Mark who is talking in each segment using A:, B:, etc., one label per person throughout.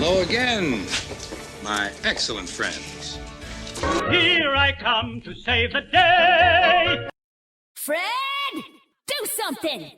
A: Hello again, my excellent friends.
B: Here I come to save the day.
C: Fred, do something!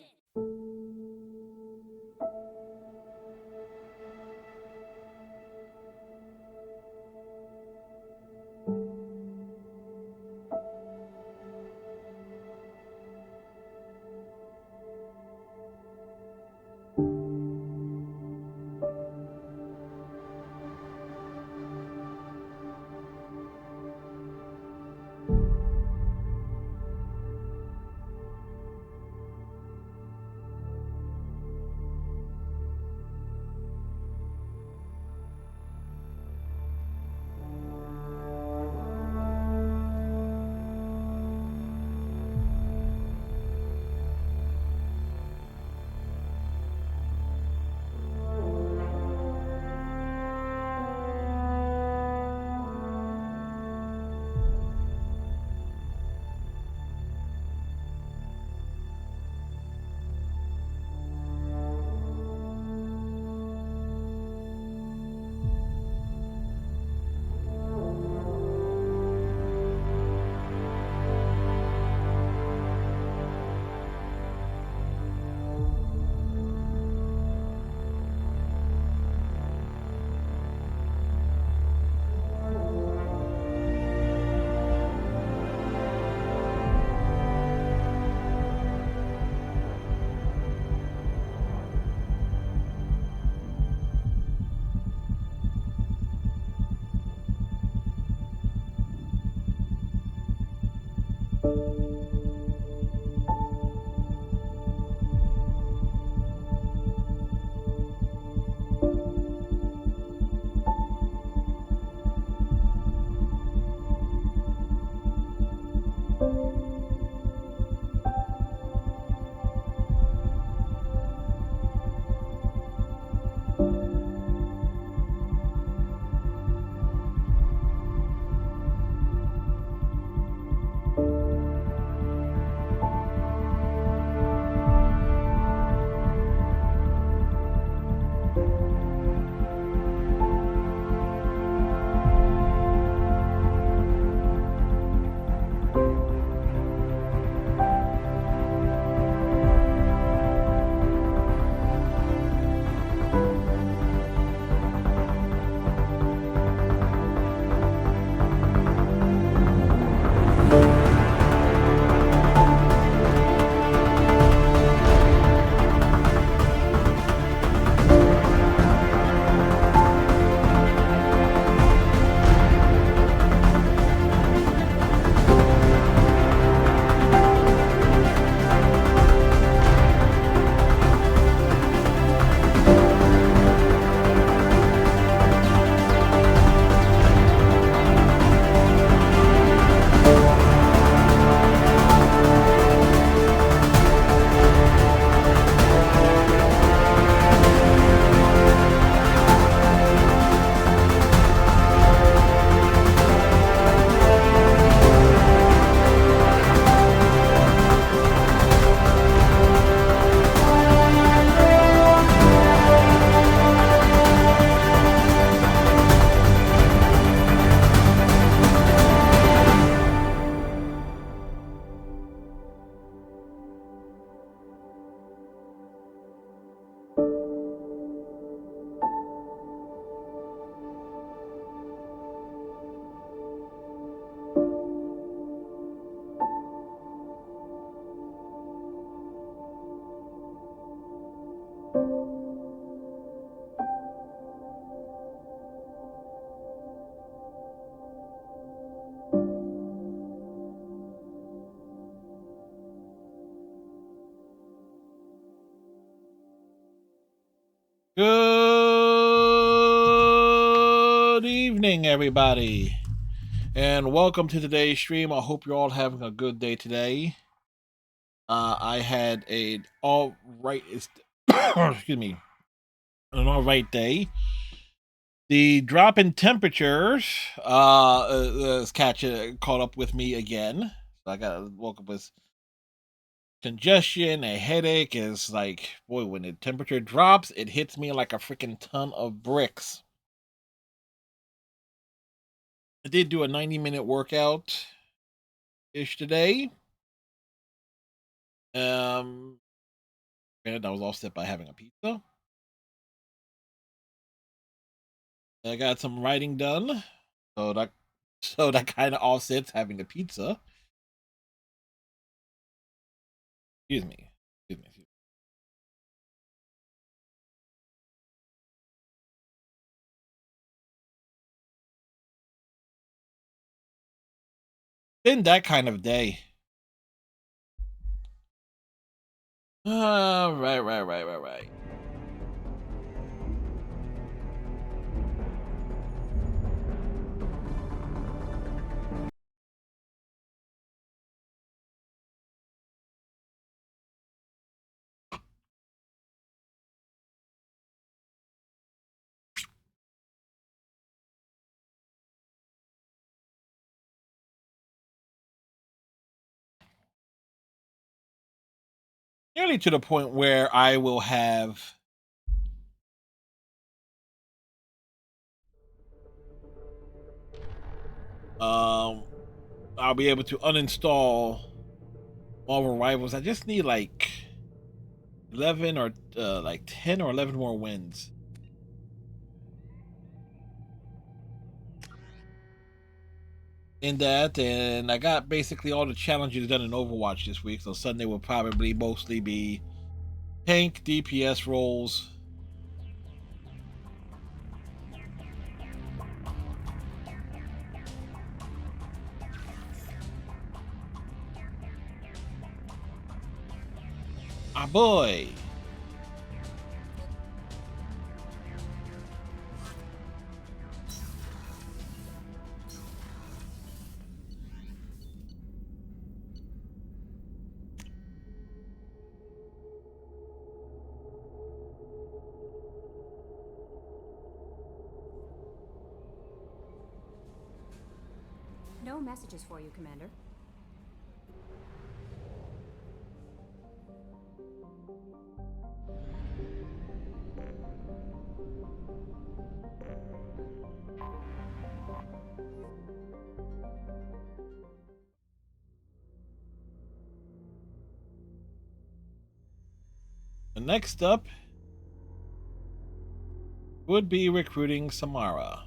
D: Good evening, everybody, and welcome to today's stream. I hope you're all having a good day today. I had an all right, excuse me, an all right day. The drop in temperatures caught up with me again. I woke up with congestion, a headache. Is like, boy, when the temperature drops, it hits me like a freaking ton of bricks. I did do a 90-minute workout ish today. And I was offset by having a pizza. I got some writing done, so that kind of offsets having a pizza. Excuse me. Been that kind of day. Right. Nearly to the point where I will have I'll be able to uninstall Marvel Rivals. I just need like 11 or like 10 or 11 more wins. In that, and I got basically all the challenges done in Overwatch this week, so Sunday will probably mostly be tank DPS roles. Ah, boy.
E: No messages for you, Commander.
D: And next up would be recruiting Samara.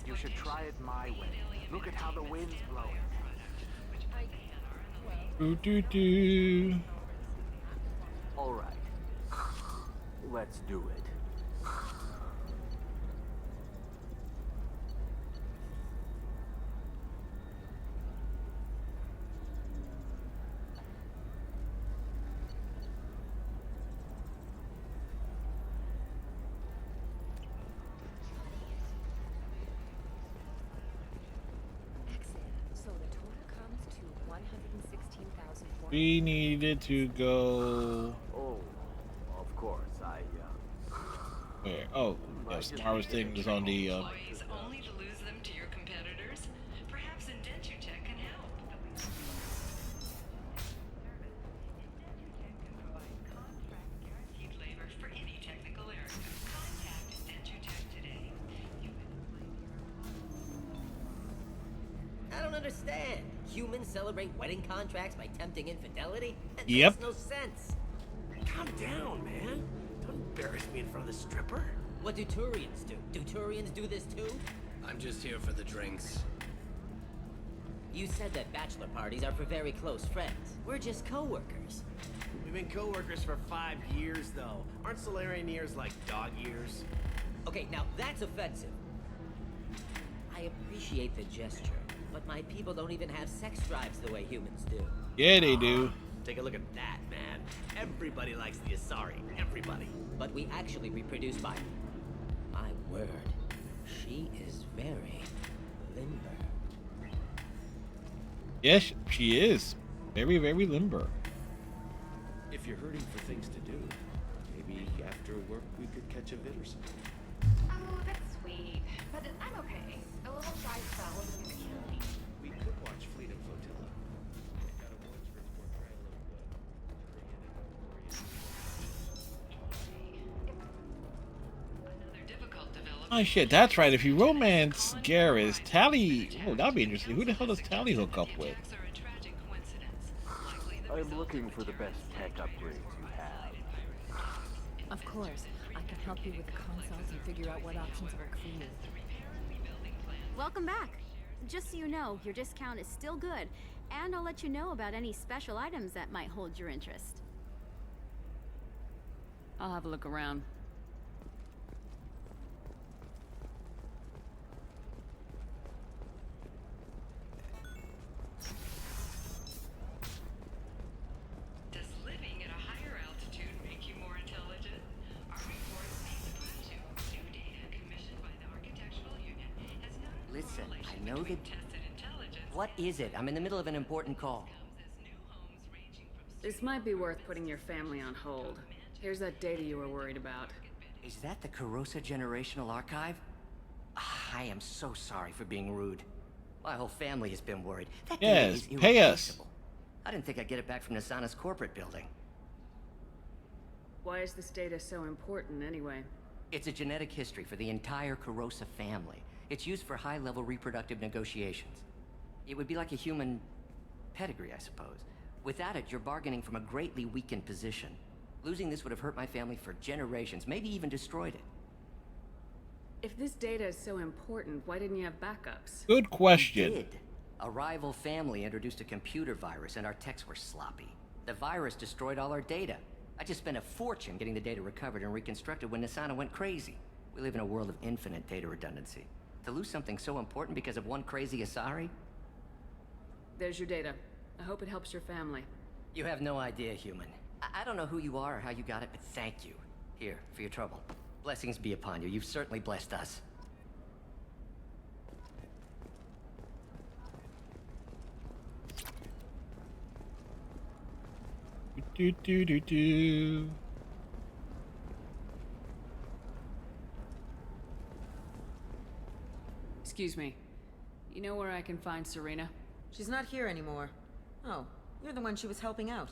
F: You should try it my way. Look at how the wind's blowing. All right. Let's do it.
D: We needed to go.
F: Oh, of course.
D: Where? Oh, yes. Samara's thing is on the.
G: Only to lose them to your competitors. Perhaps IndentureTech can help. IndentureTech can provide contract guaranteed labor for any technical area. Contact IndentureTech today.
H: I don't understand. Humans celebrate wedding contracts by tempting infidelity? That
D: Yep.
H: makes no sense.
F: Calm down, man. Don't embarrass me in front of the stripper.
H: What do Turians do? Do Turians do this too?
I: I'm just here for the drinks.
H: You said that bachelor parties are for very close friends. We're just co-workers.
I: We've been co-workers for 5 years, though. Aren't Solarian years like dog years?
H: Okay, now that's offensive. I appreciate the gesture, but my people don't even have sex drives the way humans do.
D: Yeah, they do.
I: Take a look at that, man. Everybody likes the Asari. Everybody.
H: But we actually reproduce by... My word, she is very limber.
D: Yes, she is. Very, very limber.
J: If you're hurting for things to do, maybe after work we could catch a vid or something.
G: Oh, that's sweet. But I'm okay. A little dry spell isn't gonna kill me.
J: We could watch Fleet and Flotilla. Got awards for its portrayal of
G: Another difficult development.
D: Oh shit, that's right. If you romance Garrus, Tally... Oh, that'd be interesting. Who the hell does Tally hook up with?
G: Attacks are a tragic coincidence. Likely the
F: I'm
G: result
F: looking
G: of
F: for the best tech upgrades you have.
E: Of course, I can help you with the consoles and figure out what options work for you. Welcome back. Just so you know, your discount is still good, and I'll let you know about any special items that might hold your interest.
K: I'll have a look around.
G: Does living at a higher altitude make you more intelligent? Our reports may surprise you. New data commissioned by the Architectural Union has not
H: Listen,
G: correlation
H: I know
G: between
H: that-
G: tested intelligence.
H: What is it? I'm in the middle of an important call.
G: Comes as new homes ranging from
K: This might be worth putting your family on hold. Here's that data you were worried about.
H: Is that the Carosa Generational Archive? I am so sorry for being rude. My whole family has been worried. That data
D: Yes,
H: is
D: pay us.
H: irreplaceable. I didn't think I'd get it back from Nasana's corporate building.
K: Why is this data so important anyway?
H: It's a genetic history for the entire Carosa family. It's used for high-level reproductive negotiations. It would be like a human pedigree, I suppose. Without it, you're bargaining from a greatly weakened position. Losing this would have hurt my family for generations, maybe even destroyed it.
K: If this data is so important, why didn't you have backups?
D: Good question.
H: Did. A rival family introduced a computer virus and our techs were sloppy. The virus destroyed all our data. I just spent a fortune getting the data recovered and reconstructed when Nasana went crazy. We live in a world of infinite data redundancy. To lose something so important because of one crazy Asari?
K: There's your data. I hope it helps your family.
H: You have no idea, human. I don't know who you are or how you got it, but thank you. Here, for your trouble. Blessings be upon you. You've certainly blessed us.
D: Do do do do.
K: Excuse me. You know where I can find Serena?
L: She's not here anymore. Oh, you're the one she was helping out.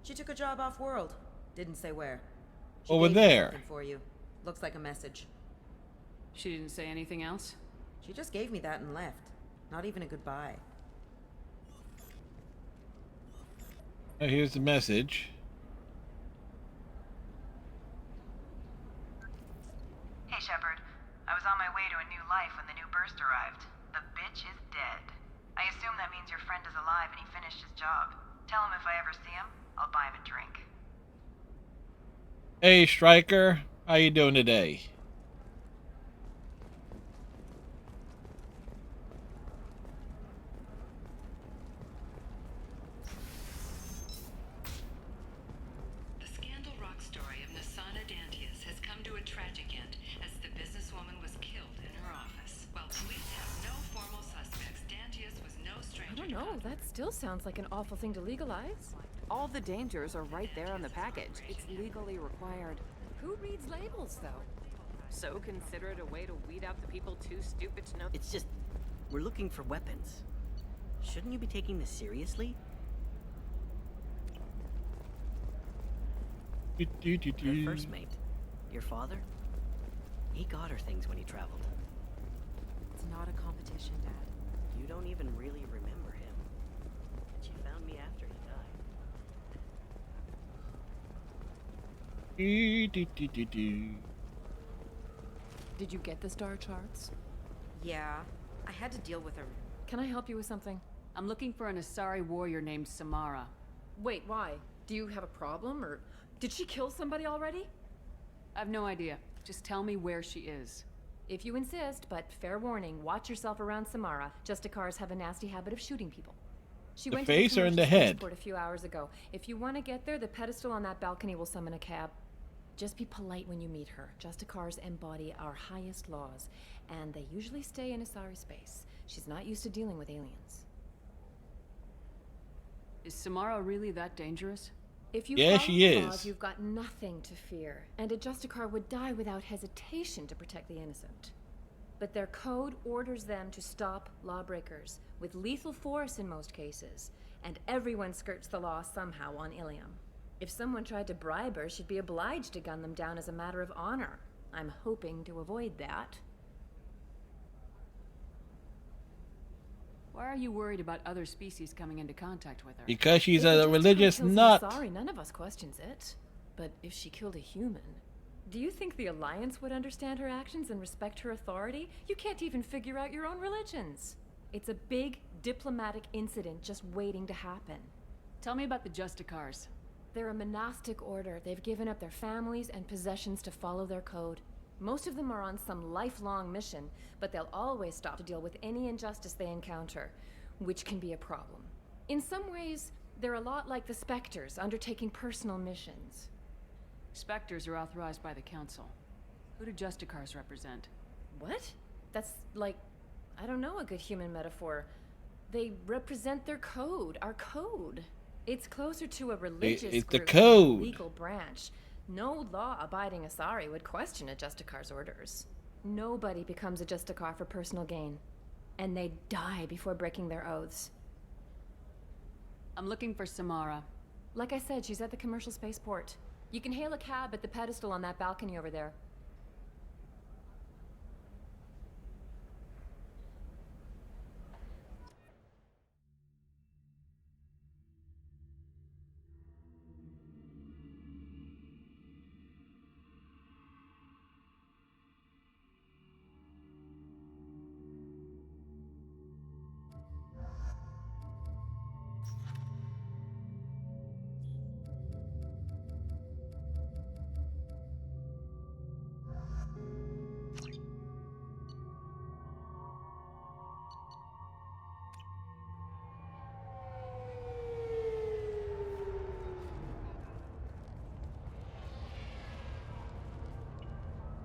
L: She took a job off-world. Didn't say where. She
D: Over
L: gave me
D: there.
L: something for you. Looks like a message.
K: She didn't say anything else?
L: She just gave me that and left. Not even a goodbye.
D: Oh, here's the message.
M: Hey, Shepard. I was on my way to a new life when the new burst arrived. The bitch is dead. I assume that means your friend is alive and he finished his job. Tell him if I ever see him, I'll buy him a drink.
D: Hey, Striker. How you doing today?
G: The Scandal Rock story of Nasana Dantius has come to a tragic end as the businesswoman was killed in her office. While police have no formal suspects, Dantius was no stranger.
N: I don't know, that still sounds like an awful thing to legalize. All the dangers are right there on the package. It's legally required. Who reads labels, though? So consider it a way to weed out the people too stupid to know.
H: It's just, we're looking for weapons. Shouldn't you be taking this seriously?
D: Do, do, do, do.
H: Her first mate, your father, he got her things when he traveled.
L: It's not a competition, Dad.
H: You don't even really remember.
D: Did
N: you get the star charts?
L: Yeah, I had to deal with her.
N: Can I help you with something?
O: I'm looking for an Asari warrior named Samara.
N: Wait, why? Do you have a problem, or did she kill somebody already?
O: I've no idea. Just tell me where she is.
N: If you insist, but fair warning, watch yourself around Samara. Justicars have a nasty habit of shooting people. She
D: The
N: went
D: face
N: to the
D: or in the
N: commercial
D: head?
N: spaceport a few hours ago. If you want to get there, the pedestal on that balcony will summon a cab. Just be polite when you meet her. Justicars embody our highest laws, and they usually stay in Asari space. She's not used to dealing with aliens.
O: Is Samara really that dangerous?
N: If you
D: Yeah,
N: follow
D: she
N: the
D: is.
N: laws, you've got nothing to fear, and a Justicar would die without hesitation to protect the innocent. But their code orders them to stop lawbreakers, with lethal force in most cases, and everyone skirts the law somehow on Ilium. If someone tried to bribe her, she'd be obliged to gun them down as a matter of honor. I'm hoping to avoid that.
O: Why are you worried about other species coming into contact with her?
D: Because she's
N: If
D: a
N: Justicar
D: religious
N: kills an
D: nut.
N: Asari, none of us questions it. But if she killed a human, do you think the Alliance would understand her actions and respect her authority? You can't even figure out your own religions. It's a big diplomatic incident just waiting to happen.
O: Tell me about the Justicars.
N: They're a monastic order. They've given up their families and possessions to follow their code. Most of them are on some lifelong mission, but they'll always stop to deal with any injustice they encounter, which can be a problem. In some ways, they're a lot like the Spectres, undertaking personal missions.
O: Spectres are authorized by the Council. Who do Justicars represent?
N: What? That's like, I don't know, a good human metaphor. They represent their code, our code. It's closer to a religious
D: It's the
N: group
D: code.
N: than a legal branch. No law-abiding Asari would question a Justicar's orders. Nobody becomes a Justicar for personal gain. And they die before breaking their oaths.
O: I'm looking for Samara.
N: Like I said, she's at the commercial spaceport. You can hail a cab at the pedestal on that balcony over there.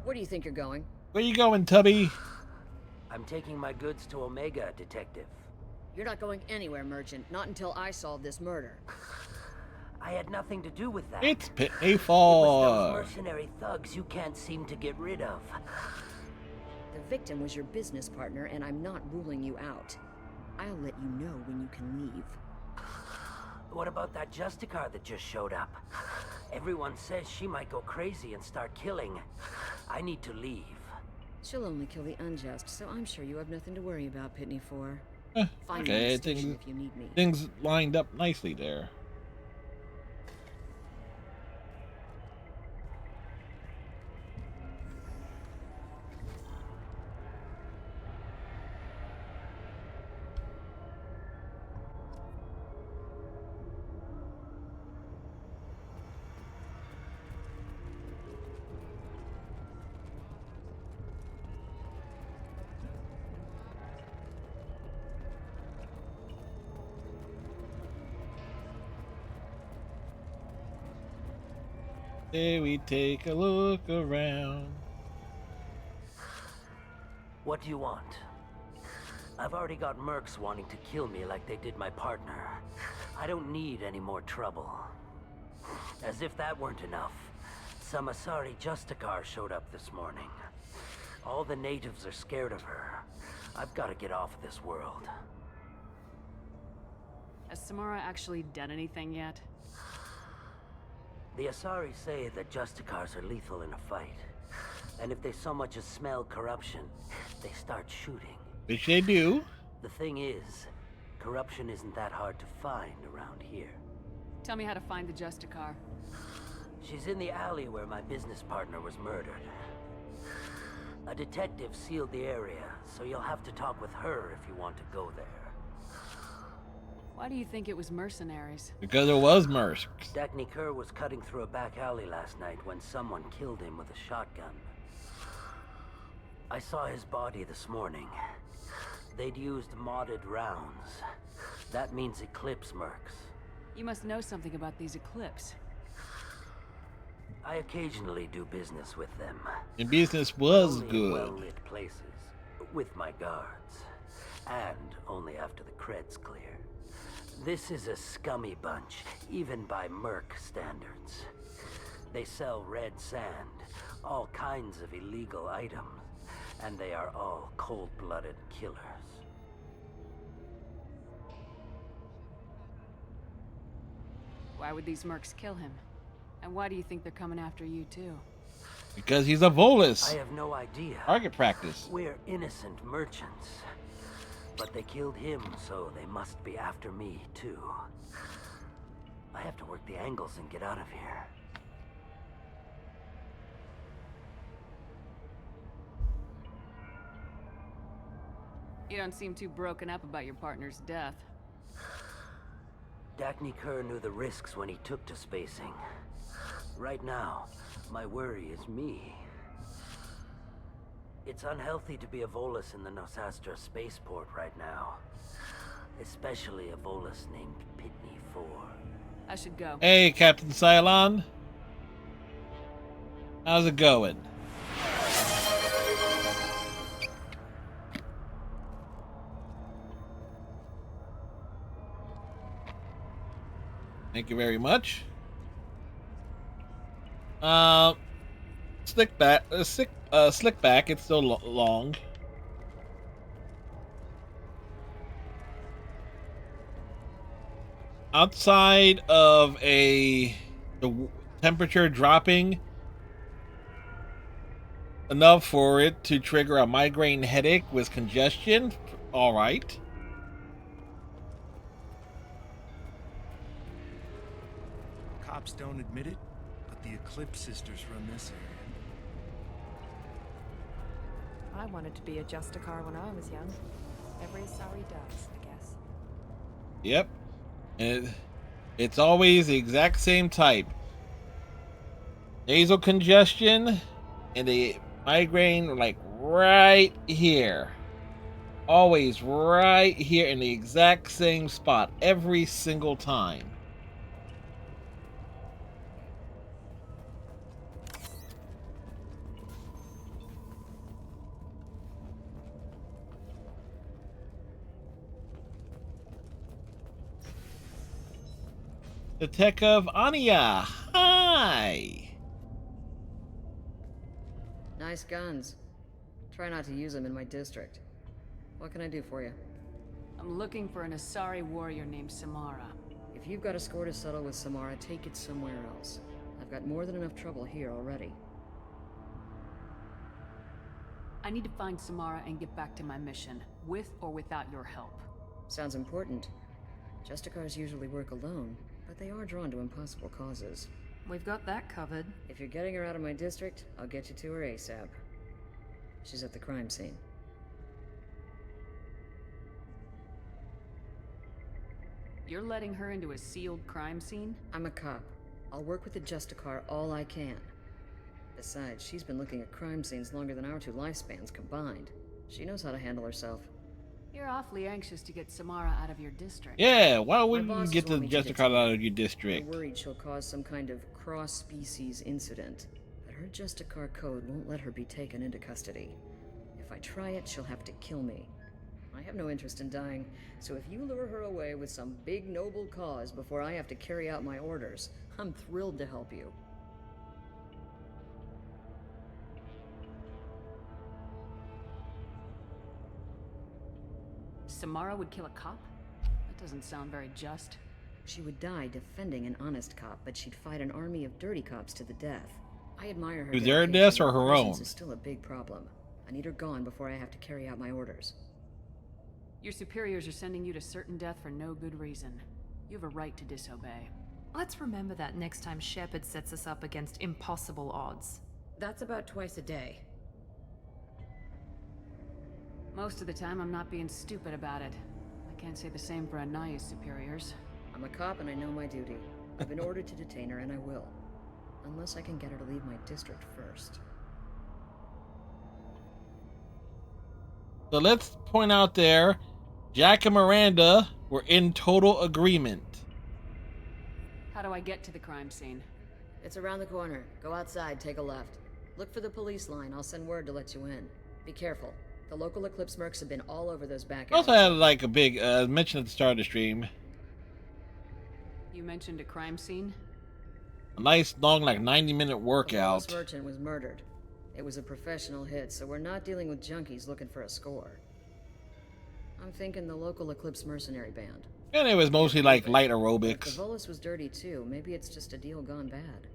P: Where do you think you're going?
D: Where you going, Tubby?
P: I'm taking my goods to Omega, Detective. You're not going anywhere, Merchant. Not until I solve this murder. I had nothing to do with that.
D: It's Pitney
P: It was
D: Ford.
P: those mercenary thugs you can't seem to get rid of. The victim was your business partner, and I'm not ruling you out. I'll let you know when you can leave. What about that Justicar that just showed up? Everyone says she might go crazy and start killing. I need to leave. She'll only kill the unjust, so I'm sure you have nothing to worry about, Pitney 4. Find me
D: Okay,
P: at the station if you need me.
D: things lined up nicely there. There we take a look around.
P: What do you want? I've already got mercs wanting to kill me like they did my partner. I don't need any more trouble. As if that weren't enough, some Asari Justicar showed up this morning. All the natives are scared of her. I've got to get off this world.
O: Has Samara actually done anything yet?
P: The Asari say that Justicars are lethal in a fight. And if they so much as smell corruption, they start shooting.
D: Which they do.
P: The thing is, corruption isn't that hard to find around here.
O: Tell me how to find the Justicar.
Q: She's in the alley where my business partner was murdered. A detective sealed the area, so you'll have to talk with her if you want to go there.
O: Why do you think it was mercenaries?
D: Because it was Mercs.
Q: Dagny Kerr was cutting through a back alley last night when someone killed him with a shotgun. I saw his body this morning. They'd used modded rounds. That means Eclipse Mercs.
O: You must know something about these Eclipse.
Q: I occasionally do business with them.
D: And business was
Q: only in
D: good.
Q: well-lit places, with my guards, and only after the cred's clear. This is a scummy bunch, even by Merc standards. They sell red sand, all kinds of illegal items, and they are all cold-blooded killers.
O: Why would these Mercs kill him? And why do you think they're coming after you too?
D: Because he's a Volus.
Q: I have no idea.
D: Target practice.
Q: We're innocent merchants. But they killed him, so they must be after me, too. I have to work the angles and get out of here.
O: You don't seem too broken up about your partner's death.
Q: Dagny Kerr knew the risks when he took to spacing. Right now, my worry is me. It's unhealthy to be a Volus in the Nosastra spaceport right now. Especially a Volus named Pitney 4.
O: I should go.
D: Hey, Captain Cylon. How's it going? Thank you very much. Slick back. It's still long. Outside of the temperature dropping enough for it to trigger a migraine headache with congestion, all right.
R: Cops don't admit it, but the Eclipse sisters run this area.
N: I wanted to be a Justicar when I was young. Every Asari does, I guess.
D: Yep. And it's always the exact same type. Nasal congestion and a migraine like right here. Always right here in the exact same spot every single time. Detective Anya, hi!
P: Nice guns. Try not to use them in my district. What can I do for you?
O: I'm looking for an Asari warrior named Samara.
P: If you've got a score to settle with Samara, take it somewhere else. I've got more than enough trouble here already.
O: I need to find Samara and get back to my mission, with or without your help.
P: Sounds important. Justicars usually work alone, but they are drawn to impossible causes.
N: We've got that covered.
P: If you're getting her out of my district, I'll get you to her ASAP. She's at the crime scene.
O: You're letting her into a sealed crime scene?
P: I'm a cop. I'll work with the Justicar all I can. Besides, she's been looking at crime scenes longer than our two lifespans combined. She knows how to handle herself.
O: You're awfully anxious to get Samara out of your district.
D: Yeah, why wouldn't you get the Justicar out of your district?
P: I'm worried she'll cause some kind of cross-species incident, but her Justicar code won't let her be taken into custody. If I try it, she'll have to kill me. I have no interest in dying, so if you lure her away with some big noble cause before I have to carry out my orders, I'm thrilled to help you.
O: Samara would kill a cop? That doesn't sound very just.
P: She would die defending an honest cop, but she'd fight an army of dirty cops to the death. I admire her.
D: Is their death or her own?
P: Is still a big problem. I need her gone before I have to carry out my orders.
O: Your superiors are sending you to certain death for no good reason. You have a right to disobey.
S: Let's remember that next time Shepard sets us up against impossible odds.
P: That's about twice a day.
O: Most of the time, I'm not being stupid about it. I can't say the same for Anaya's superiors.
P: I'm a cop and I know my duty. I've been ordered to detain her and I will. Unless I can get her to leave my district first.
D: So let's point out there, Jack and Miranda were in total agreement.
O: How do I get to the crime scene?
P: It's around the corner. Go outside, take a left. Look for the police line. I'll send word to let you in. Be careful. The local Eclipse mercs have been all over those back
D: Also had like a big mention at the start of the stream.
O: You mentioned a crime scene?
D: A nice long, like 90-minute workout.
P: The merchant was murdered. It was a professional hit, so we're not dealing with junkies looking for a score. I'm thinking the local Eclipse mercenary band.
D: And it was mostly like light
P: If
D: aerobics.
P: the Volus was dirty too. Maybe it's just a deal gone bad.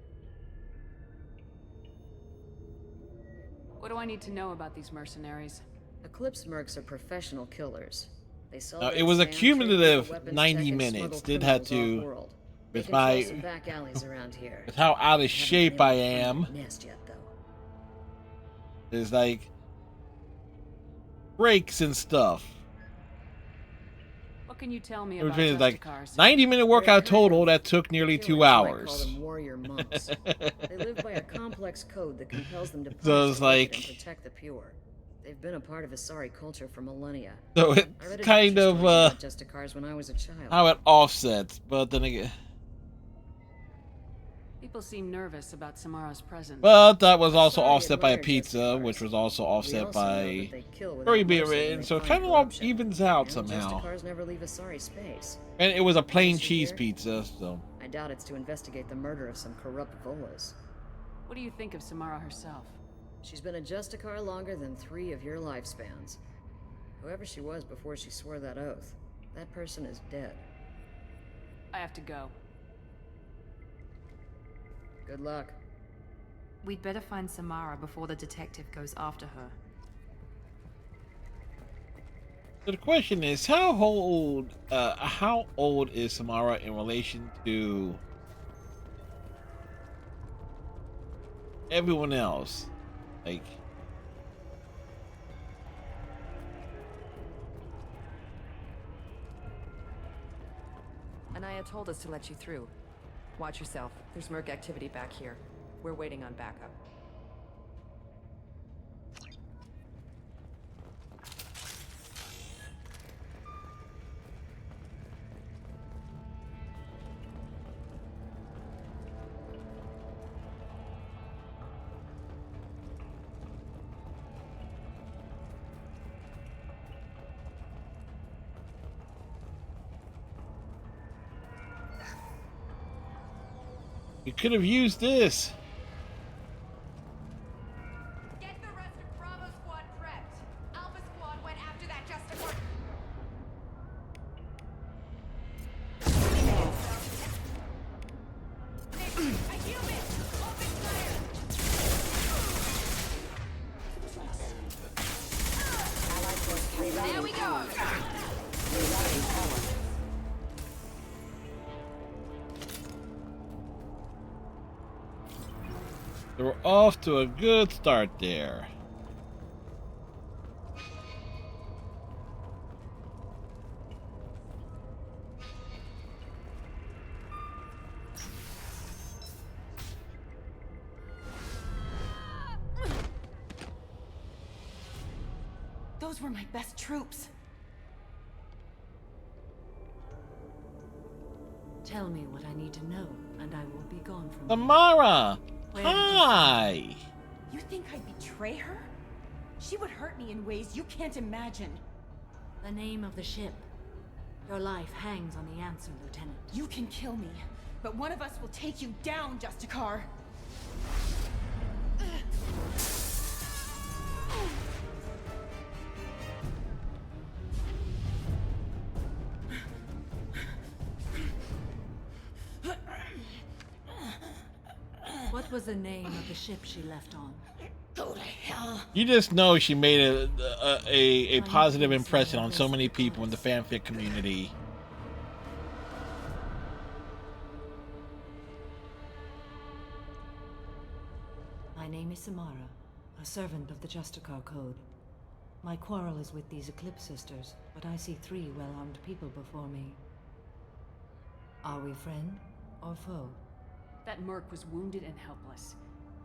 O: What do I need to know about these mercenaries?
P: Eclipse mercs are professional killers. They sell
D: It was a cumulative 90 minutes. Did have to, with my,
P: some back alleys around here.
D: with how out of shape I am.
P: Nest yet, though.
D: There's like breaks and stuff.
O: What can you tell me
D: It was
O: about
D: really like
O: Justicars?
D: 90-minute workout total that took nearly 2 hours.
P: Call them warrior monks. They live by a complex code that compels them to punish
D: So it's
P: the wicked
D: like-
P: and protect the pure. They've been a part of Asari culture for millennia.
D: So it's
P: I read
D: kind
P: adventure
D: of,
P: stories about Justicars when I was a child.
D: how it offsets, but then again,
O: People seem nervous about Samara's presence.
D: but that was also offset by a pizza, which was also offset by furry beer, and so it kind of all evens out somehow.
P: Justicars never leave Asari space.
D: And it was a plain cheese pizza, so.
P: I doubt it's to investigate the murder of some corrupt Volas.
O: What do you think of Samara herself?
P: She's been a Justicar longer than 3 of your lifespans. Whoever she was before she swore that oath, that person is dead.
O: I have to go.
P: Good luck.
S: We'd better find Samara before the detective goes after her.
D: So the question is, how old is Samara in relation to everyone else? Like,
N: Anaya told us to let you through. Watch yourself. There's merc activity back here. We're waiting on backup.
D: you could have used this.
G: Get the rest of Bravo Squad prepped. Alpha Squad went after that Justicar. A human! Open fire! There we go!
D: They were off to a good start there.
L: Those were my best troops.
T: Tell me what I need to know, and I will be gone from
D: Samara!
T: Where did you
D: Hi!
L: You think I'd betray her? She would hurt me in ways you can't imagine.
T: The name of the ship. Your life hangs on the answer, Lieutenant.
L: You can kill me, but one of us will take you down, Justicar.
T: What was the name of the ship she left on?
L: Go to hell.
D: You just know she made a positive impression on so many people in the fanfic community.
T: My name is Samara, a servant of the Justicar Code. My quarrel is with these Eclipse Sisters, but I see 3 well-armed people before me. Are we friend or foe?
O: That merc was wounded and helpless.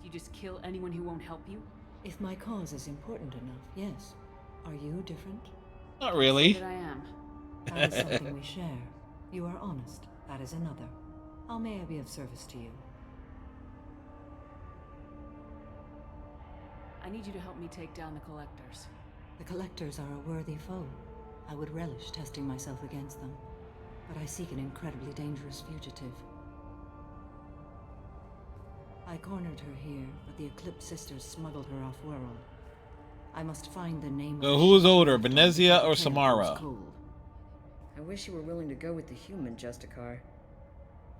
O: Do you just kill anyone who won't help you?
T: If my cause is important enough, yes. Are you different?
D: Not really.
O: That I am.
T: That is something we share. You are honest. That is another. How may I be of service to you?
O: I need you to help me take down the Collectors.
T: The Collectors are a worthy foe. I would relish testing myself against them. But I seek an incredibly dangerous fugitive. I cornered her here, but the Eclipse Sisters smuggled her off-world. I must find the name
D: So who's older, Venezia or Samara?
P: I wish you were willing to go with the human, Justicar.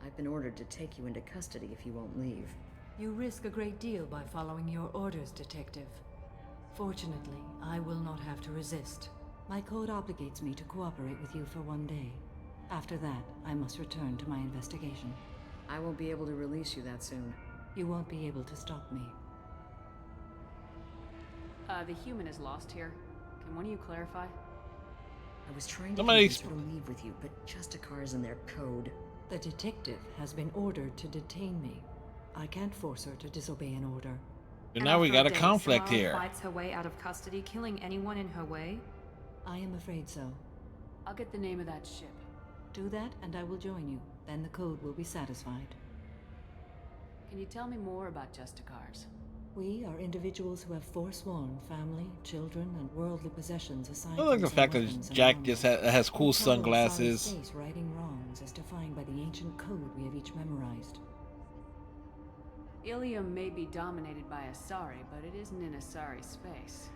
P: I've been ordered to take you into custody if you won't leave.
T: You risk a great deal by following your orders, Detective. Fortunately, I will not have to resist. My code obligates me to cooperate with you for 1 day. After that, I must return to my investigation.
P: I won't be able to release you that soon.
T: You won't be able to stop me.
O: The human is lost here. Can one of you clarify?
P: I was trying to
D: Somebody
P: convince her to leave with you, but Justicar's in their code.
T: The detective has been ordered to detain me. I can't force her to disobey an order.
D: And now we got a conflict
S: Samara
D: here.
S: Fights her way out of custody, killing anyone in her way.
T: I am afraid so.
O: I'll get the name of that ship.
T: Do that, and I will join you. Then the code will be satisfied.
O: Can you tell me more about Justicars?
T: We are individuals who have forsworn family, children, and worldly possessions aside.
D: I like the fact that Jack just has cool sunglasses.
T: Space righting wrongs as defined by the ancient code we have each memorized.
O: Ilium may be dominated by Asari, but it isn't in Asari space.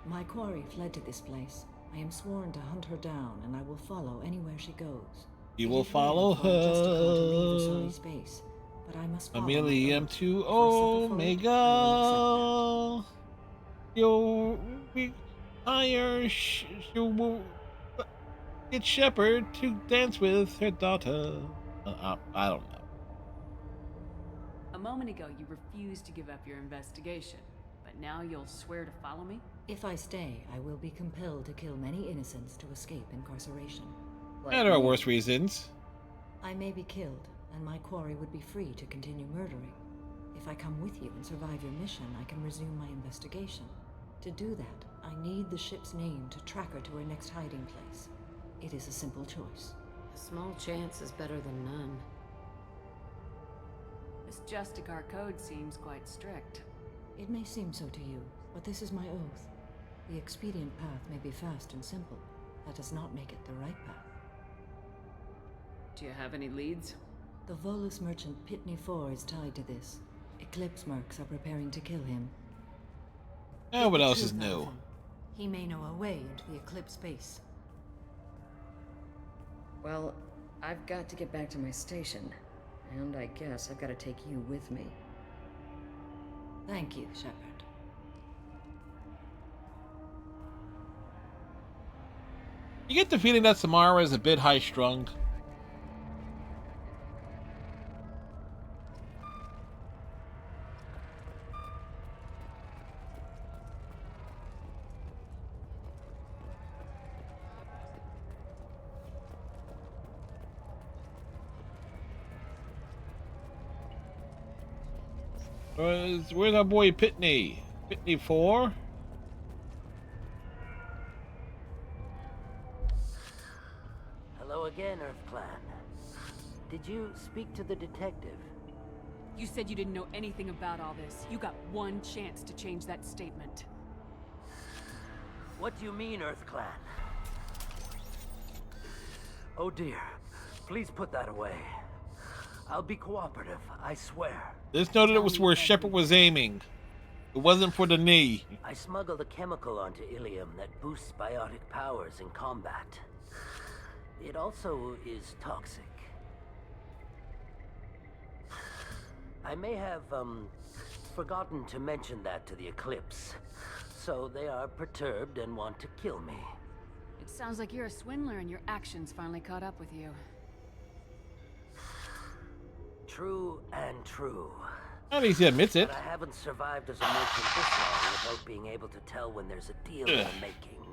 T: My quarry fled to this place. I am sworn to hunt her down, and I will follow anywhere she goes.
D: You will follow her.
T: Space, but I must
D: Amelia M2 Omega. You hire get Shepard to dance with her daughter. I don't know.
O: A moment ago, you refused to give up your investigation, but now you'll swear to follow me?
T: If I stay, I will be compelled to kill many innocents to escape incarceration.
D: There are worse reasons.
T: I may be killed, and my quarry would be free to continue murdering. If I come with you and survive your mission, I can resume my investigation. To do that, I need the ship's name to track her to her next hiding place. It is a simple choice.
O: A small chance is better than none. This Justicar code seems quite strict.
T: It may seem so to you, but this is my oath. The expedient path may be fast and simple. That does not make it the right path.
O: Do you have any leads?
T: The Volus merchant Pitney 4 is tied to this. Eclipse mercs are preparing to kill him.
D: What else is new?
T: He may know a way into the Eclipse base.
P: Well, I've got to get back to my station. And I guess I've got to take you with me.
T: Thank you, Shepard.
D: You get the feeling that Samara is a bit high-strung. Where's our boy Pitney? Pitney 4?
Q: Hello again, Earth Clan. Did you speak to the detective?
O: You said you didn't know anything about all this. You got one chance to change that statement.
Q: What do you mean, Earth Clan? Oh dear. Please put that away. I'll be cooperative, I swear.
D: This noted it was where Shepard was aiming. It wasn't for the knee.
Q: I smuggled a chemical onto Ilium that boosts biotic powers in combat. It also is toxic. I may have, forgotten to mention that to the Eclipse. So they are perturbed and want to kill me.
O: It sounds like you're a swindler and your actions finally caught up with you.
Q: True and true.
D: At least he admits it.
Q: But I haven't survived as a merchant this long without being able to tell when there's a deal in the making.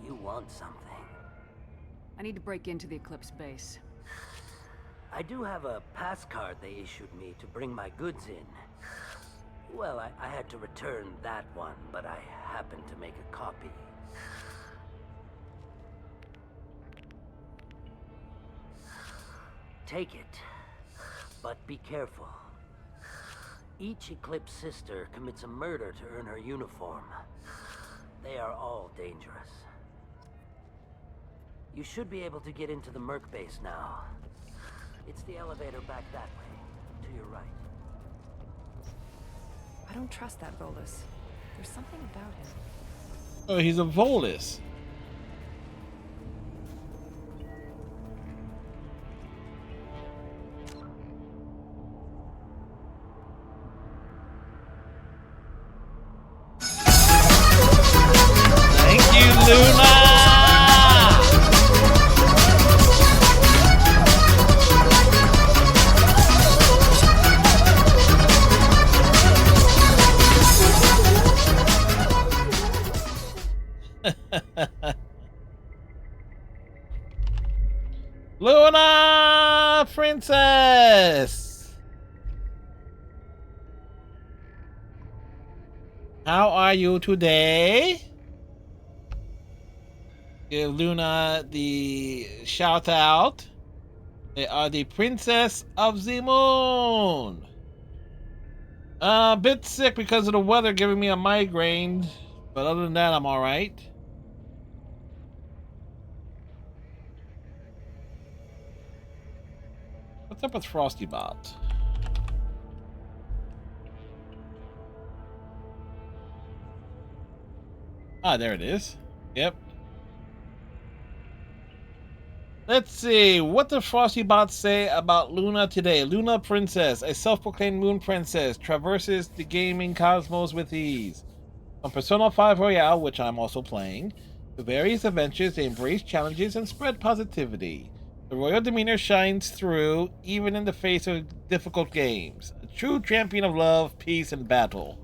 Q: You want something.
O: I need to break into the Eclipse base.
Q: I do have a pass card they issued me to bring my goods in. Well, I had to return that one, but I happened to make a copy. Take it, but be careful. Each Eclipse sister commits a murder to earn her uniform. They are all dangerous. You should be able to get into the Merc base now. It's the elevator back that way, to your right.
N: I don't trust that Volus. There's something about him.
D: Oh, he's a Volus. Thank you, Luna! Luna Princess! How are you today? Give Luna the shout out. They are the Princess of the Moon. A bit sick because of the weather giving me a migraine, but other than that, I'm alright. What's up with Frostybot? Ah, there it is. Yep. Let's see. What does Frostybot say about Luna today? Luna Princess, a self-proclaimed moon princess, traverses the gaming cosmos with ease. From Persona 5 Royale, which I'm also playing, to various adventures, they embrace challenges and spread positivity. The royal demeanor shines through, even in the face of difficult games. A true champion of love, peace, and battle.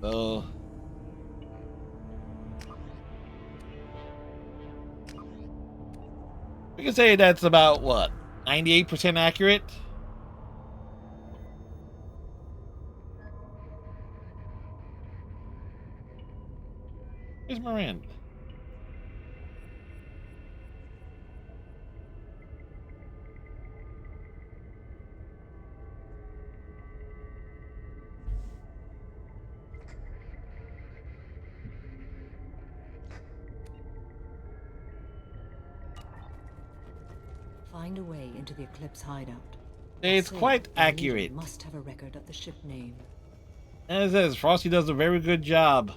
D: So... we can say that's about, what, 98% accurate? Where's Miranda?
T: Find a way into the Eclipse hideout.
D: It's quite accurate.
T: Must have a record of the ship name.
D: And it says Frosty does a very good job.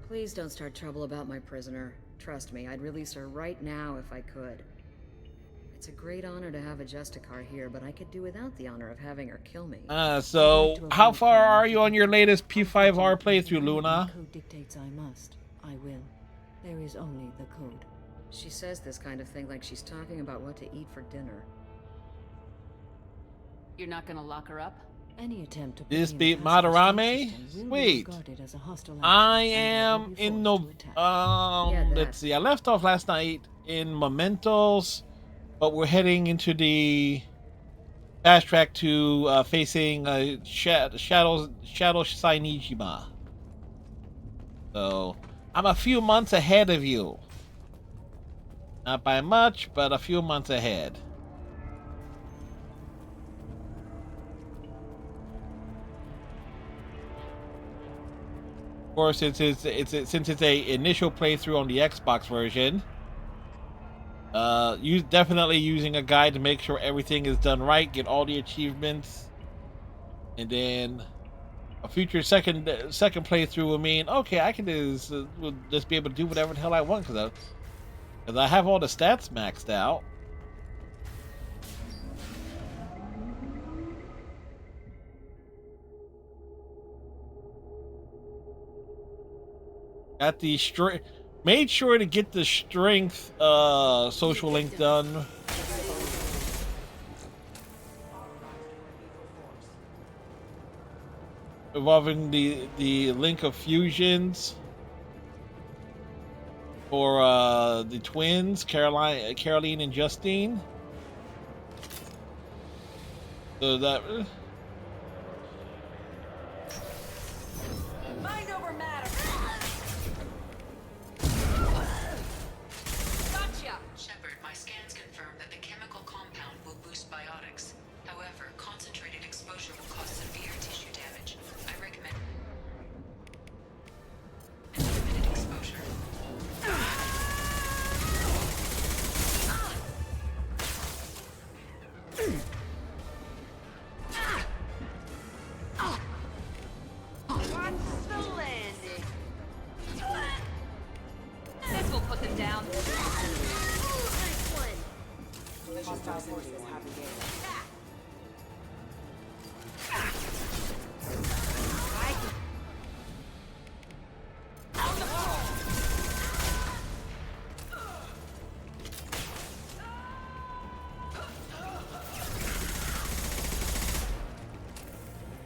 P: Please don't start trouble about my prisoner. Trust me, I'd release her right now if I could. It's a great honor to have a Justicar here, but I could do without the honor of having her kill me.
D: So how far are you on your latest P5R playthrough, Luna?
T: The code dictates I must. I will. There is only the code.
P: She says this kind of thing like she's talking about what to eat for dinner.
O: You're not gonna lock her up?
T: Any attempt to
D: This beat Madarame? Sweet. I am in let's see, I left off last night in Mementos, but we're heading into the fast track to facing Shadow Sainijima. So I'm a few months ahead of you. Not by much, but a few months ahead. Of course, since it's a initial playthrough on the Xbox version, definitely using a guide to make sure everything is done right, get all the achievements, and then a future second playthrough will mean okay, I can just be able to do whatever the hell I want because I have all the stats maxed out. Got the made sure to get the strength social link done involving the link of fusions for the twins, Caroline and Justine. So that.
L: Mind over matter. Gotcha.
G: Shepard, my scans confirm that the chemical compound will boost biotics. However, concentrated exposure will cause severe tissue damage. I recommend limited exposure.
L: What's the landing?
N: This will put them down.
L: Hostile forces have engaged.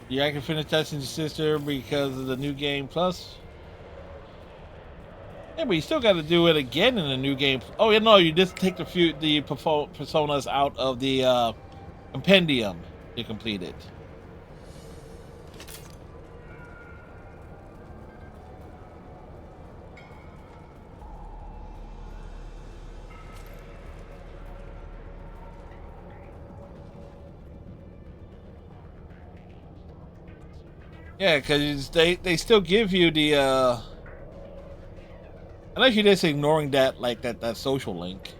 D: Yeah, I can finish testing your sister because of the new game plus. Yeah, but you still got to do it again in the new game. Oh, yeah, no, you just take the personas out of the compendium to complete it. Yeah, because they still give you the unless you're just ignoring that, like that social link.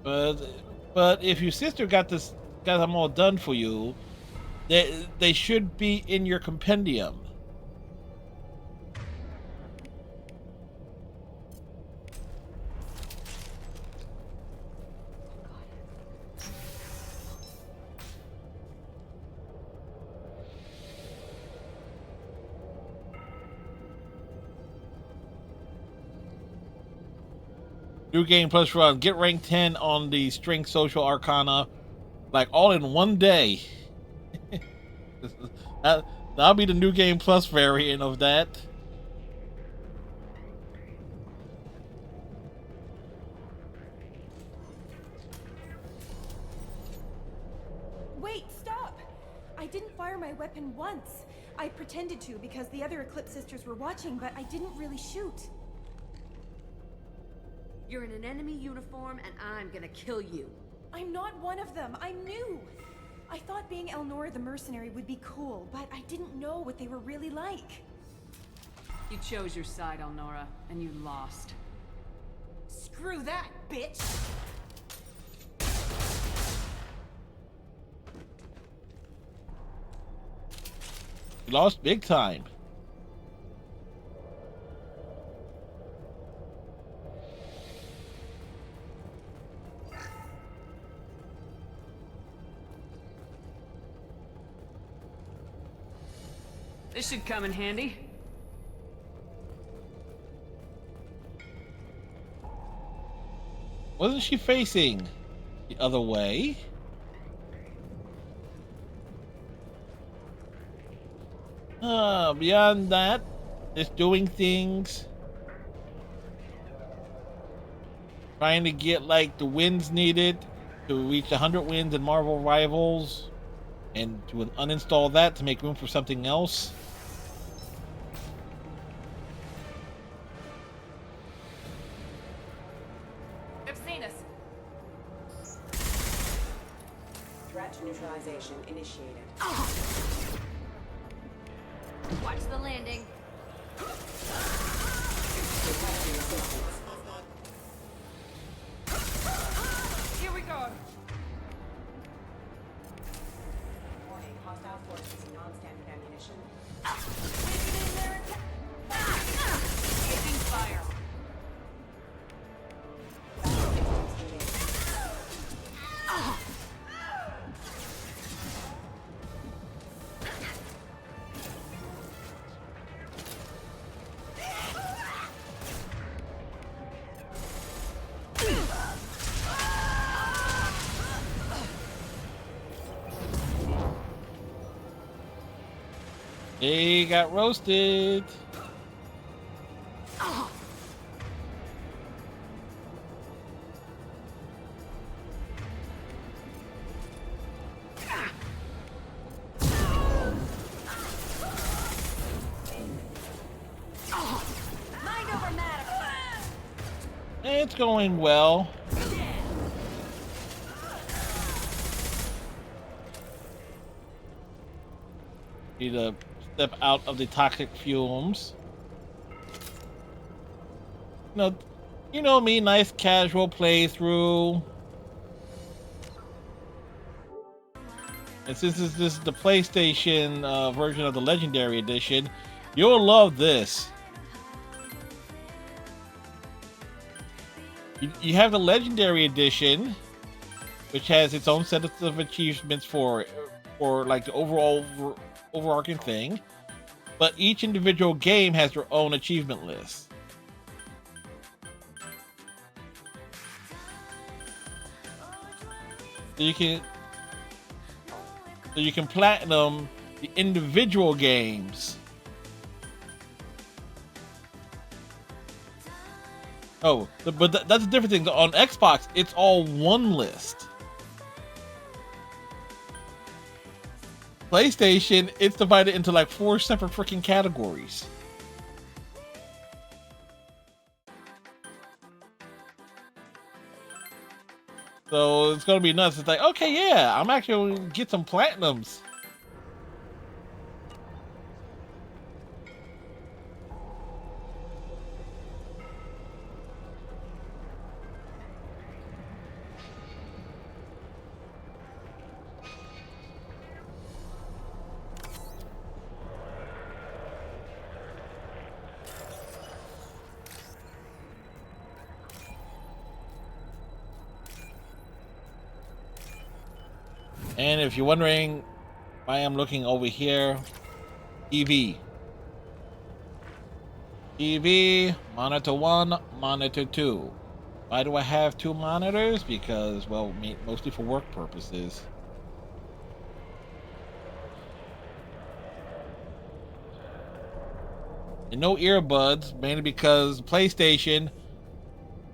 D: But if your sister got them all done for you, they should be in your compendium. New game plus run. Get rank 10 on the Strength Social Arcana, like all in one day. That'll be the new game plus variant of that.
U: Wait, stop! I didn't fire my weapon once. I pretended to because the other Eclipse sisters were watching, but I didn't really shoot.
E: You're in an enemy uniform, and I'm gonna kill you.
U: I'm not one of them. I'm new. I thought being Elnora the mercenary would be cool, but I didn't know what they were really like.
O: You chose your side, Elnora, and you lost.
U: Screw that, bitch!
D: You lost big time.
O: This should come in handy.
D: Wasn't she facing the other way? Beyond that, just doing things. Trying to get like the wins needed to reach 100 wins in Marvel Rivals. And to uninstall that to make room for something else.
O: They've seen us.
L: Threat neutralization initiated.
E: Watch the landing.
O: Here we go.
L: Warning, hostile forces, non-standard ammunition.
O: Taking fire.
D: They got roasted. It's going well. Need to step out of the toxic fumes. You know me, nice casual playthrough. And since this is the PlayStation version of the Legendary Edition, you'll love this. You have the Legendary Edition, which has its own set of achievements for like the overarching thing, but each individual game has their own achievement list. So you can platinum the individual games. Oh, but that's a different thing. On Xbox, it's all one list. PlayStation, it's divided into like 4 separate freaking categories. So it's gonna be nuts. It's like, okay, yeah, I'm actually gonna get some platinums. And if you're wondering why I'm looking over here, TV, monitor 1, monitor 2. Why do I have 2 monitors? Because, well, mostly for work purposes. And no earbuds, mainly because PlayStation,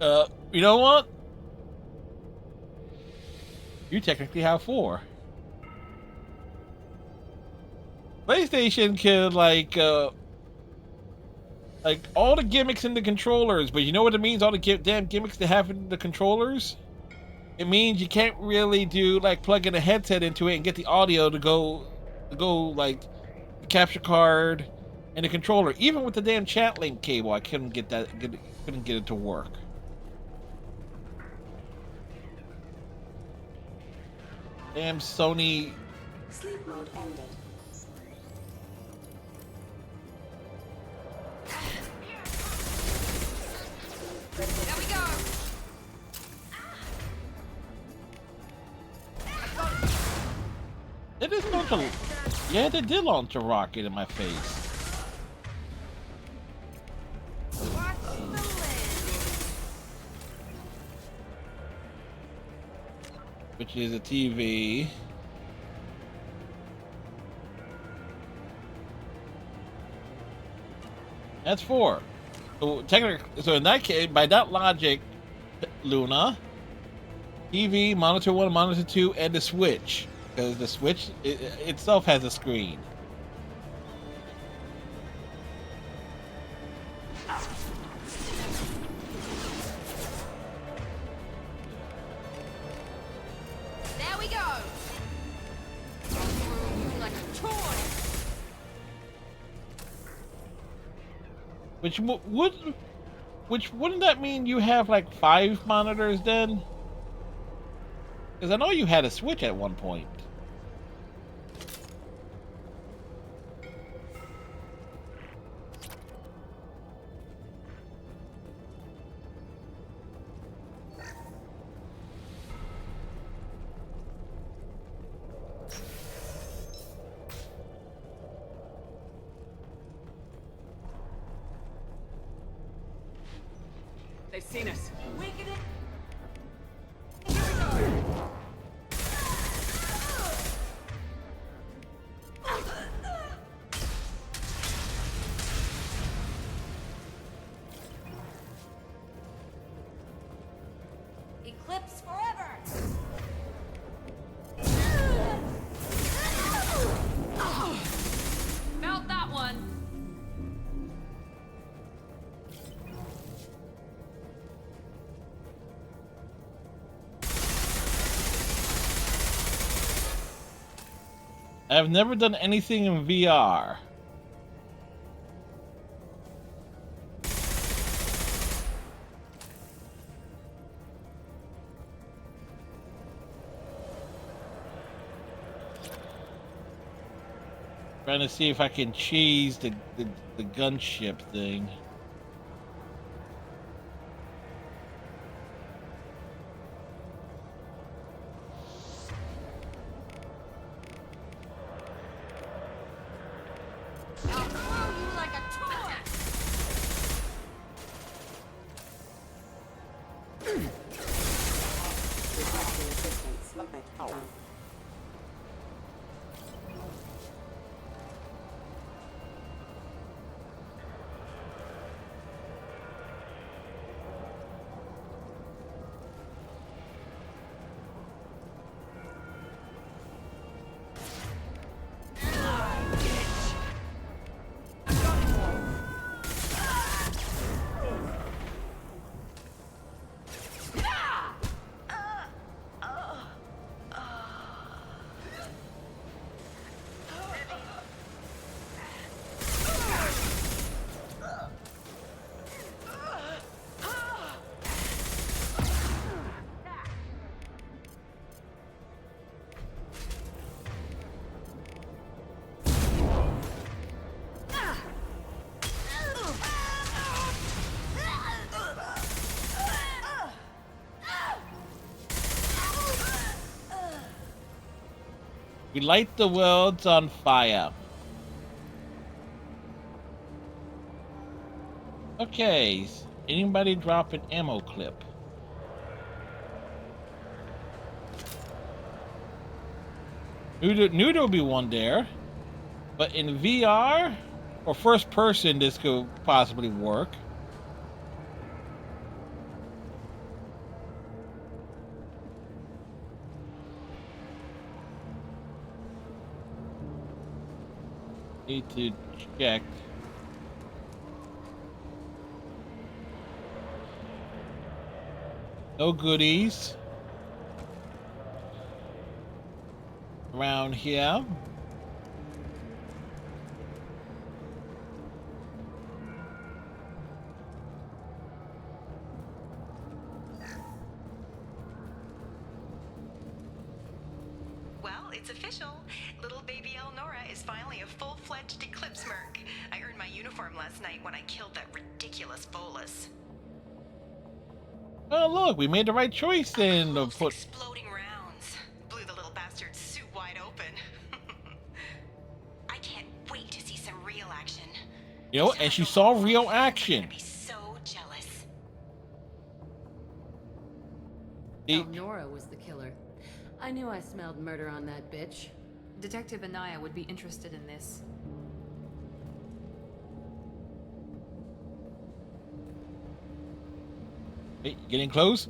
D: you know what? You technically have 4. PlayStation could like all the gimmicks in the controllers, but you know what it means? All the damn gimmicks they have in the controllers. It means you can't really do like plug in a headset into it and get the audio to go like the capture card and the controller. Even with the damn chat link cable, I couldn't get it to work. Damn Sony.
T: Sleep mode ended.
N: There we go.
D: They just launched a, yeah, they did launch a rocket in my face. Which is a TV. That's 4. So technically, so in that case, by that logic, Luna, TV, monitor 1, monitor 2, and the Switch, because the Switch itself has a screen.
N: There we go. Like a toy.
D: Which wouldn't that mean you have like 5 monitors then? Because I know you had a Switch at one point.
O: They've seen us.
C: Eclipse forever!
N: Felt that one.
D: I've never done anything in VR. Trying to see if I can cheese the gunship thing. We light the worlds on fire. Okay, anybody drop an ammo clip? Knew there'll be one there, but in VR or first person, this could possibly work. Need to check. No goodies around here.
A: Well, it's official. Little baby Elnora is finally a full-fledged Eclipse Merc. I earned my uniform last night when I killed that ridiculous Volus.
D: Oh look, we made the right choice then to put
A: Exploding rounds. Blew the little bastard's suit wide open. I can't wait to see some real action.
D: You know, and she saw real action.
A: I'd be so jealous.
O: Elnora was the killer. I knew I smelled murder on that bitch.
S: Detective Anaya would be interested in this.
D: Hey, getting close?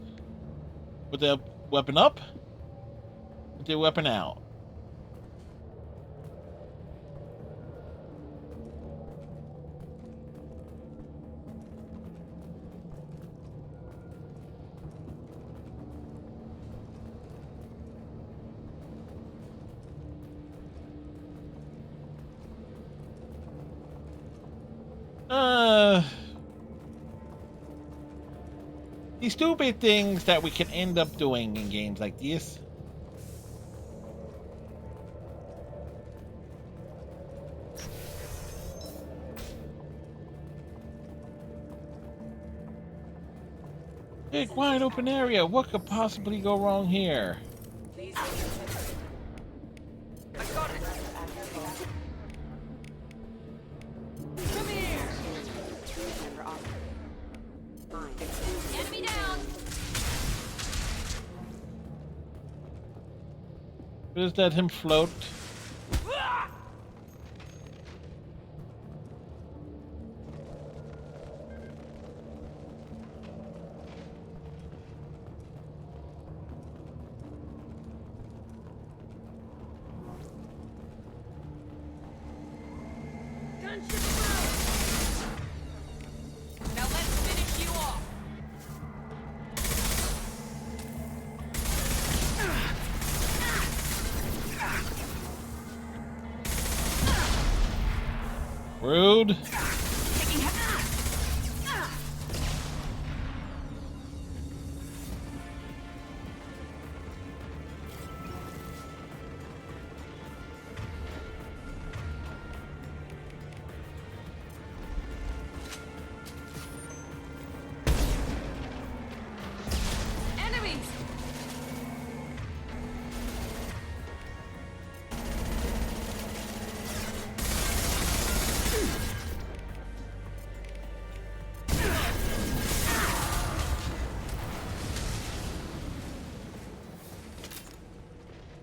D: Put the weapon up. Put the weapon out. These stupid things that we can end up doing in games like this. Big wide open area. What could possibly go wrong here?
C: Enemy down!
D: Just let him float. Rude.
N: Enemies!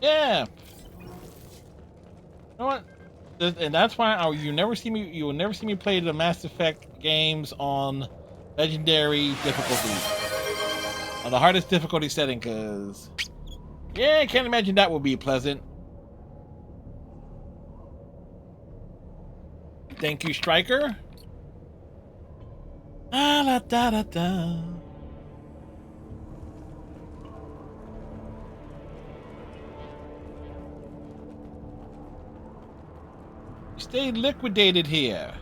D: Yeah. You know what? And that's why you will never see me play the Mass Effect games on legendary difficulty, on the hardest difficulty setting, because yeah, I can't imagine that would be pleasant. Thank you, Striker. Ah, la, da, da, da. Stay liquidated here.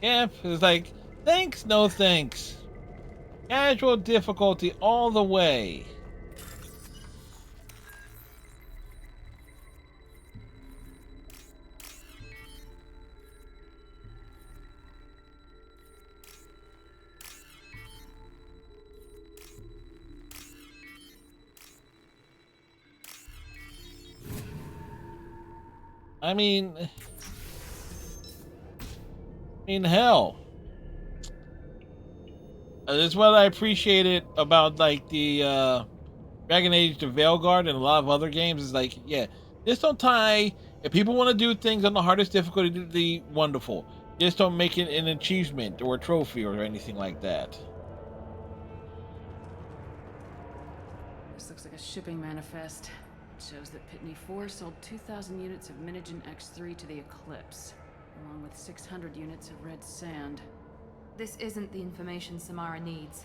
D: Yep, it's like, thanks, no thanks. Casual difficulty all the way. I mean, hell. That's what I appreciated about like the Dragon Age to Veilguard and a lot of other games. Is like, yeah, just don't tie. If people want to do things on the hardest difficulty, wonderful. Just don't make it an achievement or a trophy or anything like that.
O: This looks like a shipping manifest. It shows that Pitney 4 sold 2,000 units of Minigen X3 to the Eclipse, along with 600 units of red sand.
S: This isn't the information Samara needs,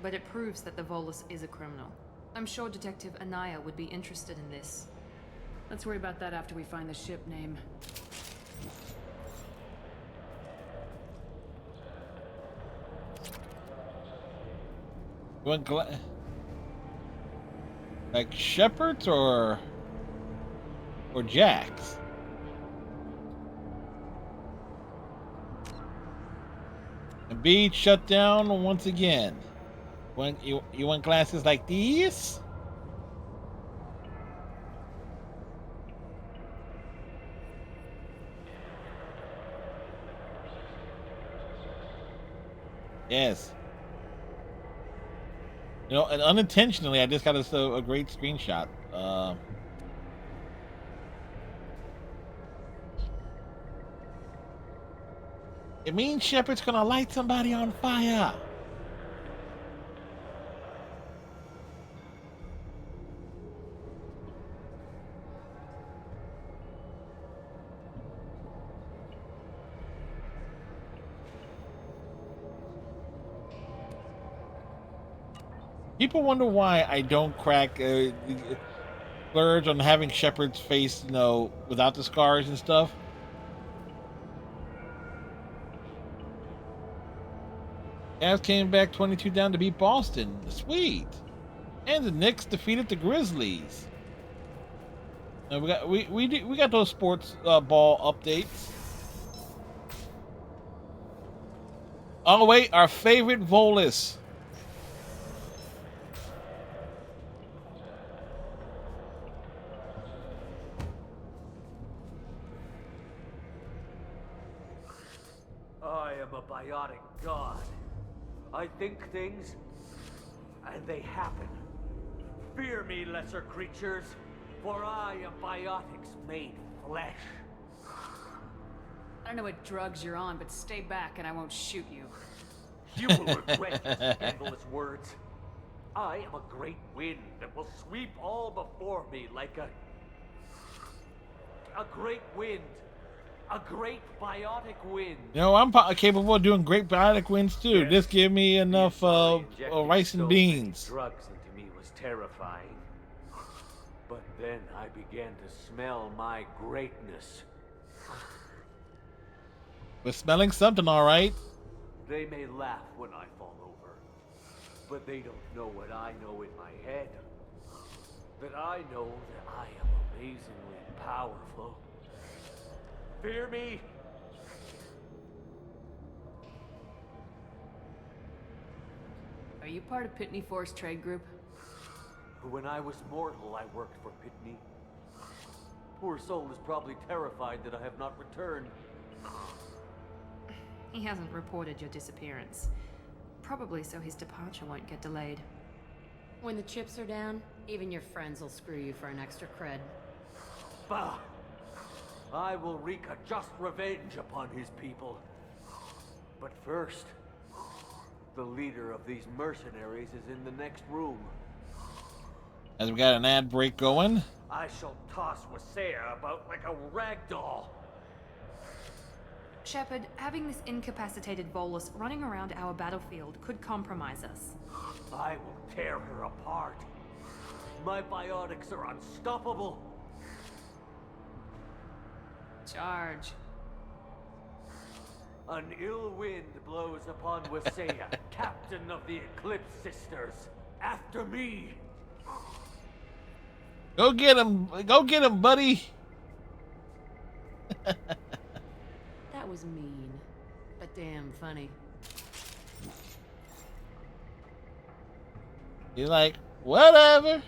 S: but it proves that the Volus is a criminal. I'm sure Detective Anaya would be interested in this.
O: Let's worry about that after we find the ship name.
D: You want like Shepherds or Jacks? The beach shut down once again. You want glasses like these? Yes. You know, and unintentionally, I just got a great screenshot. It means Shepard's gonna light somebody on fire. People wonder why I don't crack splurge on having Shepard's face, you know, without the scars and stuff. Cavs came back 22 down to beat Boston. Sweet. And the Knicks defeated the Grizzlies. Now we got those sports ball updates. Oh wait, our favorite Volus.
Q: I am a biotic god. I think things, and they happen. Fear me, lesser creatures, for I am biotics made flesh.
O: I don't know what drugs you're on, but stay back and I won't shoot you.
Q: You will regret your scandalous words. I am a great wind that will sweep all before me like a great wind. A great biotic wind.
D: You know, I'm capable of doing great biotic winds too.
Q: Yes.
D: Just give me enough
Q: Injecting
D: rice and
Q: so many
D: beans.
Q: drugs into me was terrifying. But then I began to smell my greatness.
D: We're smelling something, all right.
Q: They may laugh when I fall over, but they don't know what I know in my head. That I know that I am amazingly powerful. Fear me?
O: Are you part of Pitney Force Trade Group?
Q: When I was mortal, I worked for Pitney. Poor soul is probably terrified that I have not returned.
S: He hasn't reported your disappearance. Probably so his departure won't get delayed.
C: When the chips are down, even your friends will screw you for an extra cred.
Q: Bah! I will wreak a just revenge upon his people. But first, the leader of these mercenaries is in the next room.
D: As we got an ad break going.
Q: I shall toss Wasea about like a rag doll.
S: Shepard, having this incapacitated Volus running around our battlefield could compromise us.
Q: I will tear her apart. My biotics are unstoppable.
S: Charge.
Q: An ill wind blows upon Wasea, captain of the Eclipse Sisters. After me.
D: Go get him, buddy.
C: That was mean, but damn funny.
D: He's like, whatever.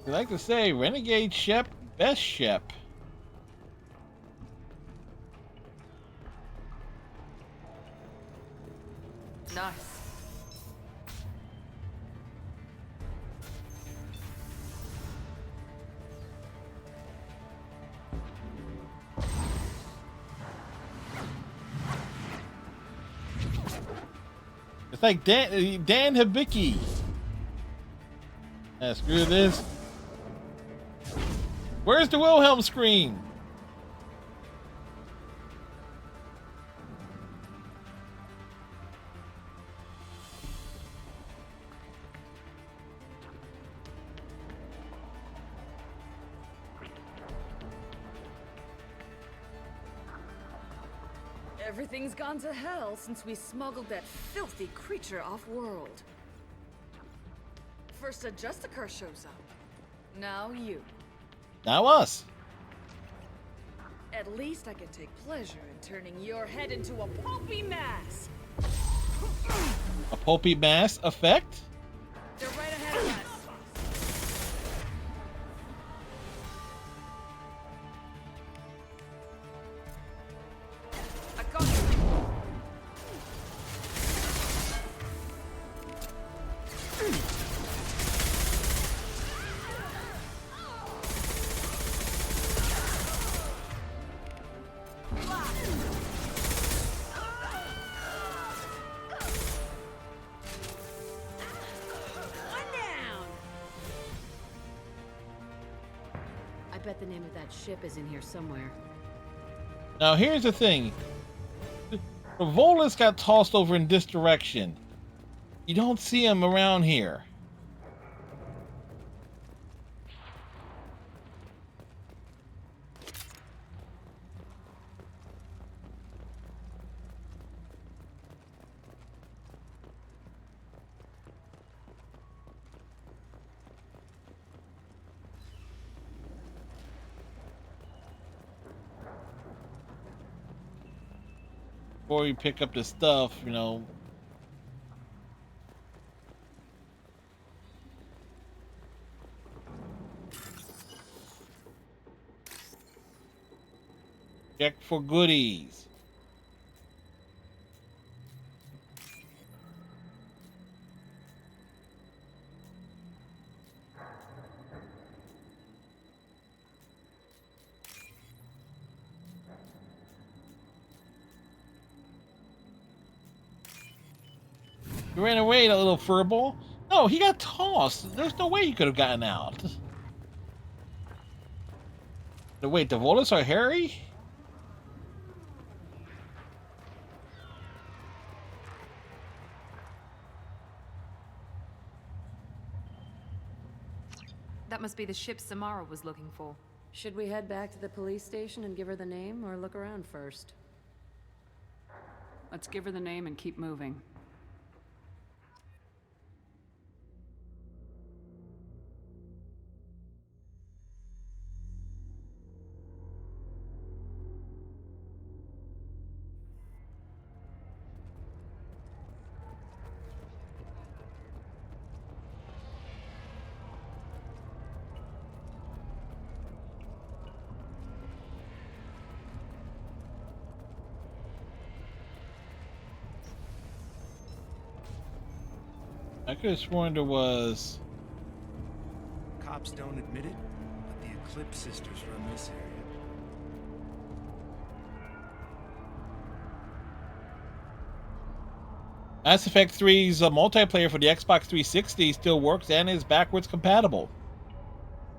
D: You like to say, Renegade Shep, best Shep.
S: Nice.
D: It's like Dan Hibiki. Screw this. Where's the Wilhelm scream?
L: Everything's gone to hell since we smuggled that filthy creature off-world. First a Justicar shows up. Now you.
D: Now us.
L: At least I can take pleasure in turning your head into a pulpy mass.
D: A pulpy mass effect?
L: They're right ahead of us.
C: I bet the name of that ship is in here somewhere.
D: Now here's the thing. The Volus got tossed over in this direction. You don't see him around here. Before you pick up the stuff, you know. Check for goodies. You ran away, that little furball. No, he got tossed. There's no way he could have gotten out. Wait, the Volus are hairy?
S: That must be the ship Samara was looking for.
C: Should we head back to the police station and give her the name, or look around first?
O: Let's give her the name and keep moving.
D: I could have sworn there was.
R: Cops don't admit it, but the Eclipse sisters run this area.
D: Mass Effect 3's multiplayer for the Xbox 360 still works and is backwards compatible.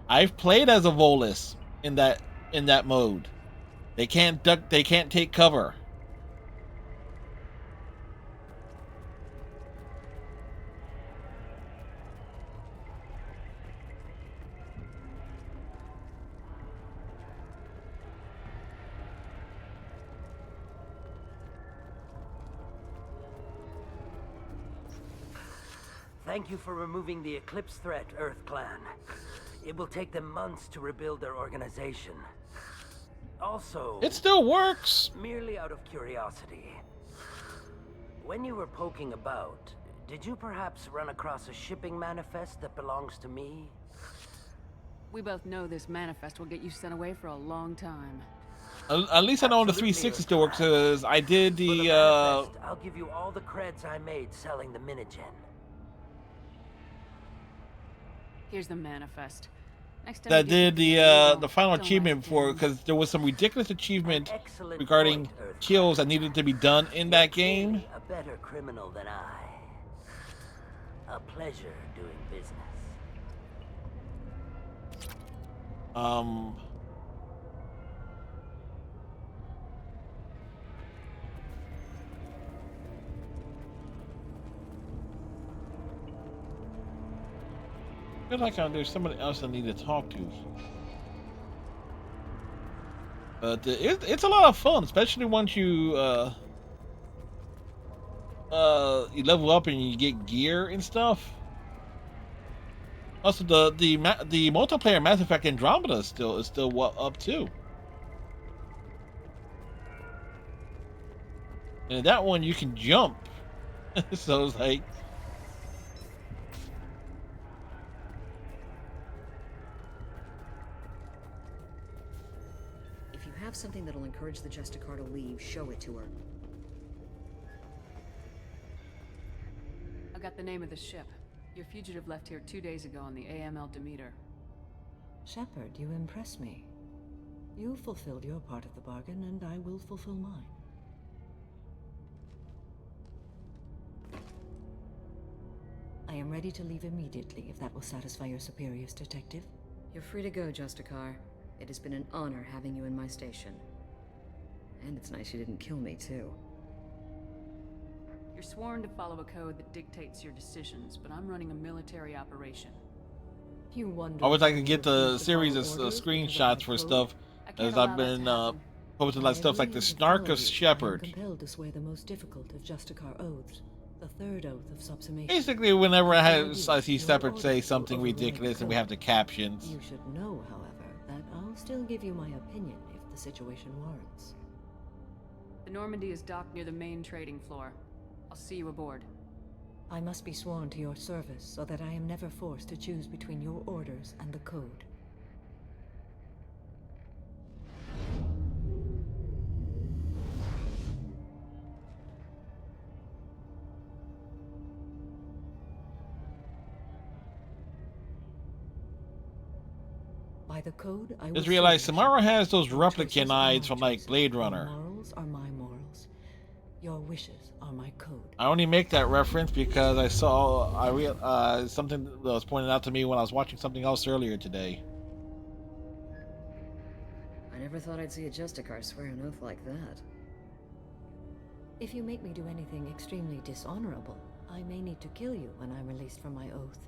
D: I've played as a Volus in that mode. They can't duck. They can't take cover.
Q: Thank you for removing the Eclipse threat, Earth Clan. It will take them months to rebuild their organization. Also,
D: it still works.
Q: Merely out of curiosity, when you were poking about, did you perhaps run across a shipping manifest that belongs to me?
O: We both know this manifest will get you sent away for a long time.
D: At least I know on the 360 still works, because I did the
Q: I'll give you all the creds I made selling the Minigen.
O: Here's the manifest. Next time
D: that did the final achievement for, because there was some ridiculous achievement regarding kills that needed to be done in that game.
Q: A better criminal than I. A pleasure doing business.
D: I feel like there's somebody else I need to talk to. But it's a lot of fun, especially once you level up and you get gear and stuff. Also, the multiplayer Mass Effect Andromeda is still up too. And that one you can jump, so it's like.
P: Have something that'll encourage the Justicar to leave, show it to her.
O: I got the name of the ship. Your fugitive left here 2 days ago on the AML Demeter.
T: Shepard, you impress me. You fulfilled your part of the bargain, and I will fulfill mine. I am ready to leave immediately, if that will satisfy your superiors, Detective.
P: You're free to go, Justicar. It has been an honor having you in my station. And it's nice you didn't kill me, too.
O: You're sworn to follow a code that dictates your decisions, but I'm running a military operation.
T: You wonder.
D: I would like to get the series of screenshots for stuff, as I've been posting like stuff like the Snark of Shepard.
T: Compelled to swear the most difficult of Justicar oaths, the third oath of subsumation.
D: Basically, whenever I see Shepard say something ridiculous and we have the captions.
T: You should know, however, that I'll still give you my opinion if the situation warrants.
O: The Normandy is docked near the main trading floor. I'll see you aboard.
T: I must be sworn to your service so that I am never forced to choose between your orders and the code. By the code, I
D: just realized Samara has those replicant eyes from like Blade Runner.
T: Your morals are my morals. Your wishes are my code.
D: I only make that reference because I saw something that was pointed out to me when I was watching something else earlier today.
P: I never thought I'd see a Justicar swear an oath like that.
T: If you make me do anything extremely dishonorable, I may need to kill you when I'm released from my oath.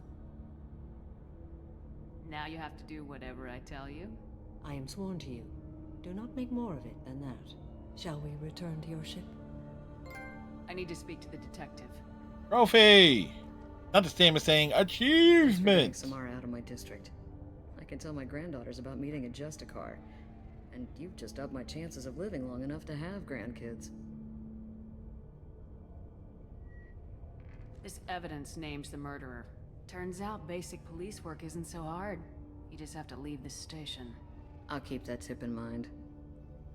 O: Now you have to do whatever I tell you?
T: I am sworn to you. Do not make more of it than that. Shall we return to your ship?
O: I need to speak to the detective.
D: Trophy! Not the same as saying
P: Getting
D: achievement!
P: Samara out of my district. I can tell my granddaughters about meeting a Justicar. And you've just upped my chances of living long enough to have grandkids.
O: This evidence names the murderer. Turns out basic police work isn't so hard. You just have to leave the station.
P: I'll keep that tip in mind.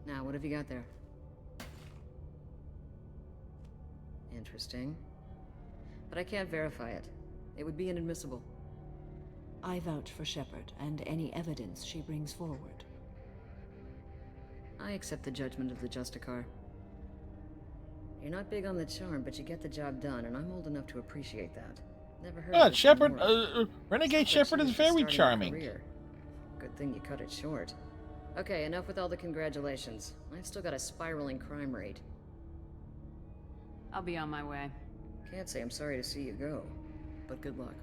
P: Now, what have you got there? Interesting. But I can't verify it. It would be inadmissible.
T: I vouch for Shepard and any evidence she brings forward.
P: I accept the judgment of the Justicar. You're not big on the charm, but you get the job done, and I'm old enough to appreciate that. Never heard of it
D: Shepard,
P: before.
D: Renegade
P: Sounds like
D: Shepard
P: she
D: is
P: was just
D: very
P: starting her
D: charming.
P: career. Good thing you cut it short. Okay, enough with all the congratulations. I've still got a spiraling crime rate.
O: I'll be on my way.
P: Can't say I'm sorry to see you go, but good luck.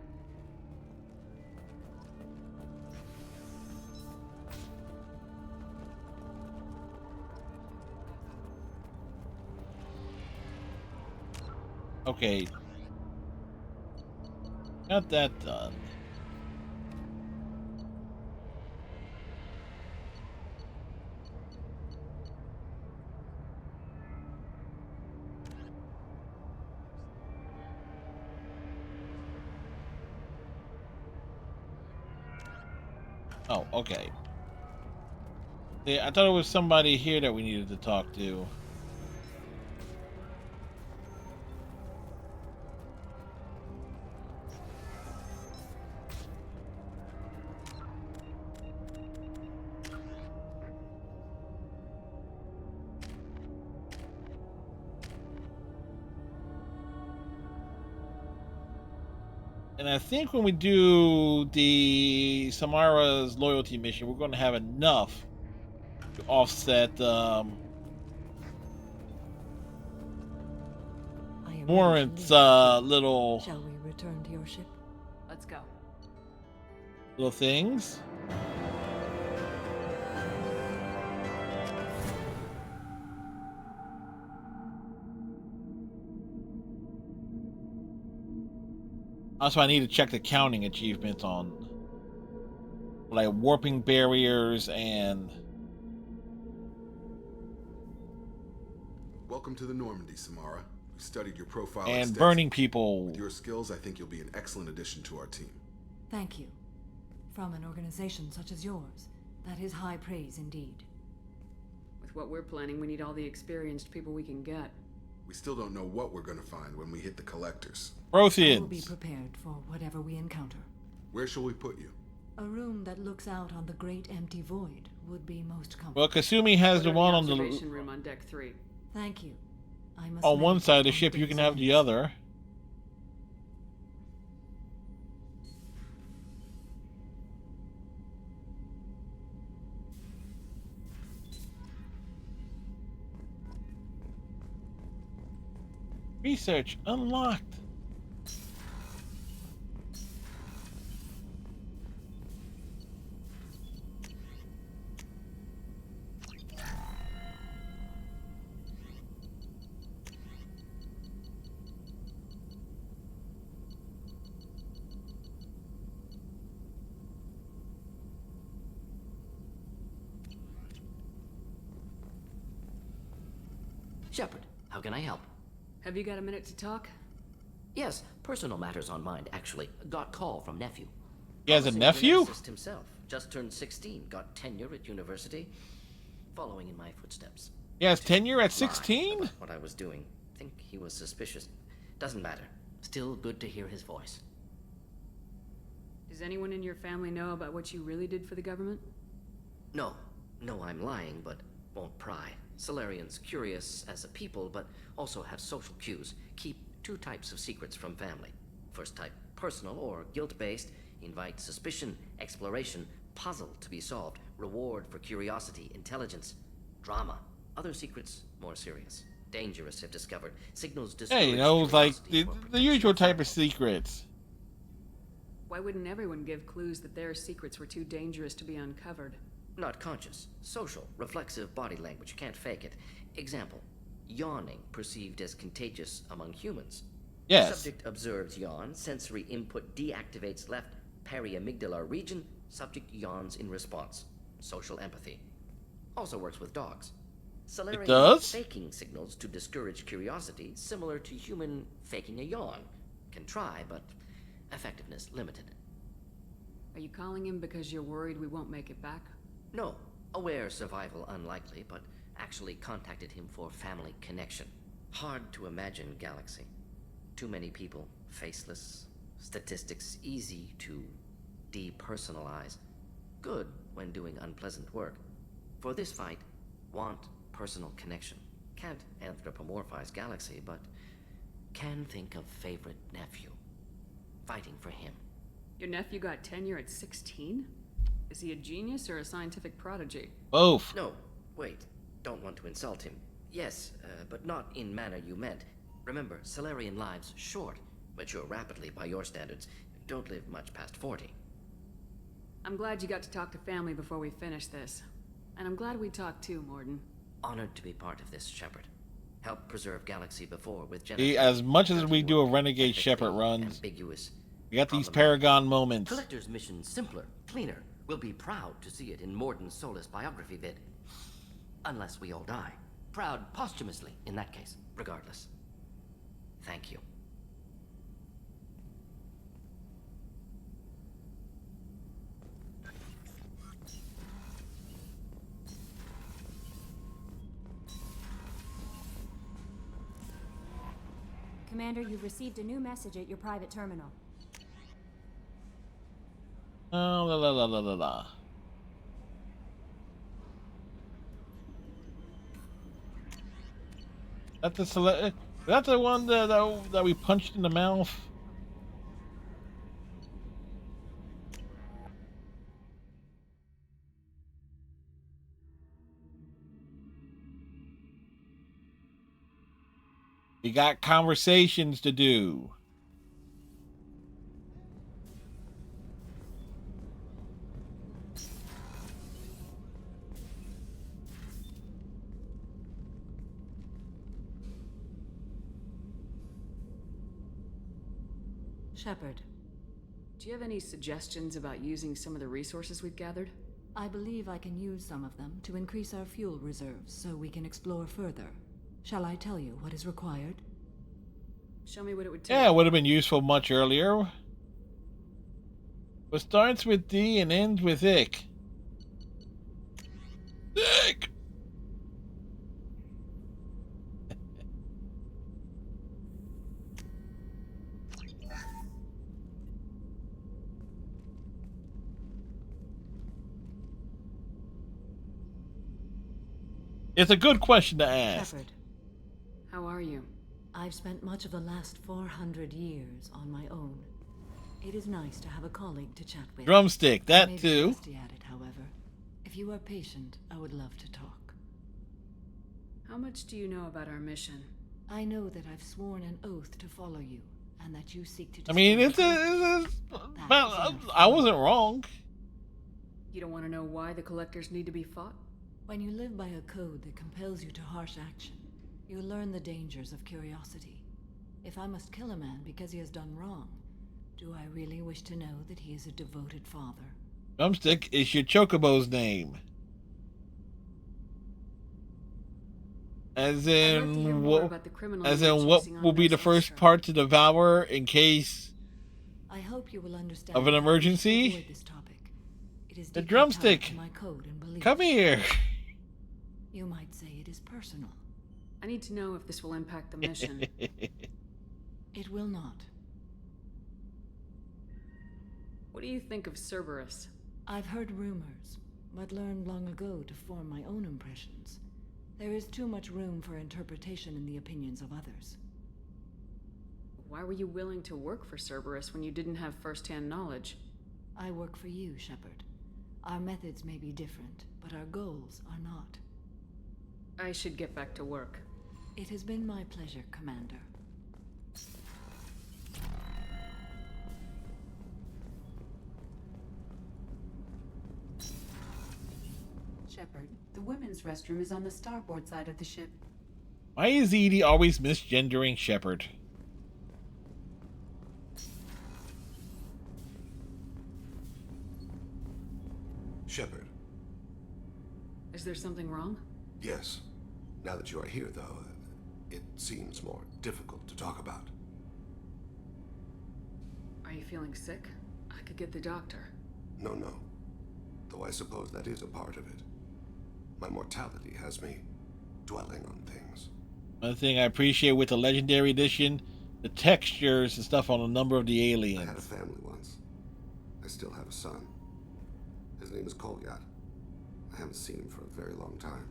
D: Okay. Got that done. Oh, okay. Yeah, I thought it was somebody here that we needed to talk to. And I think when we do the Samara's loyalty mission, we're going to have enough to offset Warrant's little
T: Shall we return to your ship?
O: Let's go.
D: little things. Also, I need to check the counting achievements on like warping barriers and
B: Welcome to the Normandy, Samara. We studied your profile
D: and
B: extensively.
D: burning people.
B: With your skills, I think you'll be an excellent addition to our team.
T: Thank you. From an organization such as yours, that is high praise indeed.
O: With what we're planning, we need all the experienced people we can get.
B: We still don't know what we're going to find when we hit the collectors.
T: I will be prepared for whatever we encounter.
B: Where shall we put you?
T: A room that looks out on the great empty void would be most comfortable.
D: Well, Kasumi has
O: Put
D: the
O: her
D: one
O: in
D: on the
O: observation room on deck 3.
T: Thank you. I must
D: on one
T: meditate
D: side of the
T: on
D: ship. You
T: things
D: can have the other. Research unlocked.
H: Shepard, how can I help?
O: Have you got a minute to talk?
H: Yes, personal matters on mind, actually. Got call from nephew.
D: He has a
H: Promising
D: nephew?
H: geneticist himself. Just turned 16, got tenure at university. Following in my footsteps.
D: He has tenure at
H: Lied
D: 16?
H: about what I was doing. Think he was suspicious. Doesn't matter. Still good to hear his voice.
O: Does anyone in your family know about what you really did for the government?
H: No. No, I'm lying, but won't pry. Solarians, curious as a people, but also have social cues, keep two types of secrets from family. First type, personal or guilt-based, invite suspicion, exploration, puzzle to be solved, reward for curiosity, intelligence, drama. Other secrets, more serious, dangerous if discovered, signals discourage
D: Hey, you know, like
H: curiosity
D: the usual type of secrets.
O: Why wouldn't everyone give clues that their secrets were too dangerous to be uncovered?
H: Not conscious, social, reflexive body language, can't fake it. Example, yawning perceived as contagious among humans.
D: Yes.
H: Subject observes yawn, sensory input deactivates left periamygdalar region, subject yawns in response. Social empathy. Also works with dogs. Solarian
D: does?
H: faking signals to discourage curiosity, similar to human faking a yawn. Can try, but effectiveness limited.
O: Are you calling him because you're worried we won't make it back?
H: No, aware survival unlikely, but actually contacted him for family connection. Hard to imagine galaxy. Too many people, faceless, statistics easy to depersonalize. Good when doing unpleasant work. For this fight, want personal connection. Can't anthropomorphize galaxy, but can think of favorite nephew. Fighting for him.
O: Your nephew got tenure at 16? Is he a genius or a scientific prodigy?
D: Both.
H: No, wait. Don't want to insult him. Yes, but not in manner you meant. Remember, Solarian lives short, mature rapidly by your standards, don't live much past 40.
O: I'm glad you got to talk to family before we finish this. And I'm glad we talked too, Morden.
H: Honored to be part of this, Shepard. Help preserve Galaxy before with
D: See, as much as we do a Renegade Shepard runs,
H: ambiguous.
D: we got these Paragon moments.
H: Collector's mission simpler, cleaner. We'll be proud to see it in Morden's Solus biography vid. Unless we all die. Proud posthumously, in that case, regardless. Thank you.
E: Commander, you've received a new message at your private terminal.
D: Oh, la la la la la la. That's the one that we punched in the mouth. We got conversations to do.
T: Shepard.
O: Do you have any suggestions about using some of the resources we've gathered?
T: I believe I can use some of them to increase our fuel reserves so we can explore further. Shall I tell you what is required?
O: Show me what it would take.
D: Yeah, it would have been useful much earlier. What starts with D and ends with Ick. Ick! It's a good question to ask.
T: Shepard.
O: How are you?
T: I've spent much of the last 400 years on my own. It is nice to have a colleague to chat with.
D: Drumstick, that
T: I may be
D: too.
T: rusty at it, however. If you are patient, I would love to talk.
O: How much do you know about our mission?
T: I know that I've sworn an oath to follow you, and that you seek to
D: I mean,
T: destroy
D: well, I wasn't wrong.
O: You don't want to know why the Collectors need to be fought?
T: When you live by a code that compels you to harsh action, you learn the dangers of curiosity. If I must kill a man because he has done wrong, do I really wish to know that he is a devoted father?
D: Drumstick is your chocobo's name. As in, what will be the first part to devour in case
T: I hope you will understand
D: of an emergency?
T: this topic. It is
D: The
T: deeply tied
D: drumstick.
T: to my code and beliefs.
D: Come here.
T: You might say it is personal.
O: I need to know if this will impact the mission.
T: It will not.
O: What do you think of Cerberus?
T: I've heard rumors, but learned long ago to form my own impressions. There is too much room for interpretation in the opinions of others.
O: Why were you willing to work for Cerberus when you didn't have first-hand knowledge?
T: I work for you, Shepard. Our methods may be different, but our goals are not.
O: I should get back to work.
T: It has been my pleasure, Commander.
I: Shepard, the women's restroom is on the starboard side of the ship.
D: Why is Edie always misgendering Shepard?
V: Shepard.
O: Is there something wrong?
V: Yes. Now that you are here, though, it seems more difficult to talk about.
O: Are you feeling sick? I could get the doctor.
V: No. Though I suppose that is a part of it. My mortality has me dwelling on things.
D: One thing I appreciate with the Legendary Edition, the textures and stuff on a number of the aliens.
V: I had a family once. I still have a son. His name is Kolyat. I haven't seen him for a very long time.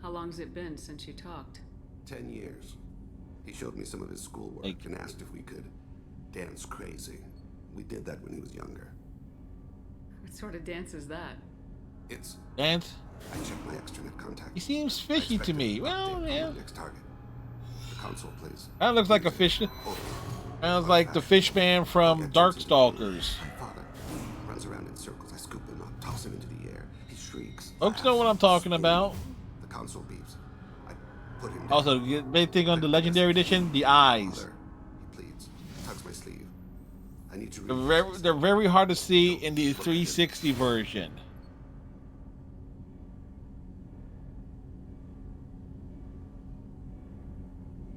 O: How long's it been since you talked?
V: 10 years. He showed me some of his schoolwork and asked if we could dance crazy. We did that when he was younger.
O: What sort of dance is that?
V: It's...
D: Dance?
V: I checked my extranet contact.
D: He seems fishy to me. Well, yeah.
V: Next target. The console, please.
D: That looks like a fish. Sounds like the fish man from Darkstalkers.
V: My father runs around in circles. I scoop him up, toss him into the air. He shrieks.
D: Folks know what I'm talking about.
V: The console beeps. I put him down.
D: Also, the big thing on the Legendary Edition, the eyes.
V: He pleads. Tugs my sleeve. I need to
D: they're very hard to see in the 360 version.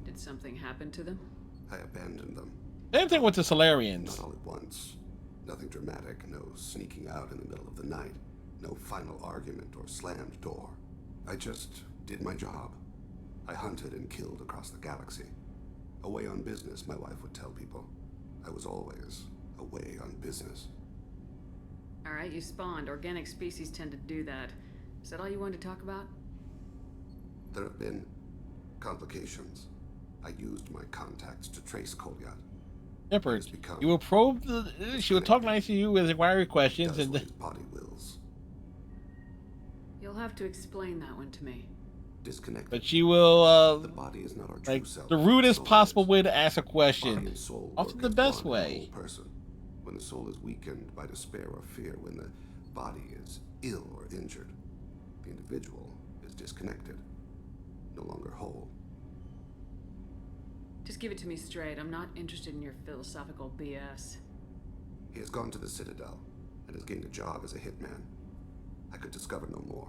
O: Did something happen to them?
V: I abandoned them.
D: Same thing with the Solarians.
V: Not all at once. Nothing dramatic. No sneaking out in the middle of the night. No final argument or slammed door. I just did my job. I hunted and killed across the galaxy. Away on business, my wife would tell people. I was always away on business.
O: Alright, you spawned. Organic species tend to do that. Is that all you wanted to talk about?
V: There have been complications. I used my contacts to trace Kolyat.
D: Shepard, you will probe the... She will talk nice to you with inquiry questions and...
V: His body wills.
O: You'll have to explain that one to me.
V: Disconnected.
D: But she will,
V: the body is not our true
D: like,
V: self.
D: the rudest possible way to ask a question.
V: Body and soul
D: Often
V: work
D: the
V: as
D: best
V: one
D: way.
V: whole person. When the soul is weakened by despair or fear, when the body is ill or injured, the individual is disconnected, no longer whole.
O: Just give it to me straight. I'm not interested in your philosophical BS.
V: He has gone to the Citadel and has gained a job as a hitman. I could discover no more.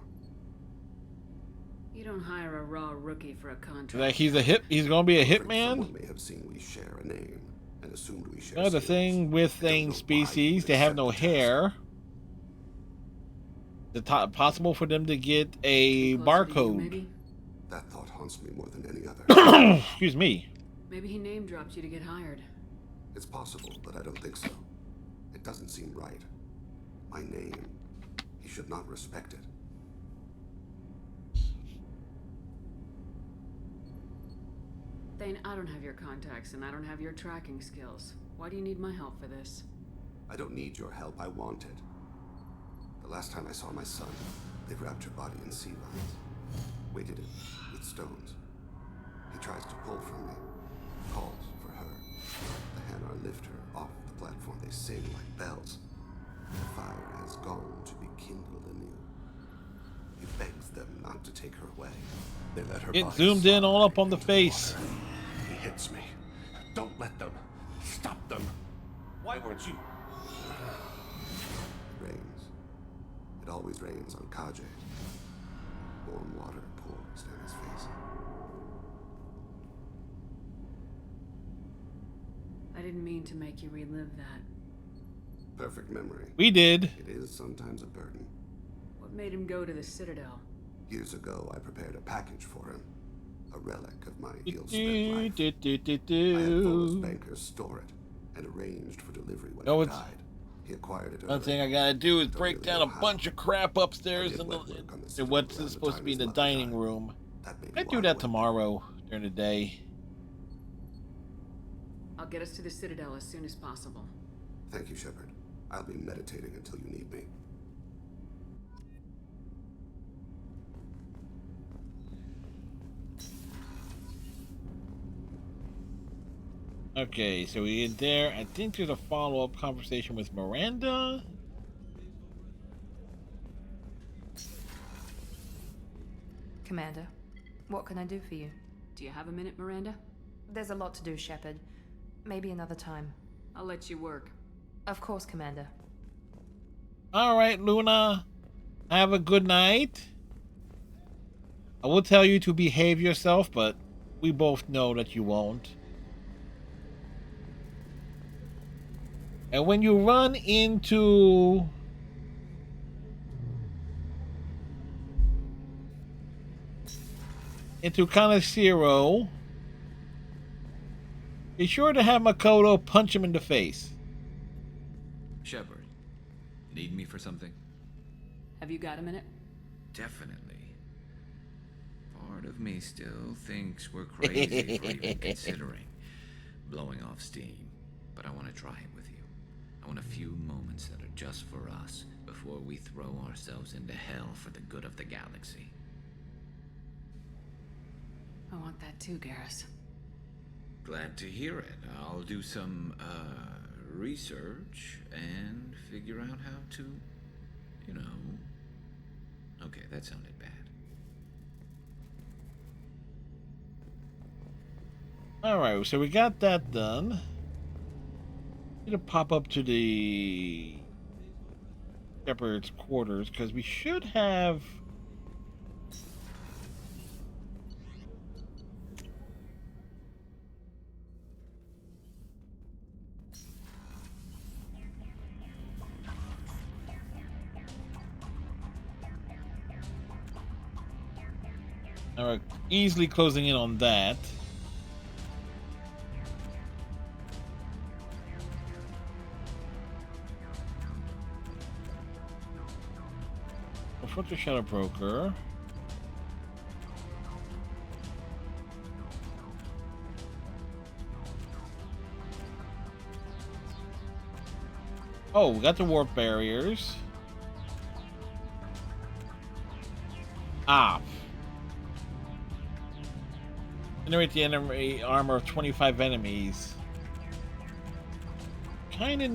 O: You don't hire a raw rookie for a contract.
D: Like he's gonna be a hitman?
V: Someone may have seen we share a name and assumed we share.
D: No, the thing with thing species, they have no hair. It's possible for them to get a barcode.
V: That thought haunts me more than any other.
D: Excuse me.
O: Maybe he name dropped you to get hired.
V: It's possible, but I don't think so. It doesn't seem right. My name. He should not respect it.
O: Thane, I don't have your contacts and I don't have your tracking skills. Why do you need my help for this?
V: I don't need your help. I want it. The last time I saw my son, they wrapped your body in sea lines, weighted it with stones. He tries to pull from me, calls for her. The Hanar lift her off the platform. They sing like bells. The fire has gone to be kindled anew. He begs them not to take her away. They let her
D: It
V: body
D: zoomed in all up on the face.
V: He hits me. Don't let them. Stop them. Why weren't you? It rains. It always rains on Khajiit. Warm water pours down his face.
O: I didn't mean to make you relive that.
V: Perfect memory.
D: We did.
V: It is sometimes a burden.
O: What made him go to the Citadel?
V: Years ago, I prepared a package for him. A relic of my ill-spent life. I had Volus bankers store it and arranged for delivery when I died. He acquired it.
D: One thing I gotta do is break down a bunch of crap upstairs in what's supposed to be the dining room.
V: That made
D: I'd do that tomorrow during the day.
O: I'll get us to the Citadel as soon as possible.
V: Thank you, Shepard. I'll be meditating until you need me.
D: Okay, so we get there. I think there's a follow-up conversation with Miranda.
S: Commander, what can I do for you?
O: Do you have a minute, Miranda?
S: There's a lot to do, Shepard. Maybe another time.
O: I'll let you work.
S: Of course, Commander.
D: All right, Luna. Have a good night. I will tell you to behave yourself, but we both know that you won't. And when you run into Kaneshiro, be sure to have Makoto punch him in the face.
F: Shepard, need me for something?
O: Have you got a minute?
F: Definitely. Part of me still thinks we're crazy for even considering blowing off steam, but I want to try it with you. I want a few moments that are just for us before we throw ourselves into hell for the good of the galaxy.
O: I want that too, Garrus.
F: Glad to hear it. I'll do some, research and figure out how to, you know... Okay, that sounded bad.
D: Alright, so we got that done. Need to pop up to the Shepard's quarters, because we should have... Alright, easily closing in on that. Confront the Shadow Broker. Oh, we got the warp barriers. Ah. Generate the enemy armor of 25 enemies. Kinda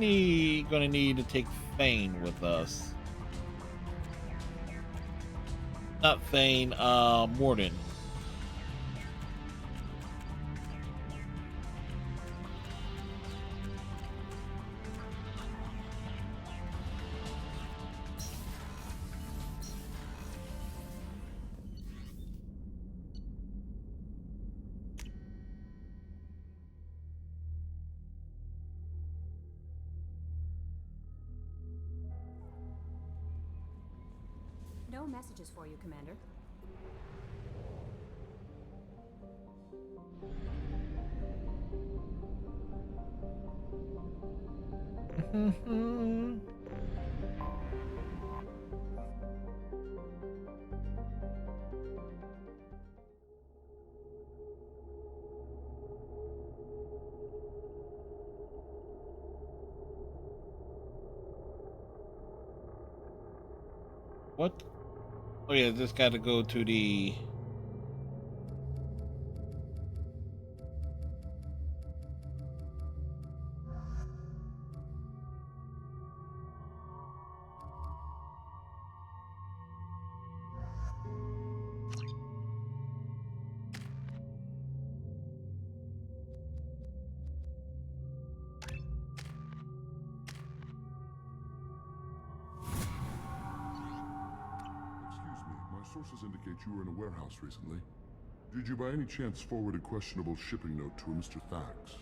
D: gonna need to take Thane with us. Not Thane, Mordin.
E: No messages for you, Commander.
D: What? Oh yeah, just got to go to the...
J: Sources indicate you were in a warehouse recently. Did you by any chance forward a questionable shipping note to a Mr. Thax?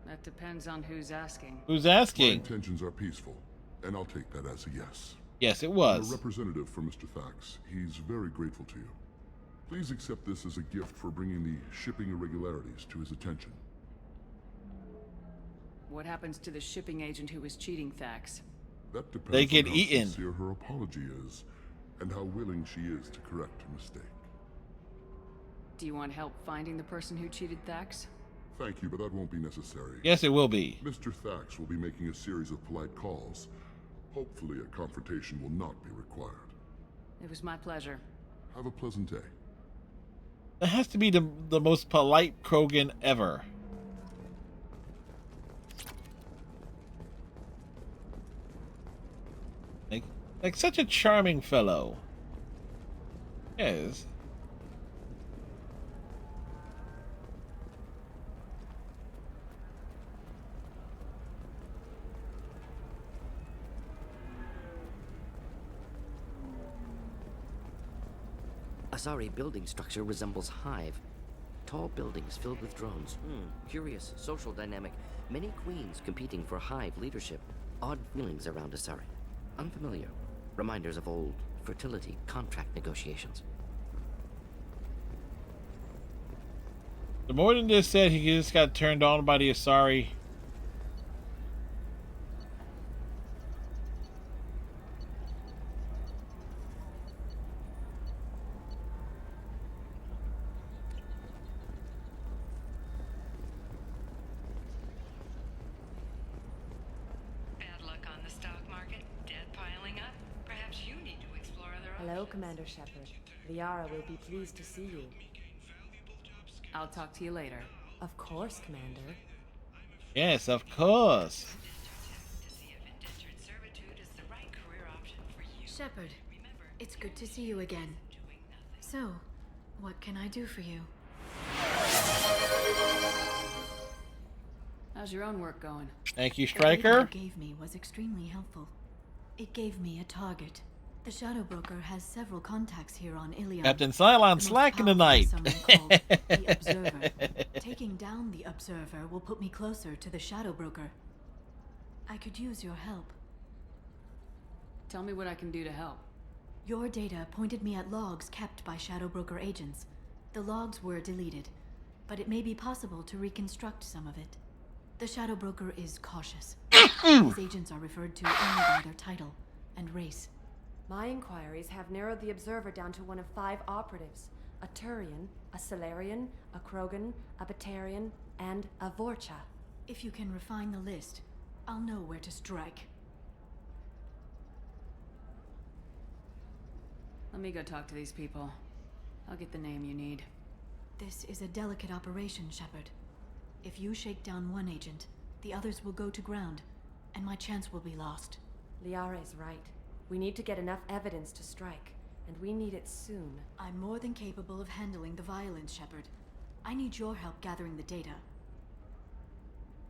O: That depends on who's asking.
D: Who's asking?
J: My intentions are peaceful, and I'll take that as a yes.
D: Yes, it was.
J: I'm a representative for Mr. Thax. He's very grateful to you. Please accept this as a gift for bringing the shipping irregularities to his attention.
O: What happens to the shipping agent who was cheating Thax?
J: That depends
D: They get
J: on how
D: eaten.
J: sincere her apology is, and how willing she is to correct her mistake.
O: Do you want help finding the person who cheated Thax?
J: Thank you, but that won't be necessary.
D: Yes, it will be.
J: Mr. Thax will be making a series of polite calls. Hopefully a confrontation will not be required.
O: It was my pleasure.
J: Have a pleasant day.
D: That has to be the most polite Krogan ever. Like such a charming fellow. Yes.
K: Asari building structure resembles Hive. Tall buildings filled with drones. Curious social dynamic. Many queens competing for Hive leadership. Odd feelings around Asari. Unfamiliar. Reminders of old fertility contract negotiations.
D: The more than just said he just got turned on by the Asari.
M: Hello, Commander Shepard. Liara will be pleased to see you.
O: I'll talk to you later.
M: Of course, Commander.
D: Yes, of course.
W: Shepard, it's good to see you again. So, what can I do for you?
O: How's your own work going?
D: Thank you,
W: The
D: Stryker.
W: data you gave me was extremely helpful. It gave me a target. The Shadow Broker has several contacts here on Ilion.
D: Captain Cylon slacking tonight.
W: The Observer. Taking down the Observer will put me closer to the Shadow Broker. I could use your help.
O: Tell me what I can do to help.
W: Your data pointed me at logs kept by Shadow Broker agents. The logs were deleted, but it may be possible to reconstruct some of it. The Shadow Broker is cautious. His agents are referred to only by their title and race.
M: My inquiries have narrowed the Observer down to one of 5 operatives. A Turian, a Salarian, a Krogan, a Batarian, and a Vorcha.
W: If you can refine the list, I'll know where to strike.
O: Let me go talk to these people. I'll get the name you need.
W: This is a delicate operation, Shepard. If you shake down one agent, the others will go to ground, and my chance will be lost.
M: Liara is right. We need to get enough evidence to strike, and we need it soon.
W: I'm more than capable of handling the violence, Shepard. I need your help gathering the data.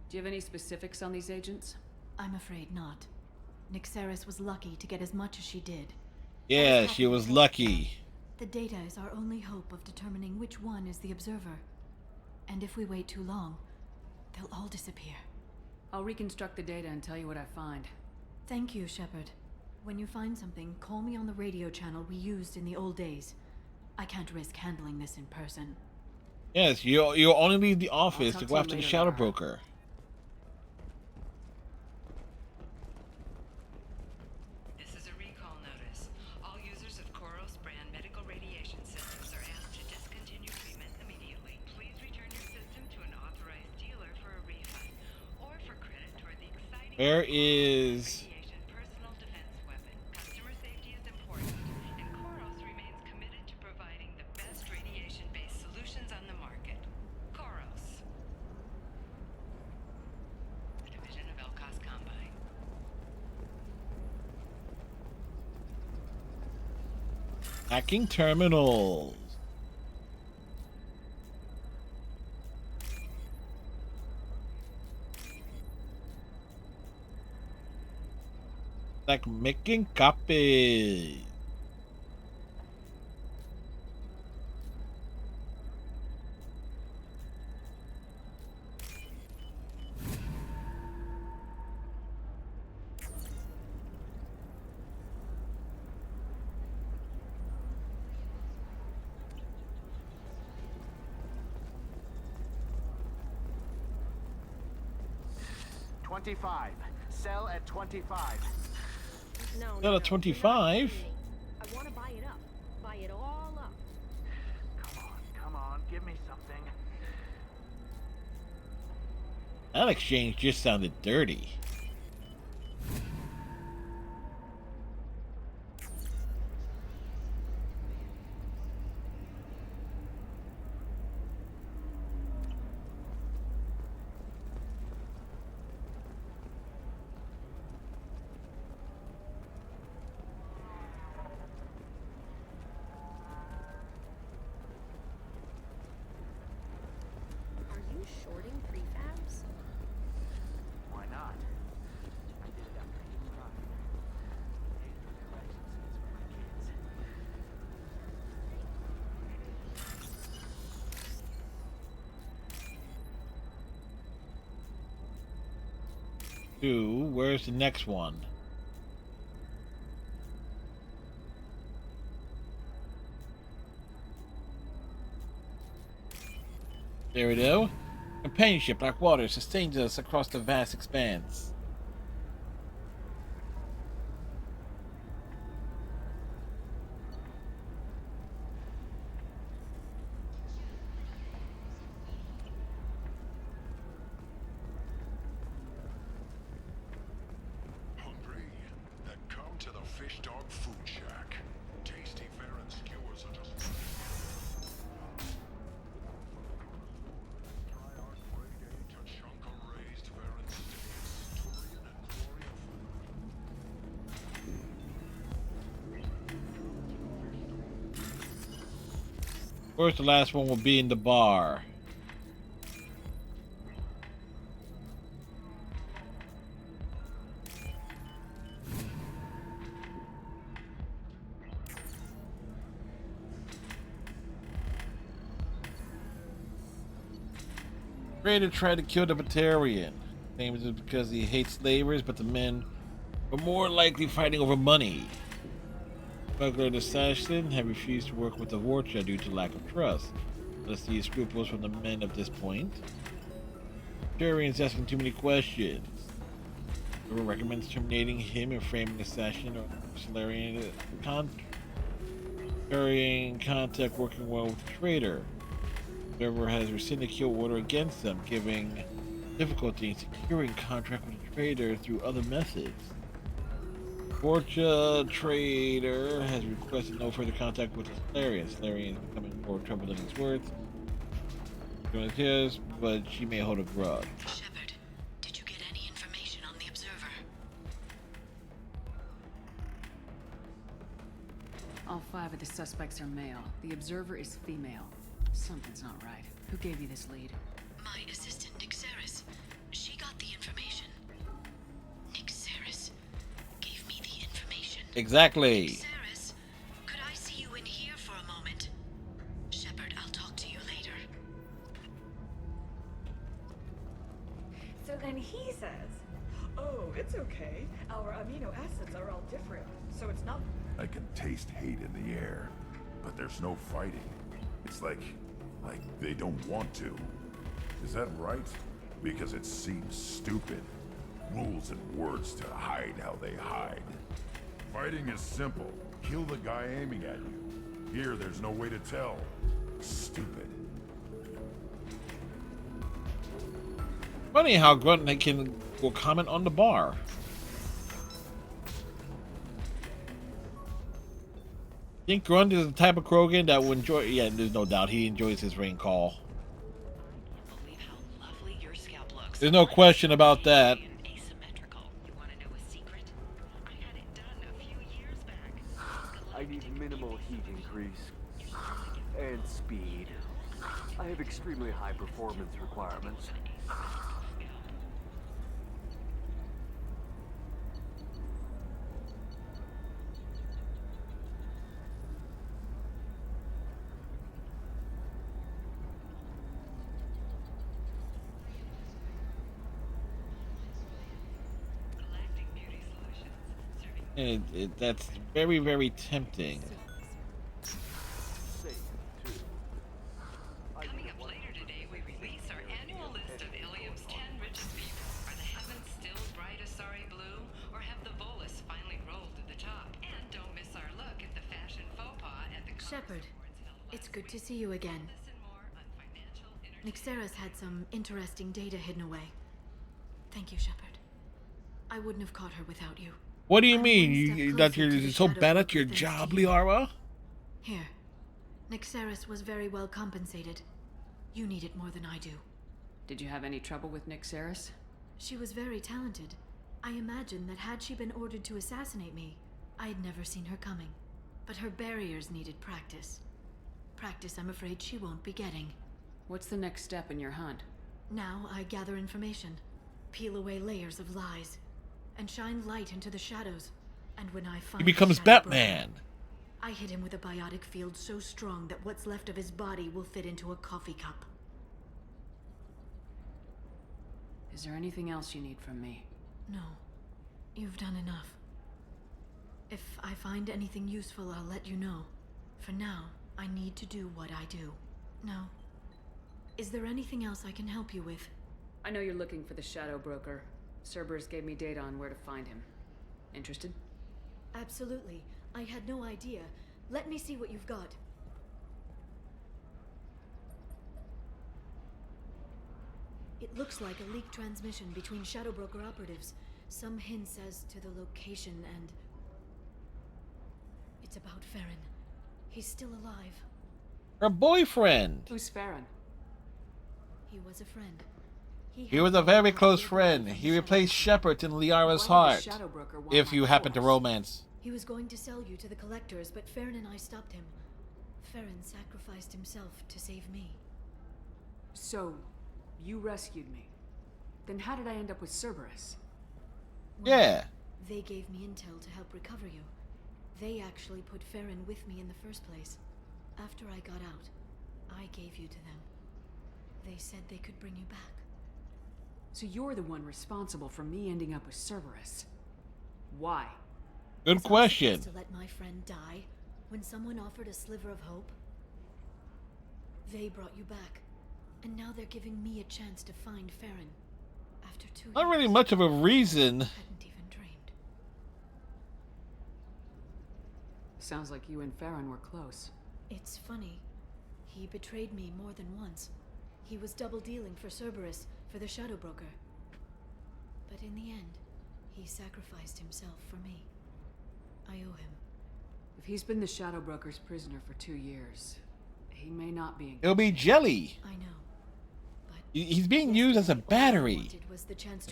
O: Do you have any specifics on these agents?
W: I'm afraid not. Nyxeris was lucky to get as much as she did.
D: Yeah, she was lucky.
W: The data is our only hope of determining which one is the Observer. And if we wait too long, they'll all disappear.
O: I'll reconstruct the data and tell you what I find.
W: Thank you, Shepard. When you find something, call me on the radio channel we used in the old days. I can't risk handling this in person.
D: Yes, you'll only leave the office to go after the Shadow Broker.
G: This is a recall notice. All users of Koros brand medical radiation systems are asked to discontinue treatment immediately. Please return your system to an authorized dealer for a refund or for credit toward the exciting
D: Where is...
G: personal defense weapon. Customer safety is important, and Koros remains committed to providing the best radiation-based solutions on the market. Koros. A division of Elkos Combine.
D: Hacking terminals. Like making copies.
X: Sell at 25.
P: No,
D: Got a 25.
P: I want to buy it up. Buy it all up.
X: Come on.
Q: give me something.
D: That exchange just sounded dirty.
E: Are you shorting prefabs?
Q: Why not? I did it after he cried. Paid for correction suits for my kids.
D: Two, where's the next one? There we go. Companionship like water sustains us across the vast expanse.
J: Hungry? Then come to the Fish Dog Food Shack. Tasty fare and skewers are just try our grade A to chunka raised fare and steaks. Turian and Gloria
D: Of course, the last one will be in the bar. Trader tried to kill the Batarian. Claims it's because he hates slavers, but the men were more likely fighting over money. Smuggler and assassin have refused to work with the Vorcha due to lack of trust. Let's see scruples from the men at this point. Batarian's asking too many questions. Whoever recommends terminating him and framing assassin or Solarian carrying contact working well with the traitor. Whoever has rescinded kill order against them, giving difficulty in securing contract with the trader through other methods. Vorcha trader has requested no further contact with the Solarian. Solarian is becoming more trouble than it's worth. Doing his, but she may hold a grudge.
W: Shepard, did you get any information on the Observer?
O: All 5 of the suspects are male. The Observer is female. Something's not right. Who gave you this lead?
W: My assistant, Nixeris. She got the information. Nixeris gave me the information.
D: Exactly.
W: Nixeris, could I see you in here for a moment? Shepard, I'll talk to you later.
A: So then he says, oh, it's okay. Our amino acids are all different, so it's not...
N: I can taste hate in the air, but there's no fighting. It's like they don't want to. Is that right? Because it seems stupid. Rules and words to hide how they hide. Fighting is simple. Kill the guy aiming at you. Here, there's no way to tell. Stupid.
D: Funny how Grunt will comment on the bar. Think Grunt is the type of Krogan that would enjoy. Yeah, there's no doubt he enjoys his rain call. There's no question about that.
U: I need minimal heat increase and speed. I have extremely high performance requirements.
D: That's very, very tempting.
G: Coming up later today, we release our annual list of Ilium's 10 richest people. Are the heavens still bright Asari blue, or have the Volus finally rolled to the top? And don't miss our look at the fashion faux pas at the
W: Shepard, it's good to see you again.
G: Listen more on
W: Nyxeris had some interesting data hidden away. Thank you, Shepard. I wouldn't have caught her without you.
D: What do you mean? That you're so bad at your job, Liara?
W: Here. Nyxeris was very well compensated. You need it more than I do.
O: Did you have any trouble with Nyxeris?
W: She was very talented. I imagine that had she been ordered to assassinate me, I'd never seen her coming. But her barriers needed practice. Practice I'm afraid she won't be getting.
O: What's the next step in your hunt?
W: Now I gather information, peel away layers of lies, and shine light into the shadows. And when I find
D: He becomes
W: the Shadow
D: Batman.
W: Broker, I hit him with a biotic field so strong that what's left of his body will fit into a coffee cup.
O: Is there anything else you need from me?
W: No. You've done enough. If I find anything useful, I'll let you know. For now, I need to do what I do. Now, is there anything else I can help you with?
O: I know you're looking for the Shadow Broker. Cerberus gave me data on where to find him. Interested?
W: Absolutely. I had no idea. Let me see what you've got. It looks like a leaked transmission between Shadow Broker operatives. Some hints as to the location and... It's about Farron. He's still alive.
D: Her boyfriend.
O: Who's Farron?
W: He was a friend.
D: He was a very close friend. He replaced Shepard in Liara's heart. If you happen to romance.
W: He was going to sell you to the Collectors, but Farron and I stopped him. Farron sacrificed himself to save me.
O: So, you rescued me. Then how did I end up with Cerberus?
W: Well,
D: Yeah.
W: They gave me intel to help recover you. They actually put Farron with me in the first place. After I got out, I gave you to them. They said they could bring you back.
O: So you're the one responsible for me ending up with Cerberus. Why?
D: Good question.
W: To let my friend die when someone offered a sliver of hope? They brought you back, and now they're giving me a chance to find Farron. After 2 years.
D: Not really much of a reason.
W: Hadn't even dreamed.
O: Sounds like you and Farron were close.
W: It's funny. He betrayed me more than once. He was double dealing for Cerberus, for the Shadow Broker. But in the end, he sacrificed himself for me. I owe him.
O: If he's been the Shadow Broker's prisoner for 2 years, he may not be in...
D: It'll be Jelly.
W: I know.
D: He's being used as a battery.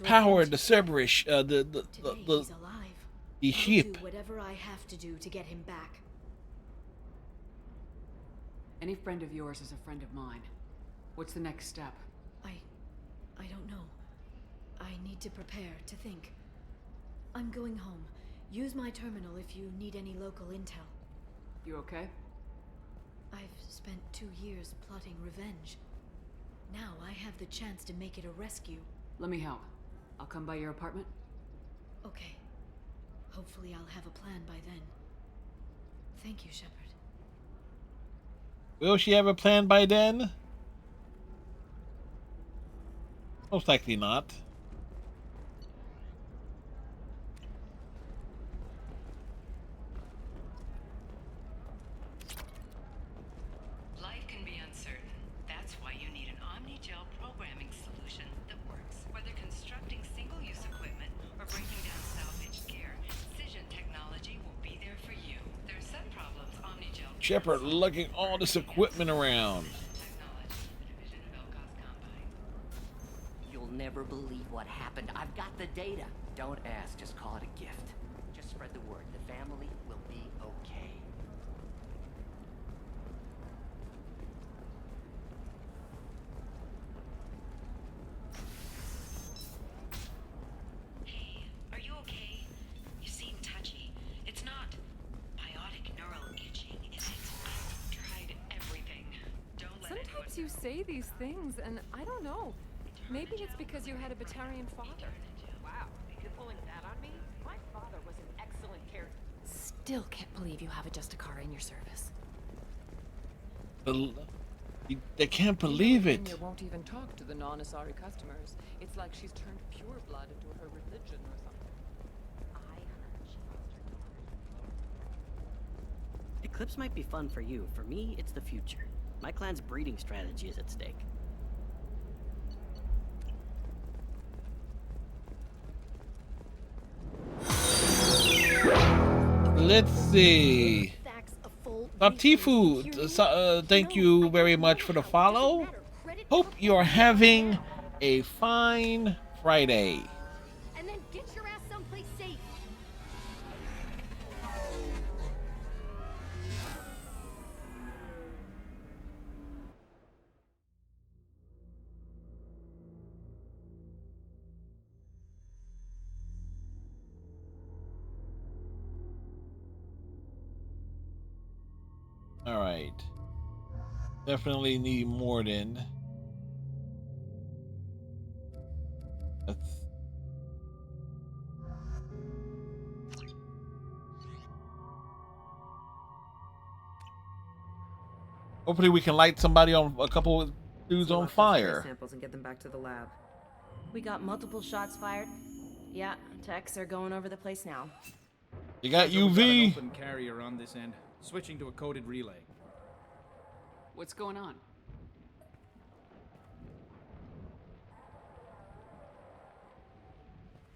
D: Power the Cerberus, the sheep.
W: Do whatever I have to do to get him back.
O: Any friend of yours is a friend of mine. What's the next step?
W: I don't know. I need to prepare, to think. I'm going home. Use my terminal if you need any local intel.
O: You okay?
W: I've spent 2 years plotting revenge. Now I have the chance to make it a rescue.
O: Let me help. I'll come by your apartment.
W: Okay. Hopefully I'll have a plan by then. Thank you, Shepard.
D: Will she have a plan by then? Most likely not.
G: Life can be uncertain. That's why you need an Omnigel programming solution that works. Whether constructing single-use equipment or breaking down salvaged gear, Cision technology will be there for you. There's some problems Omnigel...
D: Shepard lugging all this equipment around.
H: You'll never believe what happened. I've got the data. Don't ask, just call it a gift. Just spread the word. The family will be okay.
G: Hey, are you okay? You seem touchy. It's not biotic neural itching, is it? I've tried everything. Don't let
C: Sometimes you say these things, and I don't know. Maybe it's because you had a Batarian father.
L: Wow, you're pulling that on me? My father was an excellent character.
W: Still can't believe you have a Justicar in your service.
D: They can't believe it.
C: Enya won't even talk to the non-Asari customers. It's like she's turned pure blood into her religion or something.
R: Eclipse might be fun for you. For me, it's the future. My clan's breeding strategy is at stake.
D: let's see. Tifu, thank you very much for the follow. Hope you're having a fine Friday.
E: And then get your ass someplace safe.
D: All right. Definitely need Morden. That's... Hopefully we can light somebody on, a couple of dudes on fire.
B: Samples and get them back to the lab.
R: We got multiple shots fired. Yeah, techs are going over the place now.
D: You got
T: We've got an
D: UV.
T: open carrier on this end, switching to a coded relay.
O: What's going on?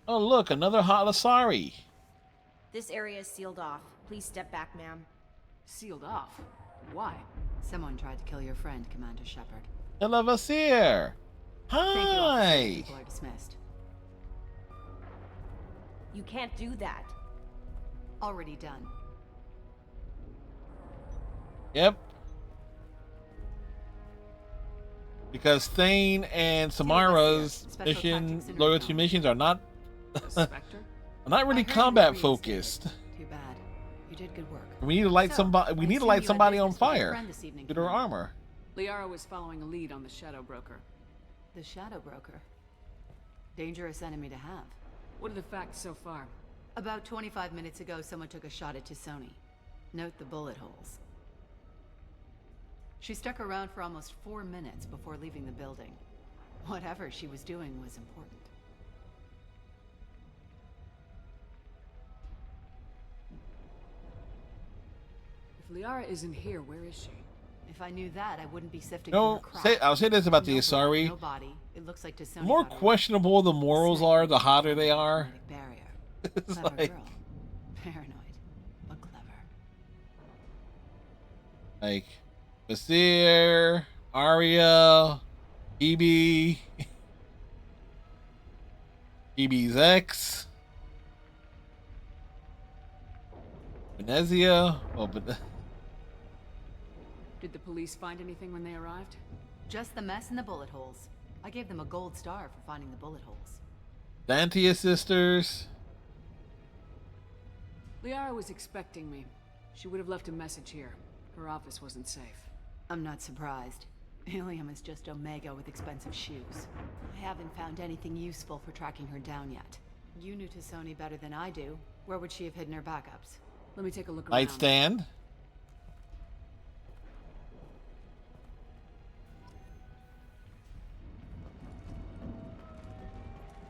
D: Oh look, another Halasari.
R: This area is sealed off. Please step back, ma'am.
O: Sealed off? Why?
I: Someone tried to kill your friend, Commander Shepard.
D: Hello, Vasir. Hi.
I: People are dismissed.
R: You can't do that.
I: Already done.
D: Yep. Because Thane and Samara's loyalty missions are not are not really combat focused.
I: Too bad. You did good work.
D: We need to light somebody. We need to light somebody on fire with her armor.
O: Liara was following a lead on the Shadow Broker.
I: The Shadow Broker. Dangerous enemy to have.
O: What are the facts so far?
I: About 25 minutes ago, someone took a shot at Tisoni. Note the bullet holes. She stuck around for almost 4 minutes before leaving the building. Whatever she was doing was important.
O: If Liara isn't here, where is she?
I: If I knew that, I wouldn't be sifting
D: No, I'll say this about the Asari.
I: No body. It looks like
D: The more questionable the morals are, the hotter they are. It's
I: Clever
D: like,
I: girl. Paranoid, but clever.
D: like Vasir, Arya, EB, EB's ex, Venezia. Oh, but
O: Did the police find anything when they arrived?
I: Just the mess and the bullet holes. I gave them a gold star for finding the bullet holes.
D: Dantia sisters.
O: Liara was expecting me. She would have left a message here. Her office wasn't safe.
I: I'm not surprised. Ilium is just Omega with expensive shoes. I haven't found anything useful for tracking her down yet. You knew Tisoni better than I do. Where would she have hidden her backups?
O: Let me take a look around.
D: Nightstand.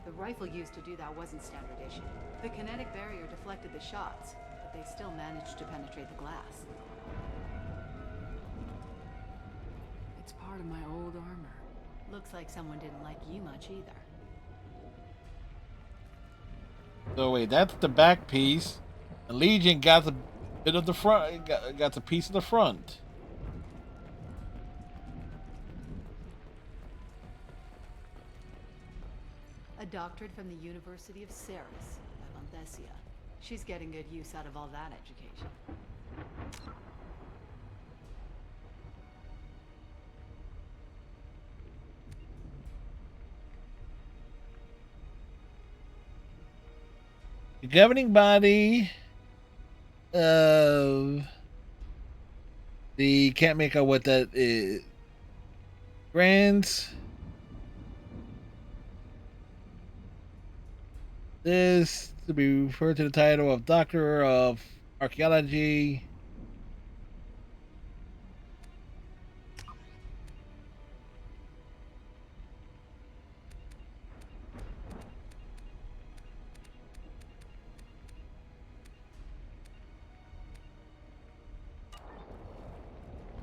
I: The rifle used to do that wasn't standard issue. The kinetic barrier deflected the shots, but they still managed to penetrate the glass.
O: It's part of my old armor.
I: Looks like someone didn't like you much either.
D: So wait, that's the back piece. The Legion got the bit of the front. Got the piece of the front.
I: A doctorate from the University of Ceres, Avanthesia. She's getting good use out of all that education.
D: The governing body of the can't make out what that is. Grants this to be referred to the title of Doctor of Archaeology.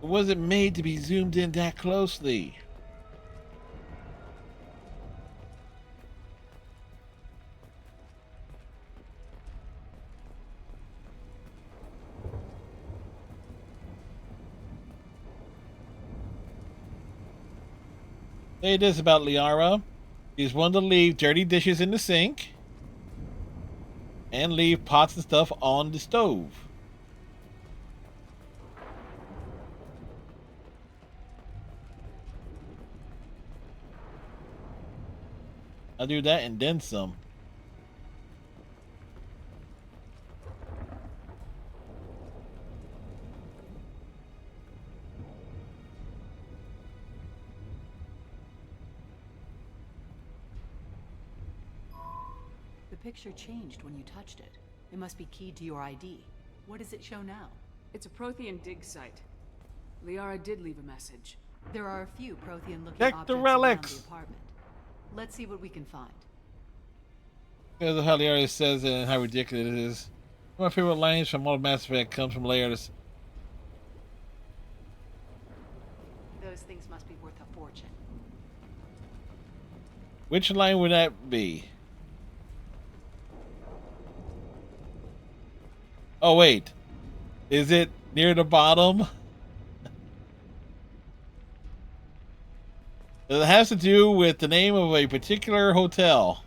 D: It wasn't made to be zoomed in that closely. Say this about Liara. She's one to leave dirty dishes in the sink and leave pots and stuff on the stove. I'll do that and then some.
I: The picture changed when you touched it. It must be keyed to your ID. What does it show now?
O: It's a Prothean dig site. Liara did leave a message.
I: There are a few Prothean-looking
D: Check
I: objects
D: the
I: around
D: relics.
I: the apartment. Let's see what we can find.
D: Because of how Liara says it and how ridiculous it is. One of my favorite lines from all of Mass Effect comes from Liara.
I: Those things must be worth a fortune.
D: Which line would that be? Oh wait, is it near the bottom? It has to do with the name of a particular hotel.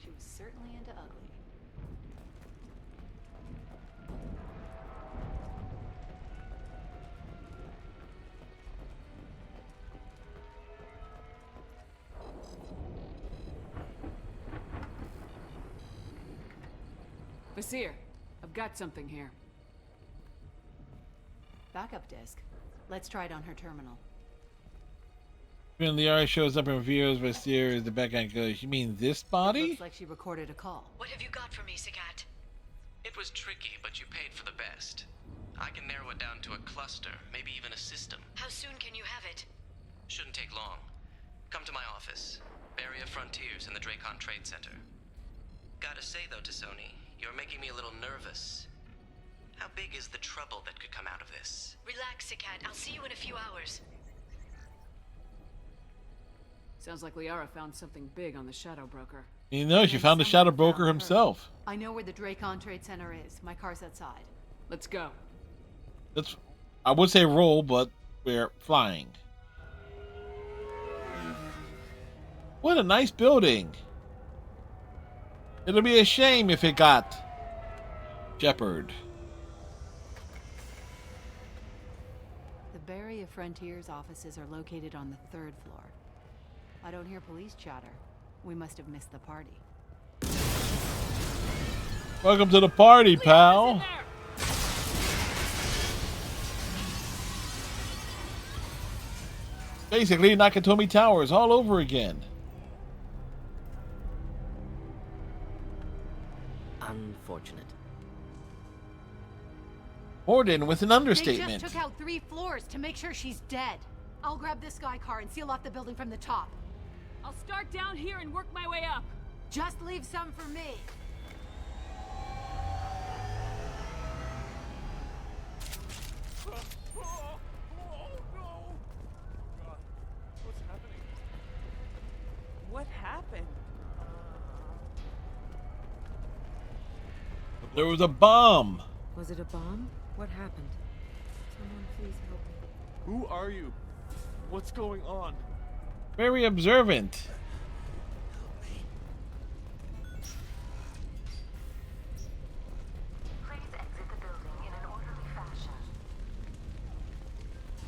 I: She was certainly into ugly.
O: Vasir, I've got something here.
I: Backup disk. Let's try it on her terminal.
D: When Liara shows up in reviews, Vasir is the back end goes, you mean this body?
I: Looks like she recorded a call.
R: What have you got for me, Sagat?
B: It was tricky, but you paid for the best. I can narrow it down to a cluster, maybe even a system.
R: How soon can you have it?
B: Shouldn't take long. Come to my office. Barrier Frontiers in the Dracon Trade Center. Gotta say though, T'Soni, you're making me a little nervous. How big is the trouble that could come out of this?
R: Relax, Sagat. I'll see you in a few hours.
O: Sounds like Liara found something big on the Shadow Broker.
D: You know, she found the Shadow Broker himself.
I: I know where the Dracon Trade Center is. My car's outside.
O: Let's go.
D: That's, I would say roll, but we're flying. What a nice building. It'll be a shame if it got Shepard.
I: The Barrier Frontiers offices are located on the 3rd floor. I don't hear police chatter. We must have missed the party.
D: Welcome to the party, pal. Basically, Nakatomi Towers all over again.
K: Unfortunate.
D: Morden with an understatement.
I: They just took out 3 floors to make sure she's dead. I'll grab this Sky car and seal off the building from the top.
O: I'll start down here and work my way up.
I: Just leave some for me.
A: What happened?
D: There was a bomb.
R: Was it a bomb? What happened? Someone please help me.
U: Who are you? What's going on?
D: Very observant.
G: Please exit the building in an orderly fashion.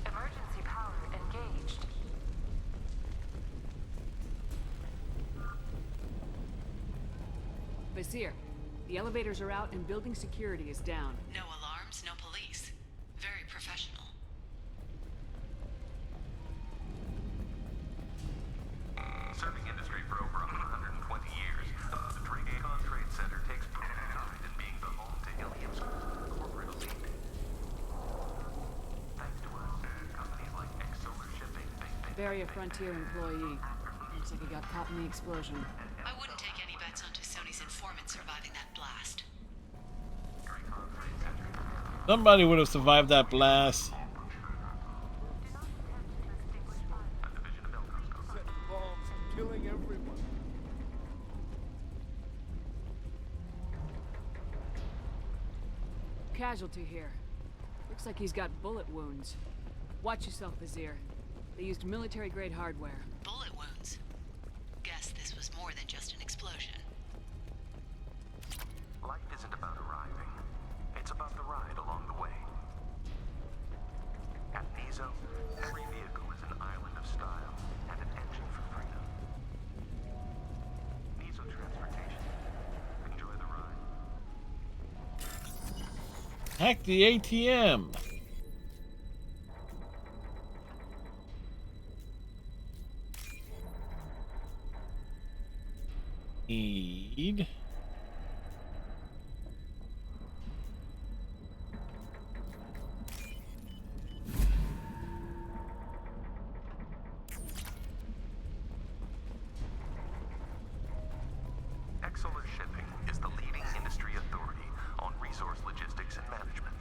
G: Emergency power engaged.
O: Vasir, the elevators are out and building security is down.
G: No alarms, no police. Very professional.
S: Serving industry for over 120 years, the Dracon Trade Center takes pride in being the home to Ilium's corporate elite. Thanks to us, companies like Exolar Shipping think
O: Barrier Frontier employee. Looks like he got caught in the explosion.
G: I wouldn't take any bets on T'Soni's informant surviving that blast.
D: Somebody would have survived that blast.
U: Bombs killing everyone.
O: Casualty here.
C: Looks like he's got bullet wounds. Watch yourself, Vizier. They used military-grade hardware.
F: Bullet wounds? Guess this was more than just an explosion.
S: Life isn't about arriving. It's about the ride along the way. At Nizo, every vehicle is an island of style and an engine for freedom. Nizo Transportation. Enjoy the ride.
D: Hack the ATM. Need.
S: Exolar Shipping is the leading industry authority on resource logistics and management.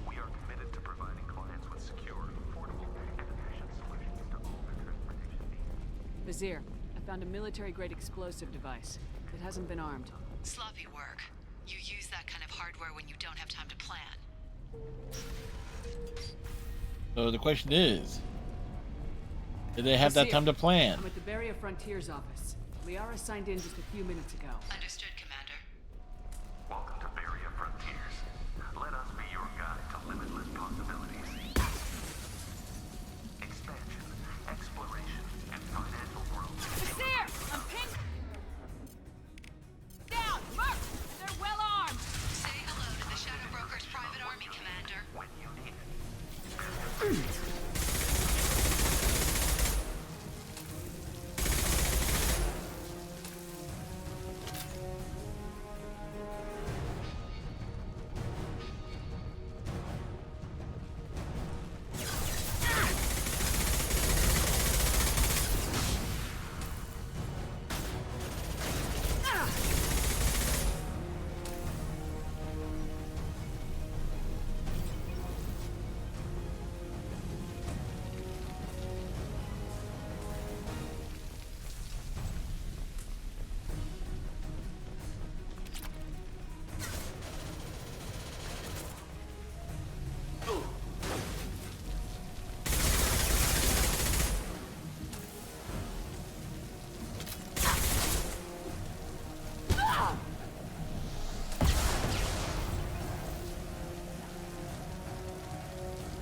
S: We are committed to providing clients with secure, affordable, and efficient solutions to all their transportation needs.
C: Vizier, I found a military-grade explosive device. It hasn't been armed.
F: Sloppy work. You use that kind of hardware when you don't have time to plan.
D: So the question is, did they have that
C: Vizier,
D: time to plan?
C: I'm at the Beria Frontiers office. Liara signed in just a few minutes ago.
F: Understood, Commander.
S: Welcome to Beria Frontiers. Let us be your guide to limitless possibilities. Expansion, exploration, and financial growth.
C: Vizier! I'm pink! Down! Mark! They're well armed!
F: Say hello to the Shadow Broker's private army, Commander.
S: When you need it.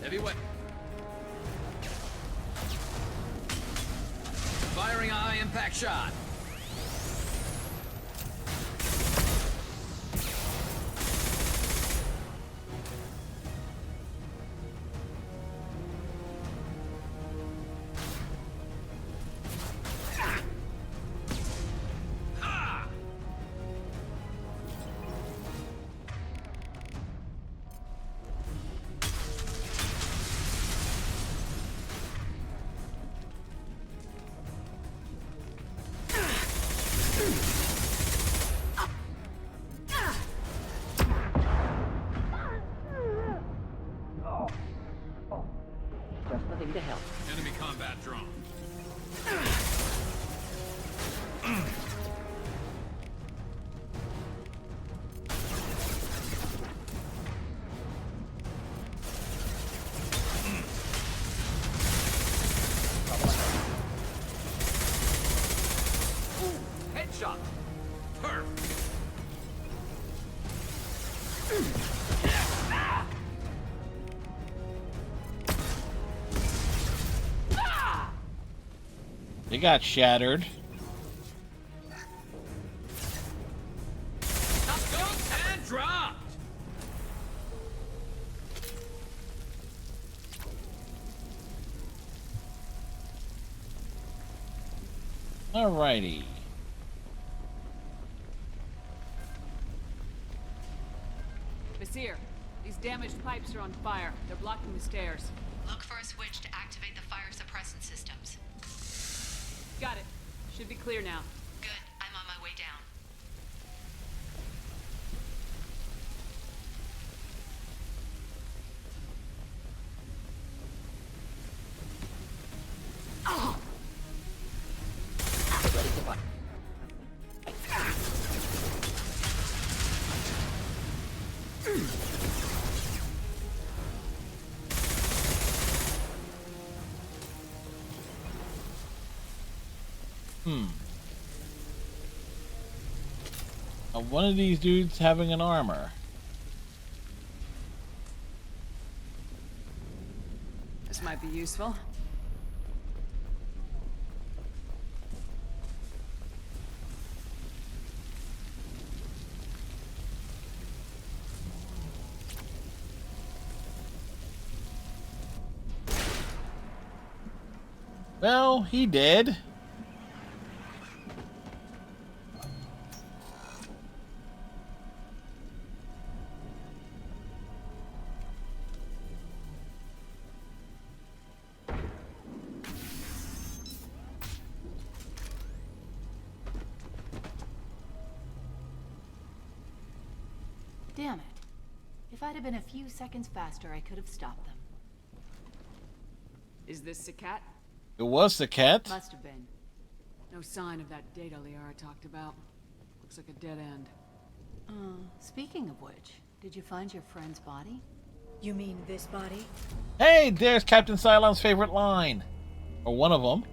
M: Heavyweight. Firing a high impact shot.
K: Just nothing to help.
M: Enemy combat drone. Headshot. Perf.
D: They got shattered.
M: And dropped.
D: Alrighty.
C: Vizier, these damaged pipes are on fire. They're blocking the stairs.
F: Look for a switch to activate the fire suppressant systems.
C: Got it. Should be clear now.
F: Good. I'm on my way down.
K: Ready to fight.
D: One of these dudes having an armor.
O: This might be useful.
D: Well, he did.
I: Damn it. If I'd have been a few seconds faster, I could have stopped them.
O: Is this Sakat?
D: It was the cat.
I: Must have been.
O: No sign of that data Liara talked about. Looks like a dead end.
I: Speaking of which, did you find your friend's body?
W: You mean this body?
D: Hey, there's Captain Cylon's favorite line. Or one of them.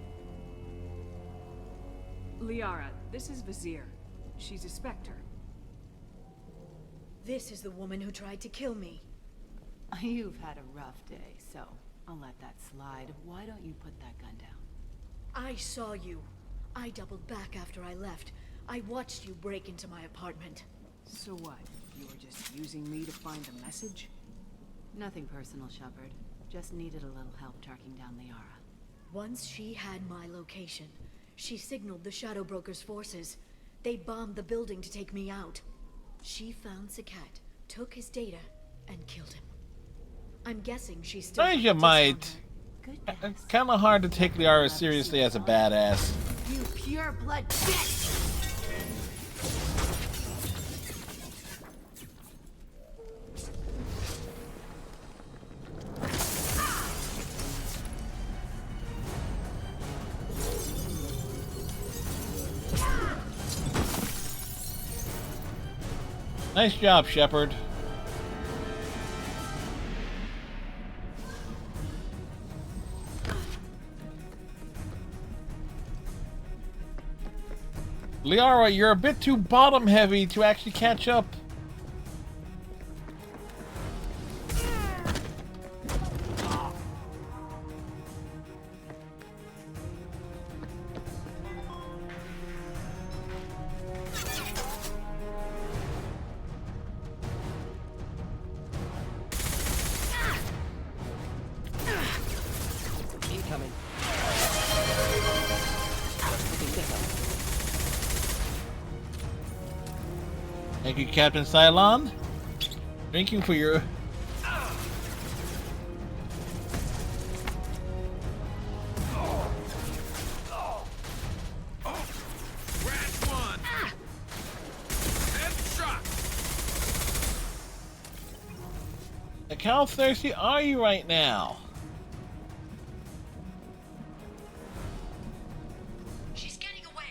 O: Liara, this is Vizier. She's a Spectre.
W: This is the woman who tried to kill me.
I: You've had a rough day, so I'll let that slide. Why don't you put that gun down?
W: I saw you. I doubled back after I left. I watched you break into my apartment.
O: So what? You were just using me to find the message?
I: Nothing personal, Shepard. Just needed a little help tracking down Liara.
W: Once she had my location, she signaled the Shadow Broker's forces. They bombed the building to take me out. She found Sakat, took his data, and killed him. I'm guessing she's still...
D: You might. Kind of hard to take Liara seriously as a badass.
I: You pure blood bitch!
D: Nice job, Shepard. Liara, you're a bit too bottom heavy to actually catch up.
K: Incoming.
D: Thank you, Captain Cylon. Thank you for your... Like, how thirsty are you right now?
W: She's getting away.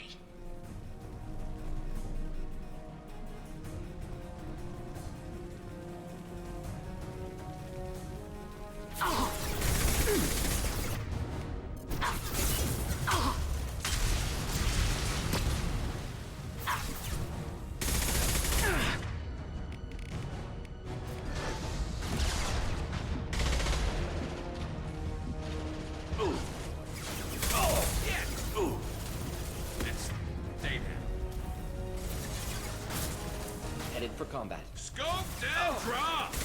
K: Headed for combat.
M: Scoped and dropped!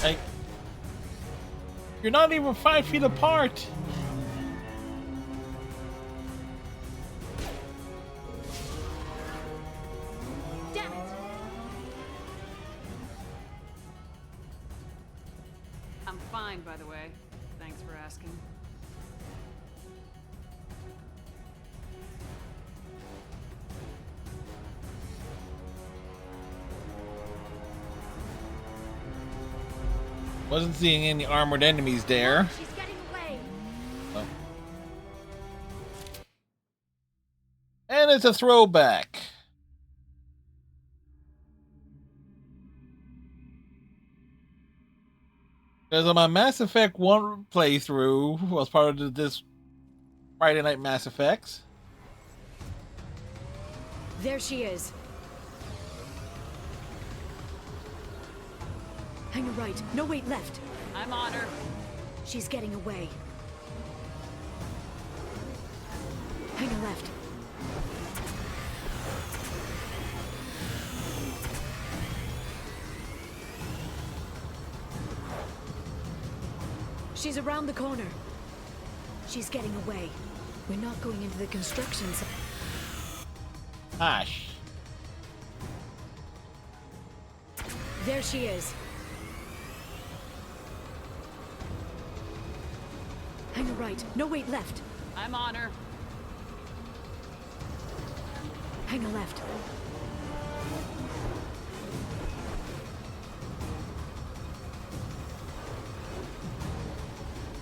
D: Like, you're not even 5 feet apart. Wasn't seeing any armored enemies there.
E: She's getting away.
D: Oh. And it's a throwback. Because on my Mass Effect 1 playthrough was part of this Friday Night Mass Effects.
E: There she is. Hang a right. No, wait, left.
O: I'm on her.
E: She's getting away. Hang a left. She's around the corner. She's getting away. We're not going into the construction zone.
D: Ash.
E: There she is. Hang a right. No, wait, left.
O: I'm on her.
E: Hang a left.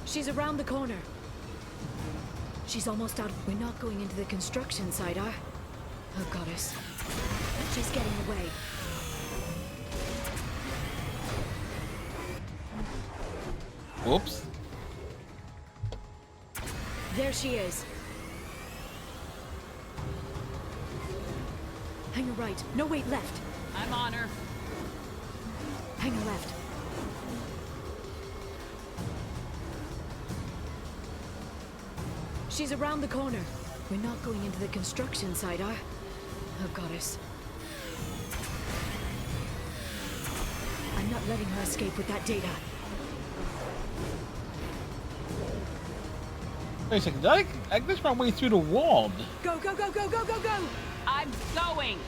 E: She's around the corner. She's almost out. We're not going into the construction site, are? Oh, goddess. She's getting away.
D: Whoops.
E: There she is. Hang a right. No, wait, left.
O: I'm on her.
E: Hang a left. She's around the corner. We're not going into the construction site, are? Oh, goddess. I'm not letting her escape with that data.
D: Wait a second, did I glitched my way through the wall.
E: Go, go, go, go, go, go, go!
O: I'm going!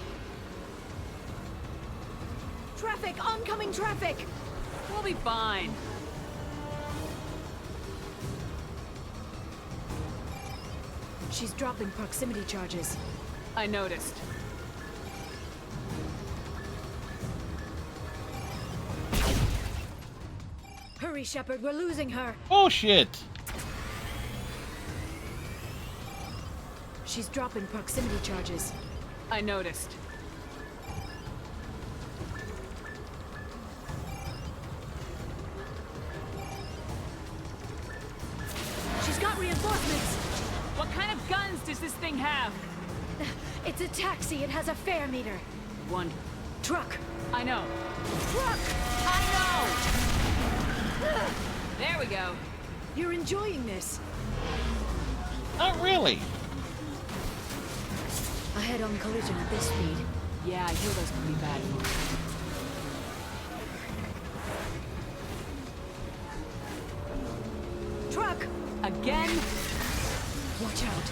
E: Traffic! Oncoming traffic!
O: We'll be fine.
E: She's dropping proximity charges.
O: I noticed.
E: Hurry, Shepard, we're losing her!
D: Oh, shit!
E: She's dropping proximity charges.
O: I noticed.
E: She's got reinforcements!
O: What kind of guns does this thing have?
E: It's a taxi. It has a fare meter.
O: One.
E: Truck.
O: I know.
E: Truck!
O: I know! There we go.
E: You're enjoying this.
D: Not really.
E: A head-on collision at this speed.
O: Yeah, I hear those can be bad.
E: Truck!
O: Again?
E: Watch out.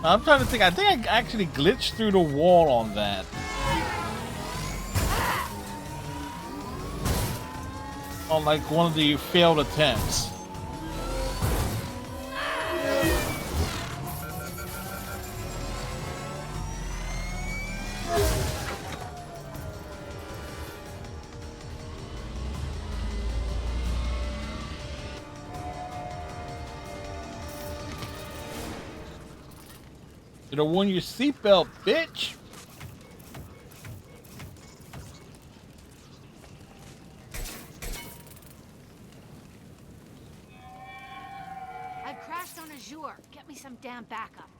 D: I'm trying to think. I think I actually glitched through the wall on that. On like one of the failed attempts. You don't want your seatbelt, bitch.
E: I've crashed on Azure. Get me some damn backup.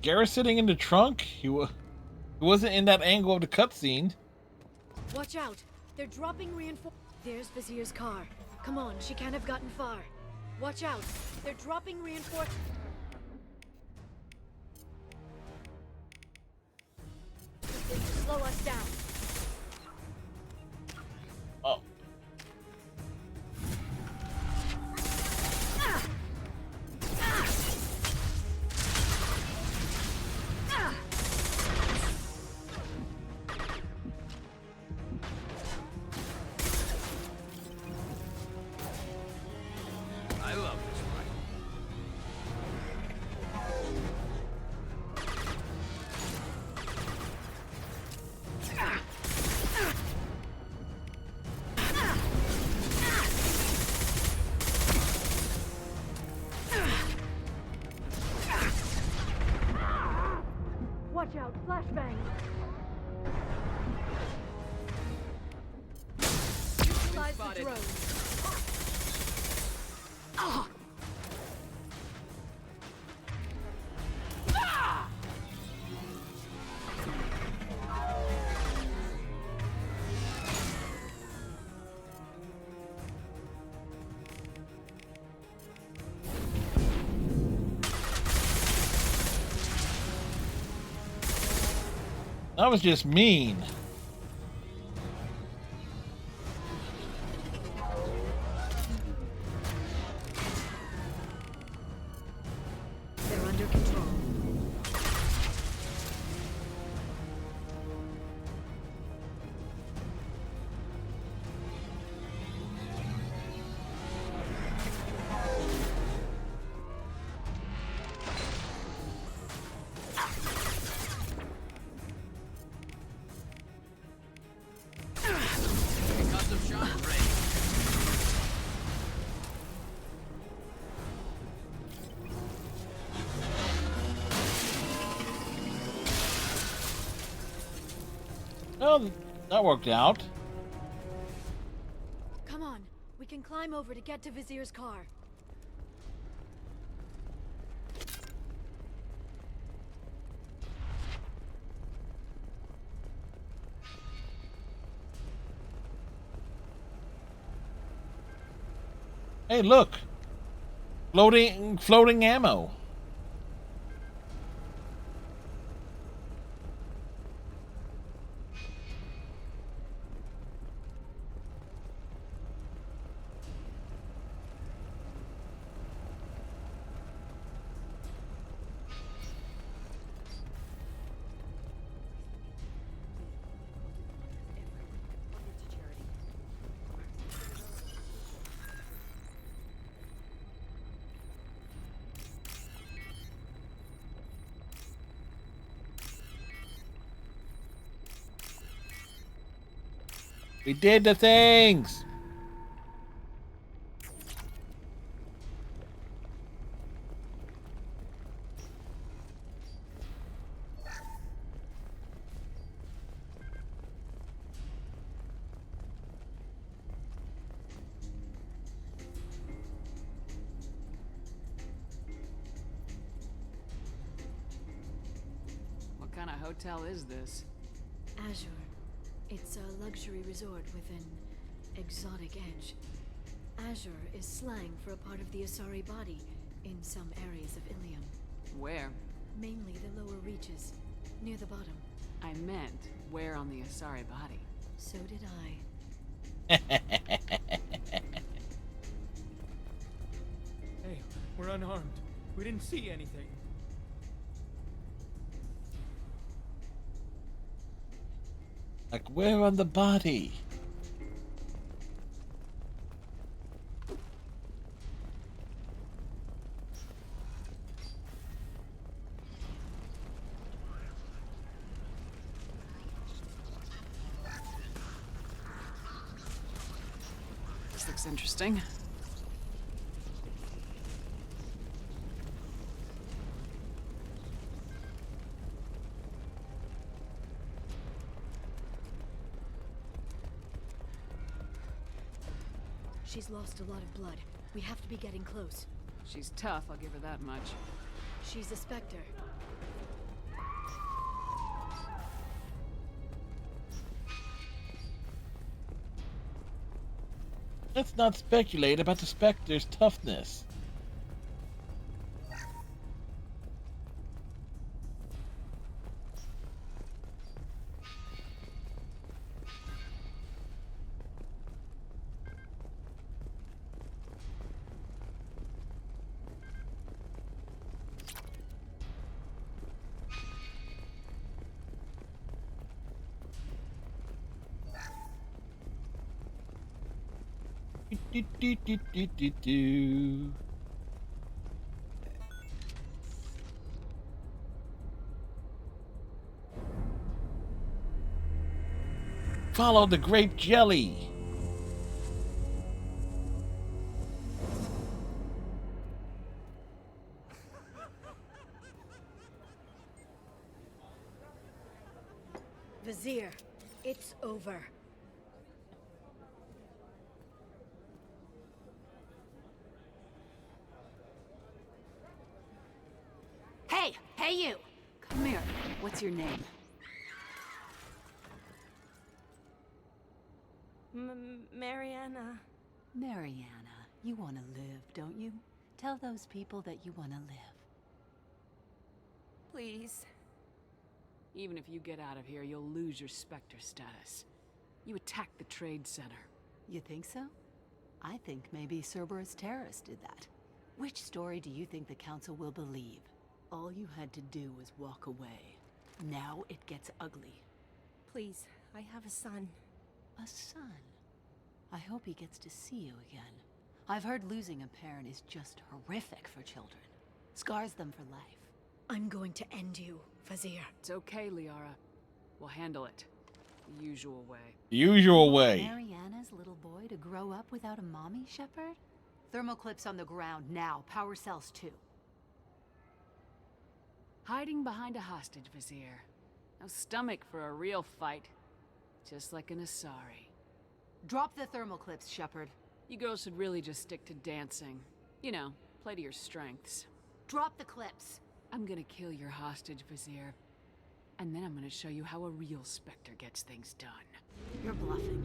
D: Garrett sitting in the trunk? He wasn't in that angle of the cutscene.
E: Watch out. They're dropping reinforcements. There's Vizier's car. Come on, she can't have gotten far. Watch out. They're dropping reinforcements. Slow us down.
D: Oh.
W: out, flashbang. Utilize the drone. Ah!
D: That was just mean.
W: They're under control.
D: Well, that worked out.
W: Come on, we can climb over to get to Vizier's car.
D: Hey, look! Floating ammo. We did the things!
O: What kind of hotel is this?
W: Azure. It's a luxury resort with an exotic edge. Azure is slang for a part of the Asari body in some areas of Ilium.
O: Where?
W: Mainly the lower reaches, near the bottom.
O: I meant, where on the Asari body?
W: So did I.
M: Hey, we're unarmed. We didn't see anything.
D: Like, where on the body?
O: This looks interesting.
W: She's lost a lot of blood. We have to be getting close.
O: She's tough, I'll give her that much.
W: She's a Spectre.
D: Let's not speculate about the Spectre's toughness. Do. Follow the grape jelly.
W: Vizier, it's over.
I: Hey! Hey, you! Come here. What's your name?
R: Mariana.
I: Mariana, you want to live, don't you? Tell those people that you want to live.
R: Please.
O: Even if you get out of here, you'll lose your Spectre status. You attacked the trade center.
I: You think so? I think maybe Cerberus terrorists did that. Which story do you think the Council will believe? All you had to do was walk away. Now it gets ugly.
R: Please, I have a son.
I: A son? I hope he gets to see you again. I've heard losing a parent is just horrific for children. Scars them for life.
W: I'm going to end you, Vizier.
O: It's okay, Liara. We'll handle it. The usual way.
D: Usual way.
I: Mariana's little boy to grow up without a mommy, Shepard? Thermal clips on the ground now. Power cells too.
O: Hiding behind a hostage, Vizier. No stomach for a real fight. Just like an Asari.
I: Drop the thermal clips, Shepard.
O: You girls should really just stick to dancing. You know, play to your strengths.
I: Drop the clips.
O: I'm gonna kill your hostage, Vizier. And then I'm gonna show you how a real Spectre gets things done.
I: You're bluffing.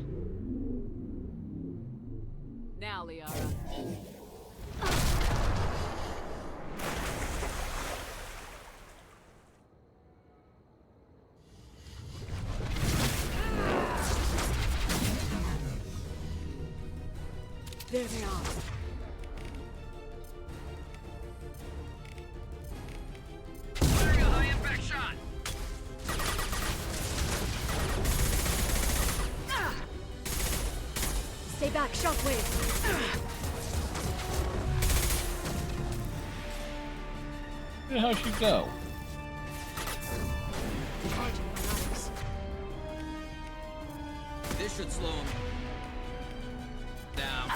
O: Now, Liara.
W: There they are.
S: Firing a high impact shot!
W: Stay back, Shockwave.
D: Where the hell she go?
S: This should slow him down.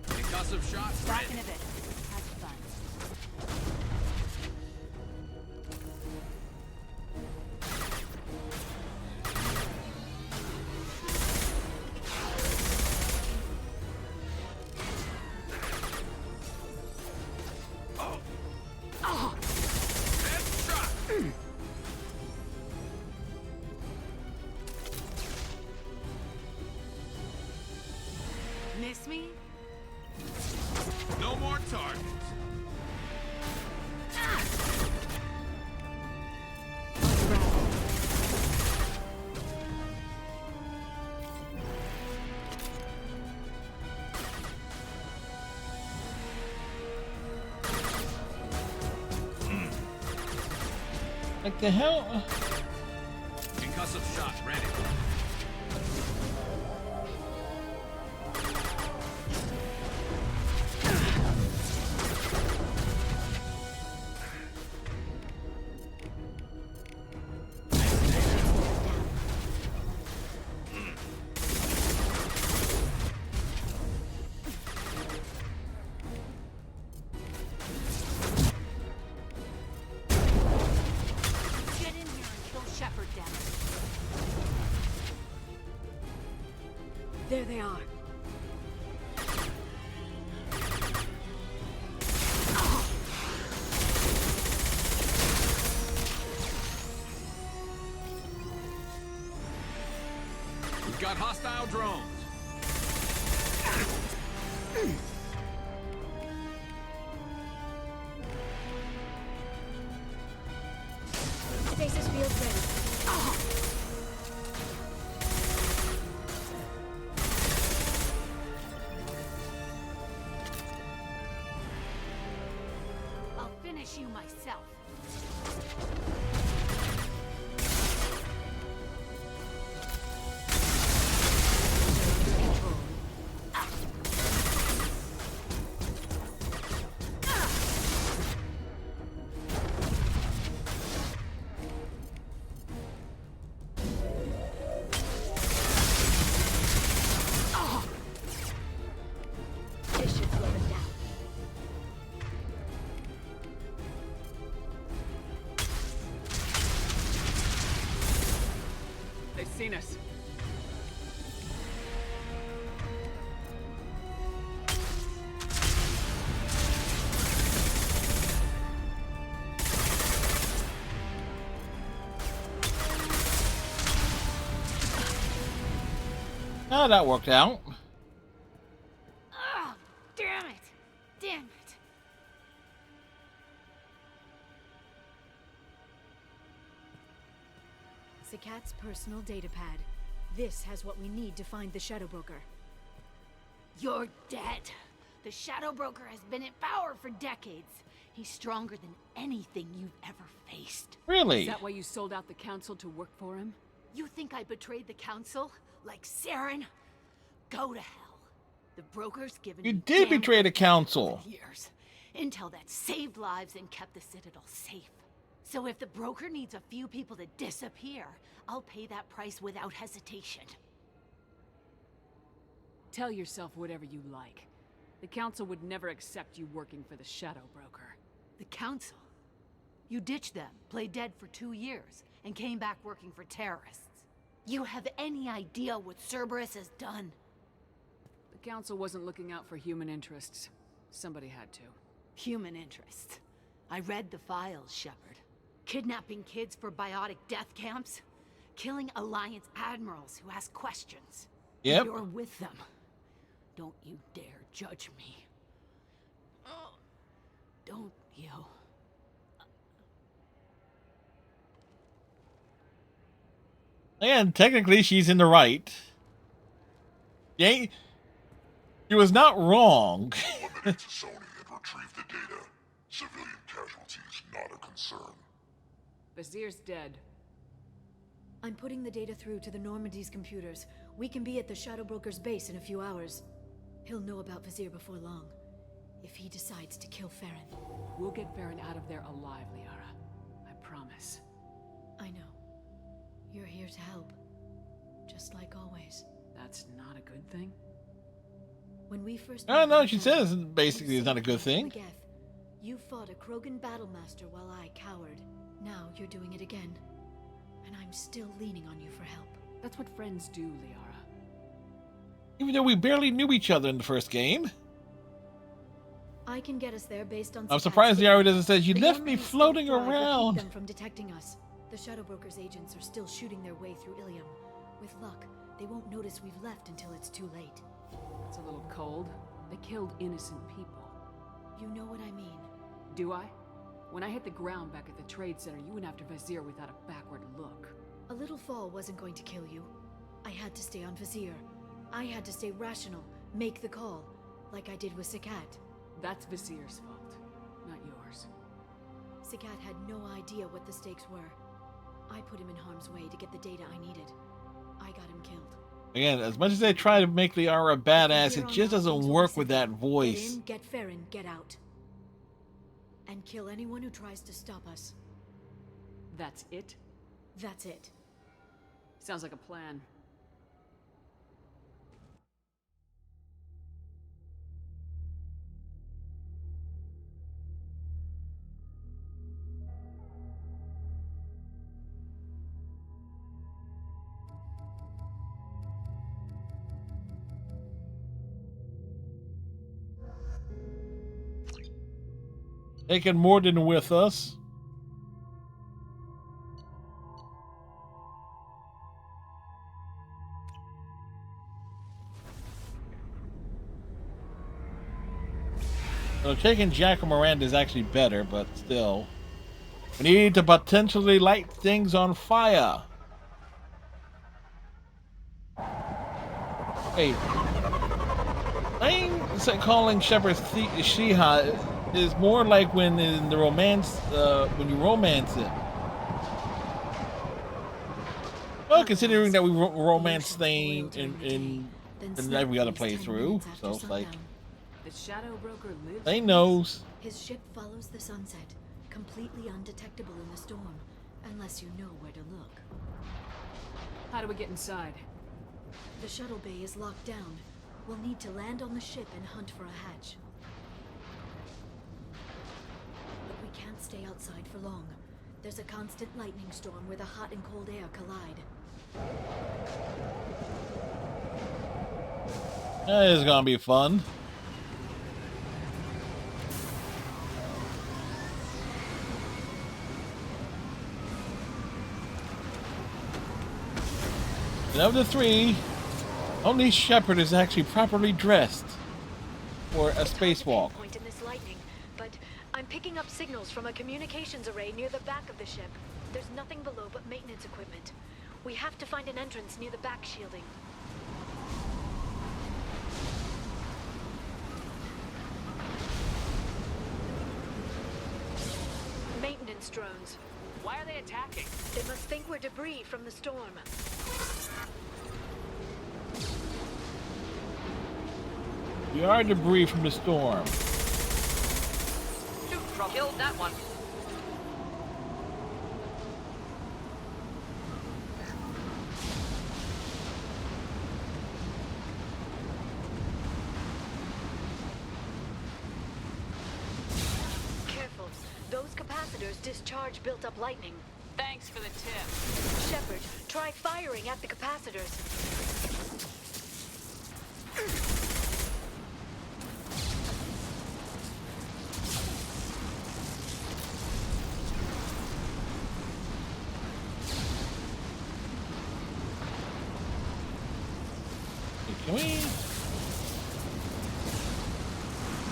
S: Concussive shots.
I: Back in a bit. Have fun. Miss me?
S: No more targets.
D: Like the hell?
S: Concussive shot ready.
I: Get in here and kill Shepard, damn it.
W: There they are.
S: We've got hostile drones.
W: Stasis field ready.
I: I'll finish you myself.
O: seen us.
D: Oh, that worked out.
E: Oh, damn it! Damn it!
W: Sakat's personal data pad. This has what we need to find the Shadow Broker.
I: You're dead. The Shadow Broker has been in power for decades. He's stronger than anything you've ever faced.
D: Really?
O: Is that why you sold out the Council to work for him?
I: You think I betrayed the Council? Like Saren? Go to hell. The Broker's given
D: You
I: me
D: did
I: damn
D: betray the Council.
I: years. Intel that saved lives and kept the Citadel safe. So if the Broker needs a few people to disappear, I'll pay that price without hesitation.
O: Tell yourself whatever you like. The Council would never accept you working for the Shadow Broker.
I: The Council? You ditched them, played dead for 2 years, and came back working for terrorists. You have any idea what Cerberus has done?
O: The Council wasn't looking out for human interests. Somebody had to.
I: Human interests. I read the files, Shepard. Kidnapping kids for biotic death camps? Killing Alliance admirals who ask questions.
D: Yep.
I: You're with them. Don't you dare judge me. Oh, don't you?
D: And technically, she's in the right. She was not wrong.
J: Eliminate Sony and retrieve the data. Civilian casualties not a concern.
O: Vazir's dead.
W: I'm putting the data through to the Normandy's computers. We can be at the Shadow Broker's base in a few hours. He'll know about Vazir before long. If he decides to kill Farron.
O: We'll get Farron out of there alive, Liara. I promise.
W: I know. You're here to help. Just like always.
O: That's not a good thing?
W: When we first...
D: Oh, no, she says basically it's not a good thing.
W: Legeth, you fought a Krogan battlemaster while I cowered. Now you're doing it again. And I'm still leaning on you for help.
O: That's what friends do, Liara.
D: Even though we barely knew each other in the first game.
W: I can get us there based on...
D: I'm surprised Liara doesn't say, you
W: The
D: left
W: young
D: me
W: men
D: floating
W: still thrive, but keep
D: around.
W: them from detecting us. The Shadow Broker's agents are still shooting their way through Ilium. With luck, they won't notice we've left until it's too late.
O: That's a little cold. They killed innocent people.
W: You know what I mean.
O: Do I? When I hit the ground back at the trade center, you went after Vazir without a backward look.
W: A little fall wasn't going to kill you. I had to stay on Vazir. I had to stay rational, make the call, like I did with Sakat.
O: That's Vazir's fault, not yours.
W: Sakat had no idea what the stakes were. I put him in harm's way to get the data I needed. I got him killed.
D: Again, as much as they try to make Liara badass, it just doesn't work with that voice.
W: Get in, get Farron, get out. And kill anyone who tries to stop us.
O: That's it?
W: That's it.
O: Sounds like a plan.
D: Taking Mordin with us. So taking Jack and Miranda is actually better, but still. We need to potentially light things on fire. Hey. Calling Shepard Shiha is more like when in the romance, when you romance it. Well, considering that we romance Thane in every other playthrough, so it's like
O: The Shadow Broker lives.
D: Thane knows.
W: His ship follows the sunset, completely undetectable in the storm, unless you know where to look.
O: How do we get inside?
W: The shuttle bay is locked down. We'll need to land on the ship and hunt for a hatch. But we can't stay outside for long. There's a constant lightning storm where the hot and cold air collide.
D: That is gonna be fun. And of the three, only Shepard is actually properly dressed for a spacewalk.
P: Point in this lightning, but I'm picking up signals from a communications array near the back of the ship. There's nothing below but maintenance equipment. We have to find an entrance near the back shielding. Maintenance drones.
L: Why are they attacking?
P: They must think we're debris from the storm.
D: We are debris from the storm.
L: Shoot, killed that one.
P: Careful. Those capacitors discharge built-up lightning.
L: Thanks for the tip.
P: Shepard, try firing at the capacitors.
D: Can we?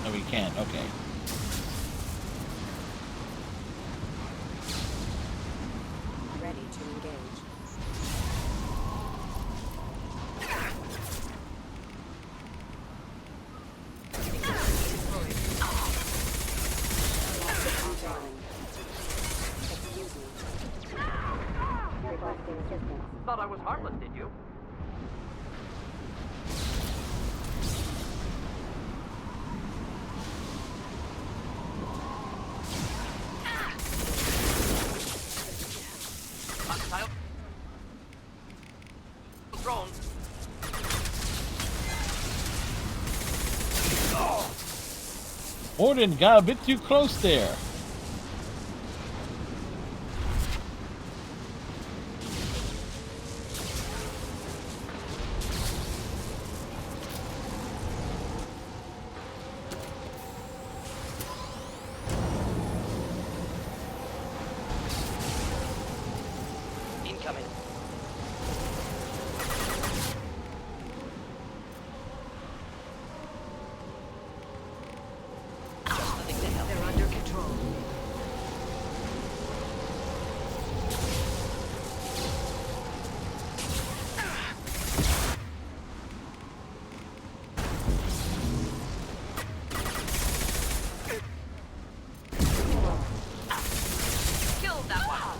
D: No, we can't. Okay.
R: Ready to engage.
L: Thought I was harmless, did you?
D: Mordin got a bit too close there.
K: Incoming.
P: They're under control.
L: Killed that one.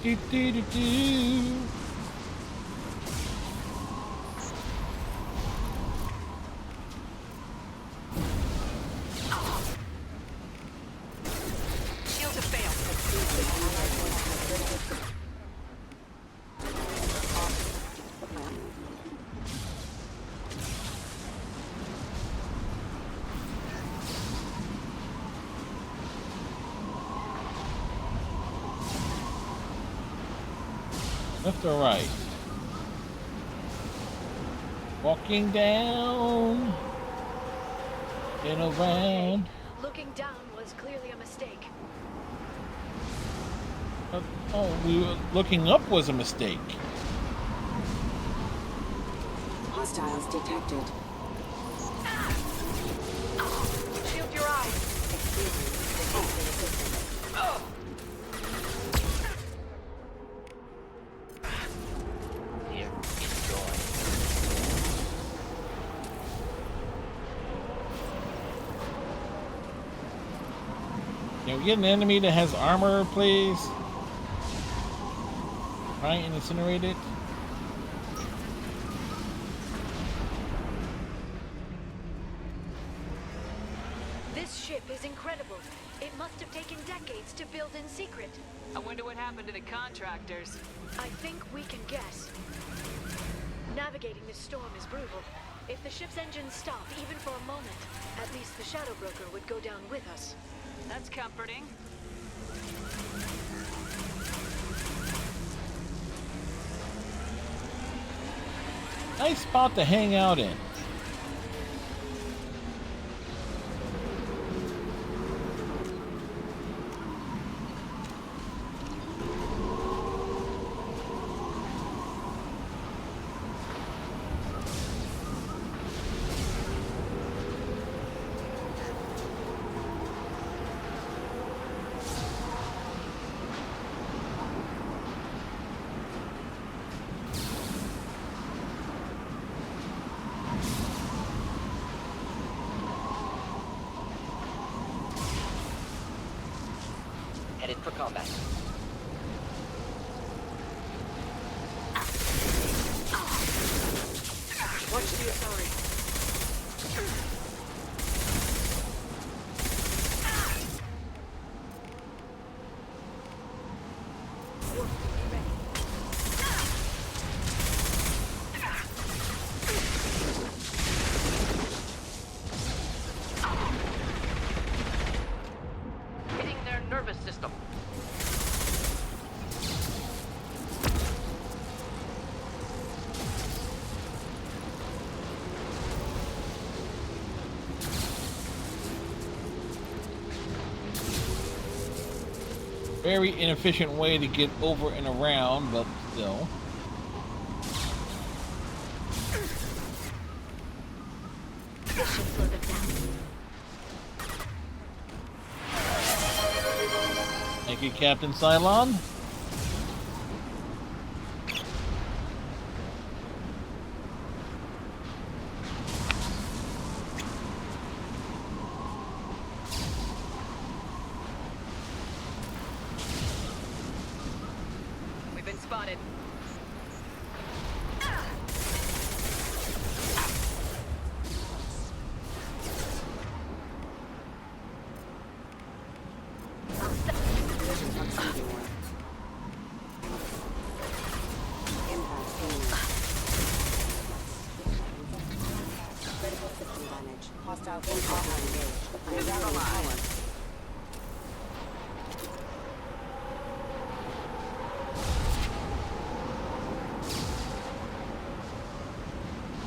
D: Do-do-do-do-do.
L: Shield to fail.
D: Left or right? Walking down and around.
P: Looking down was clearly a mistake.
D: Looking up was a mistake.
R: Hostiles detected.
P: Shield your eyes.
K: Here, enjoy.
D: Can we get an enemy that has armor, please? Try and incinerate it.
P: This ship is incredible. It must have taken decades to build in secret.
L: I wonder what happened to the contractors.
P: I think we can guess. Navigating this storm is brutal. If the ship's engines stop, even for a moment, at least the Shadow Broker would go down with us.
L: That's comforting.
D: Nice spot to hang out in.
K: Headed for combat.
L: Watch the Atari.
K: Hitting their nervous system.
D: Very inefficient way to get over and around, but still.
P: This should slow them down.
D: Thank you, Captain Cylon.
L: We've been spotted.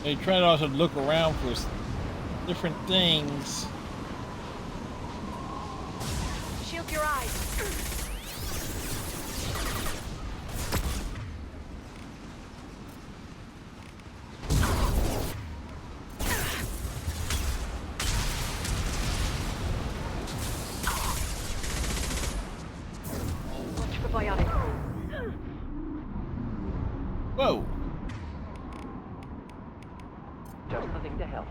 D: They try to also look around for different things.
P: Shield your eyes. Watch for biotic.
D: Whoa.
K: Just the thing to help.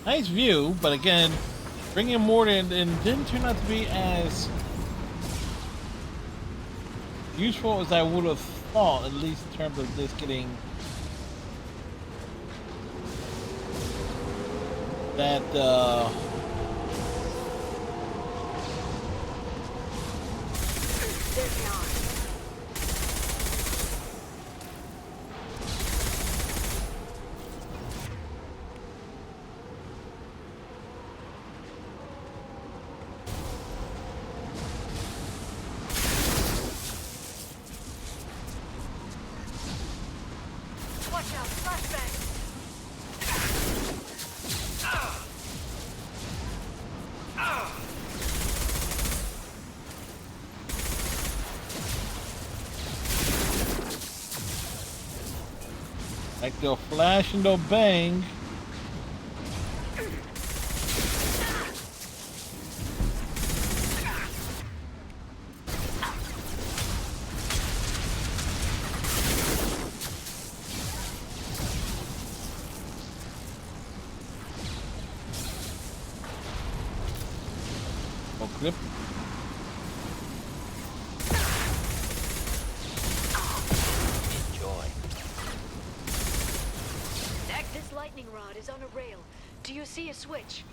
D: Nice view, but again, bringing more in didn't turn out to be as useful as I would have thought, at least in terms of this getting that
P: There's the arm. Watch out, flashbang!
D: like they'll flash and they'll bang. Clip.
K: Enjoy.
P: is on a rail. Do you see a switch?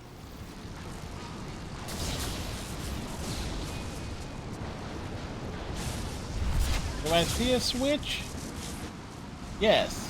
D: Do I see a switch? Yes.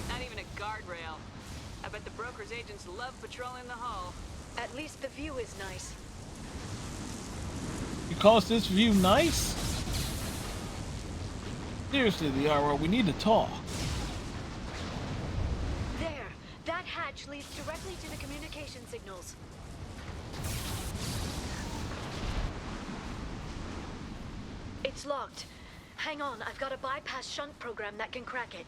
O: Not even a guardrail. I bet the broker's agents love patrolling the hull.
P: At least the view is nice.
D: You call this view nice? Seriously, Liara, we need to talk.
P: There! That hatch leads directly to the communication signals. It's locked. Hang on, I've got a bypass shunt program that can crack it.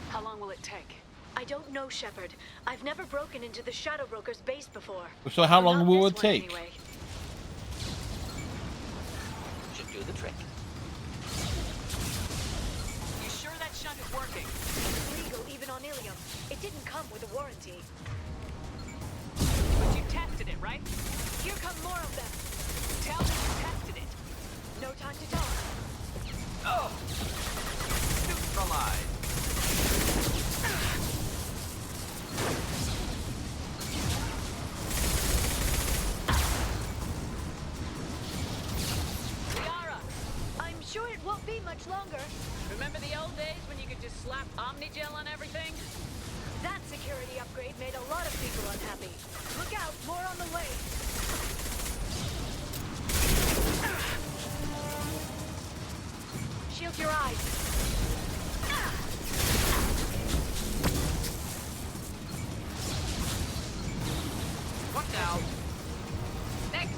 O: How long will it take?
P: I don't know, Shepard. I've never broken into the Shadow Broker's base before.
D: So how long
P: Not
D: will
P: this
D: it
P: one,
D: take?
P: Anyway.
K: Should do the trick.
O: You sure that shunt is working?
P: It's legal even on Ilium. It didn't come with a warranty.
O: But you tested it, right?
P: Here come more of them.
O: Tell me you tested it.
P: No time to talk.
S: Oh! Neutralized.
O: Liara!
P: I'm sure it won't be much longer.
O: Remember the old days when you could just slap Omnigel on everything?
P: That security upgrade made a lot of people unhappy. Look out, more on the way. Shield your eyes.
S: Watch out.
O: Next!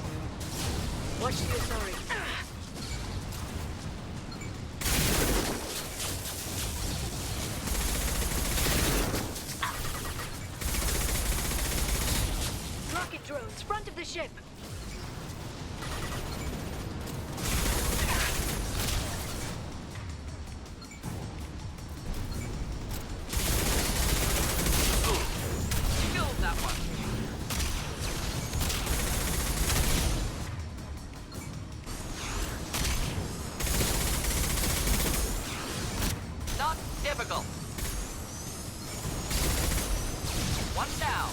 P: Watch the Asari. Rocket drones, front of the ship.
S: Killed that one. Not difficult. One down.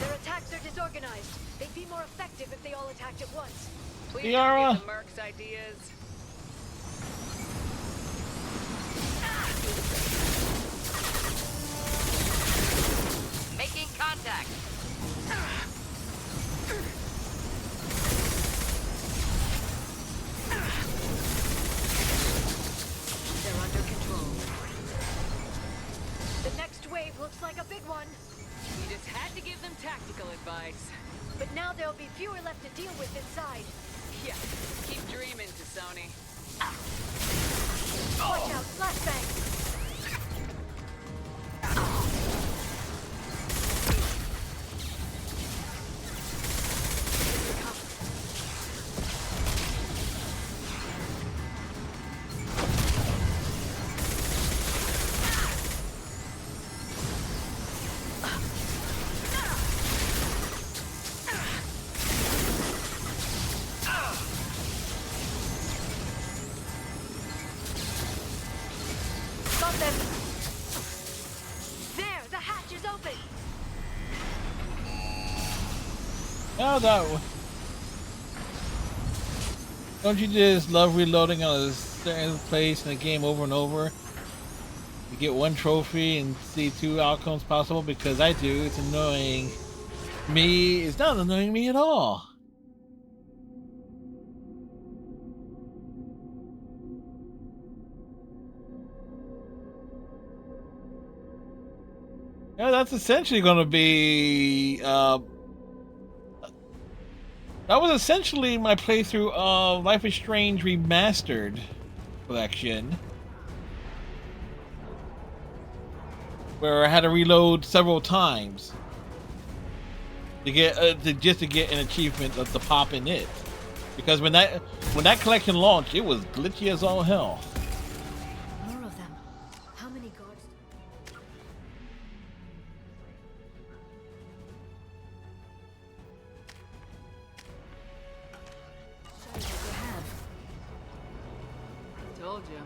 P: Their attacks are disorganized. They'd be more effective if they all attacked at once.
O: Please
D: Liara.
O: don't give the mercs ideas.
S: Making contact.
P: They're under control. The next wave looks like a big one.
O: You just had to give them tactical advice.
P: But now there'll be fewer left to deal with inside.
O: Yeah, keep dreaming, Tassoni.
P: Watch out, flashbang! Got them! There, the hatch is open!
D: Now that one. Don't you just love reloading on a certain place in the game over and over? You get one trophy and see two outcomes possible? Because I do. It's annoying me. It's not annoying me at all. Yeah, that's essentially going to be that was essentially my playthrough of Life is Strange Remastered collection, where I had to reload several times to get just to get an achievement of the pop in it. Because when that collection launched, it was glitchy as all hell.
W: More of them. How many guards? Show you what they have.
O: Told you.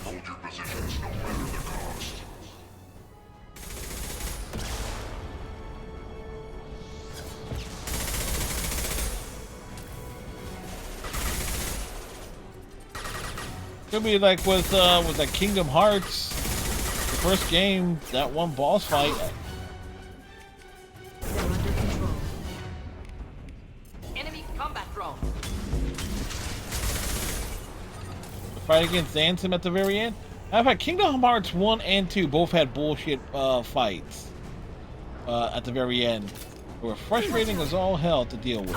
J: Hold your positions no matter the cost.
D: Could be like with the Kingdom Hearts, the first game, that one boss fight.
W: They're under control.
R: Enemy combat drone.
D: The fight against Ansem at the very end. In fact, Kingdom Hearts 1 and 2 both had bullshit fights at the very end. They were frustrating as all hell to deal with.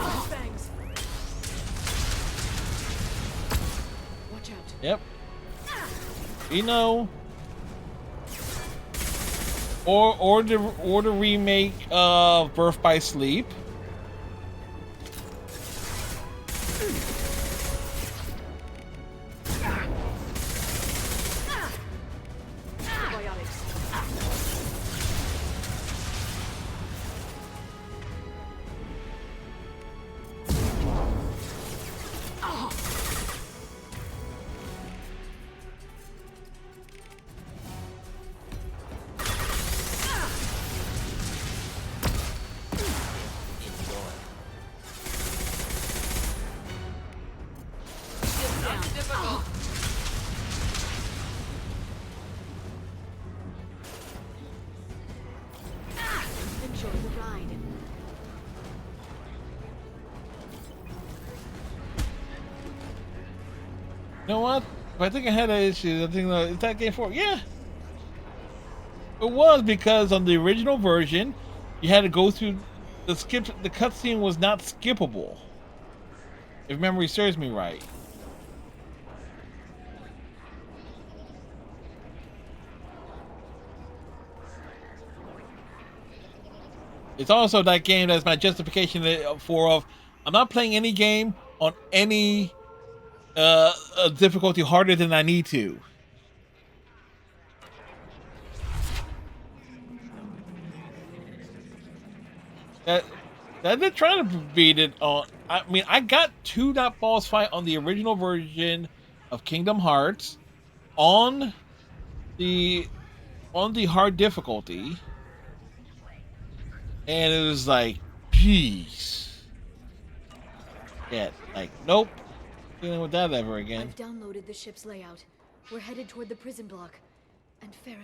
W: Watch out.
D: Yep. You know. Or the remake of Birth by Sleep.
W: Enjoy the ride.
D: You know what? I think I had an issue. I think is that game 4? Yeah. It was because on the original version, you had to go through the cutscene was not skippable. If memory serves me right. It's also that game that's my justification for I'm not playing any game on any difficulty harder than I need to. They're trying to beat it on. I mean, I got to that boss fight on the original version of Kingdom Hearts on the hard difficulty, and it was like, jeez. Yeah, like nope, dealing with that ever again.
W: I've downloaded the ship's layout. We're headed toward the prison block. And Farron.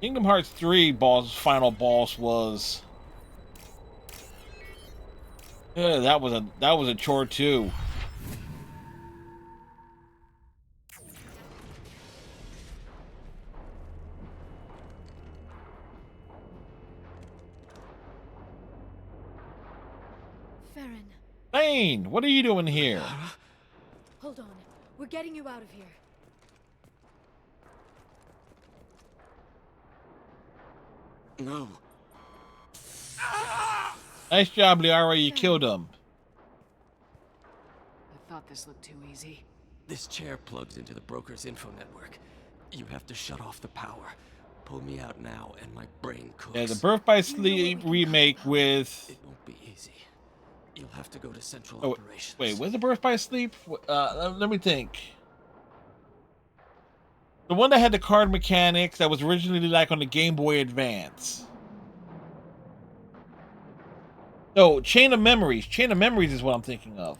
D: Kingdom Hearts 3 final boss was that was a chore too.
W: Farron.
D: Lane, what are you doing here?
W: Hold on. We're getting you out of here.
K: No.
D: Nice job, Liara. You killed him.
O: I thought this looked too easy.
N: This chair plugs into the broker's info network. You have to shut off the power. Pull me out now, and my brain cooks.
D: Yeah, the Birth by Sleep remake with.
N: It won't be easy. You'll have to go to Central
D: Oh,
N: Operations.
D: wait, was the Birth by Sleep? Let me think. The one that had the card mechanics that was originally like on the Game Boy Advance. No, Chain of Memories. Chain of Memories is what I'm thinking of.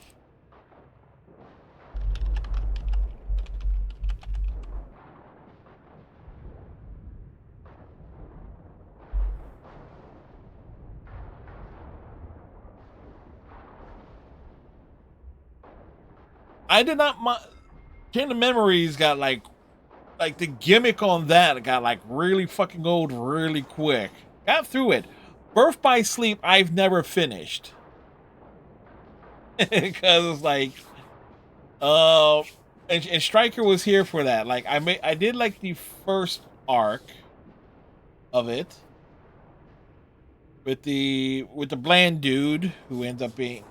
D: I did not mind. Chain of Memories got like the gimmick on that got like really fucking old really quick. Got through it. Birth by Sleep I've never finished. Because it's like and Stryker was here for that. Like I did like the first arc of it with the bland dude who ends up being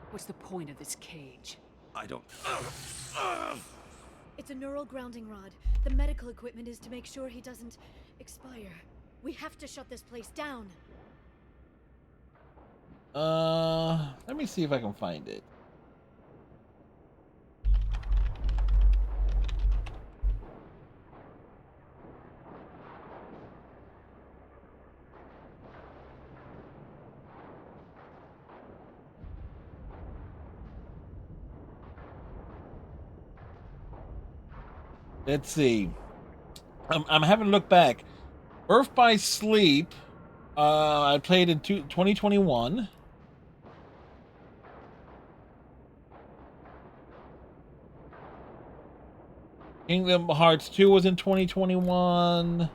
I: What's the point of this cage?
N: I don't...
W: It's a neural grounding rod. The medical equipment is to make sure he doesn't expire. We have to shut this place down.
D: Let me see if I can find it. Let's see. I'm having to look back. Birth by Sleep. I played in 2021. Kingdom Hearts 2 was in 2021.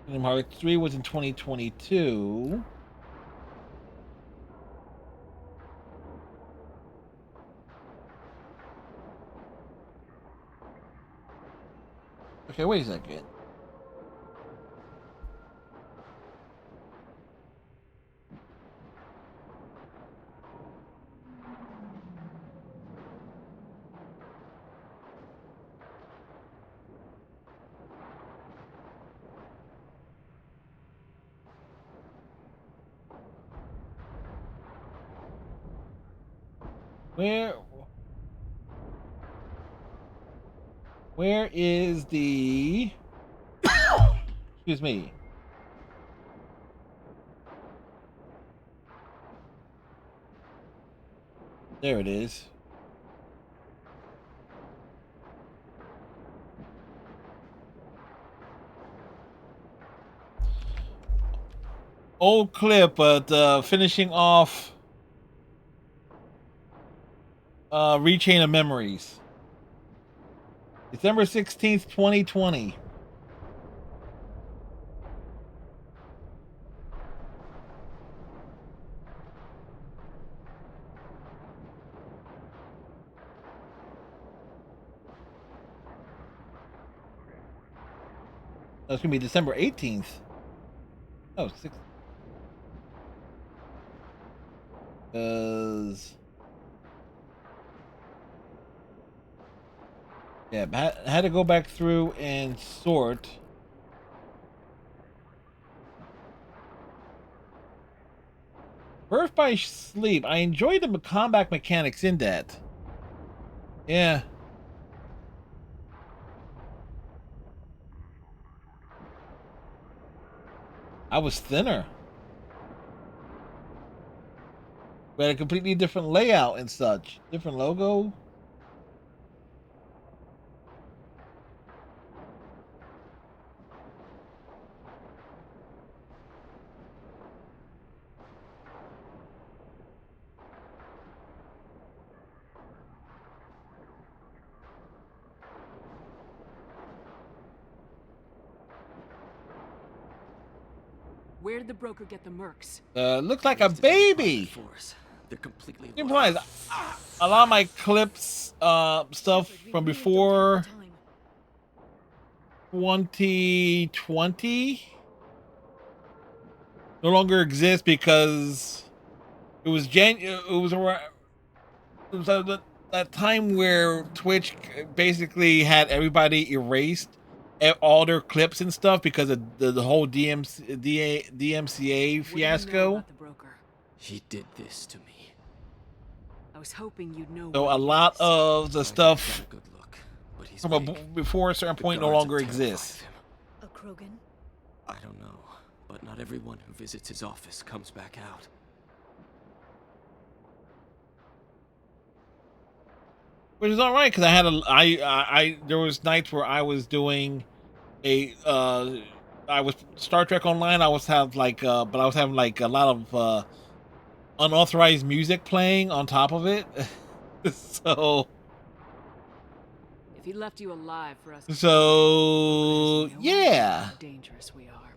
D: Kingdom Hearts 3 was in 2022. Okay, wait a second. Where is the excuse me. There it is. Old clip, but finishing off Rechain of Memories. December 16th, 2020. That's gonna be December 18th. Oh, 6. Yeah, I had to go back through and sort. Birth by Sleep. I enjoyed the combat mechanics in that. Yeah. I was thinner. We had a completely different layout and such. Different logo.
I: Where did the broker get the mercs?
D: Looks like a baby.
N: They're completely
D: Realize a lot of my clips, stuff from before 2020 no longer exists because it was that time where Twitch basically had everybody erased all their clips and stuff because of the whole DMCA fiasco.
N: He did this to me.
I: I was hoping you'd know.
D: So a lot of the stuff from before a certain point no longer exists.
W: A Krogan?
N: I don't know, but not everyone who visits his office comes back out.
D: Which is all right because I had there was nights where I was doing I was Star Trek Online. I was having like a lot of unauthorized music playing on top of it. So
I: if he left you alive for us.
D: So yeah.
I: How dangerous we are.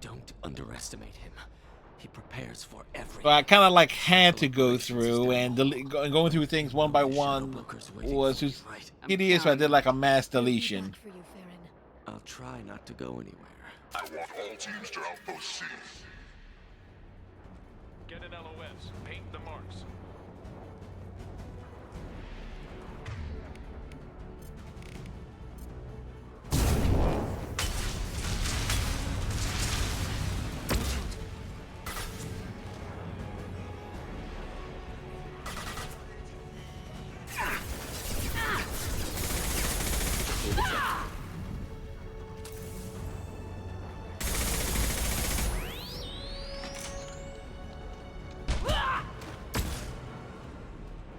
N: Don't underestimate him. He prepares for everything.
D: So I kind of like had to go through and going through things one by one was just tedious. So I did like a mass deletion.
N: I'll try not to go anywhere.
J: I want all teams to outpost C.
S: Get an LOS. Paint the marks.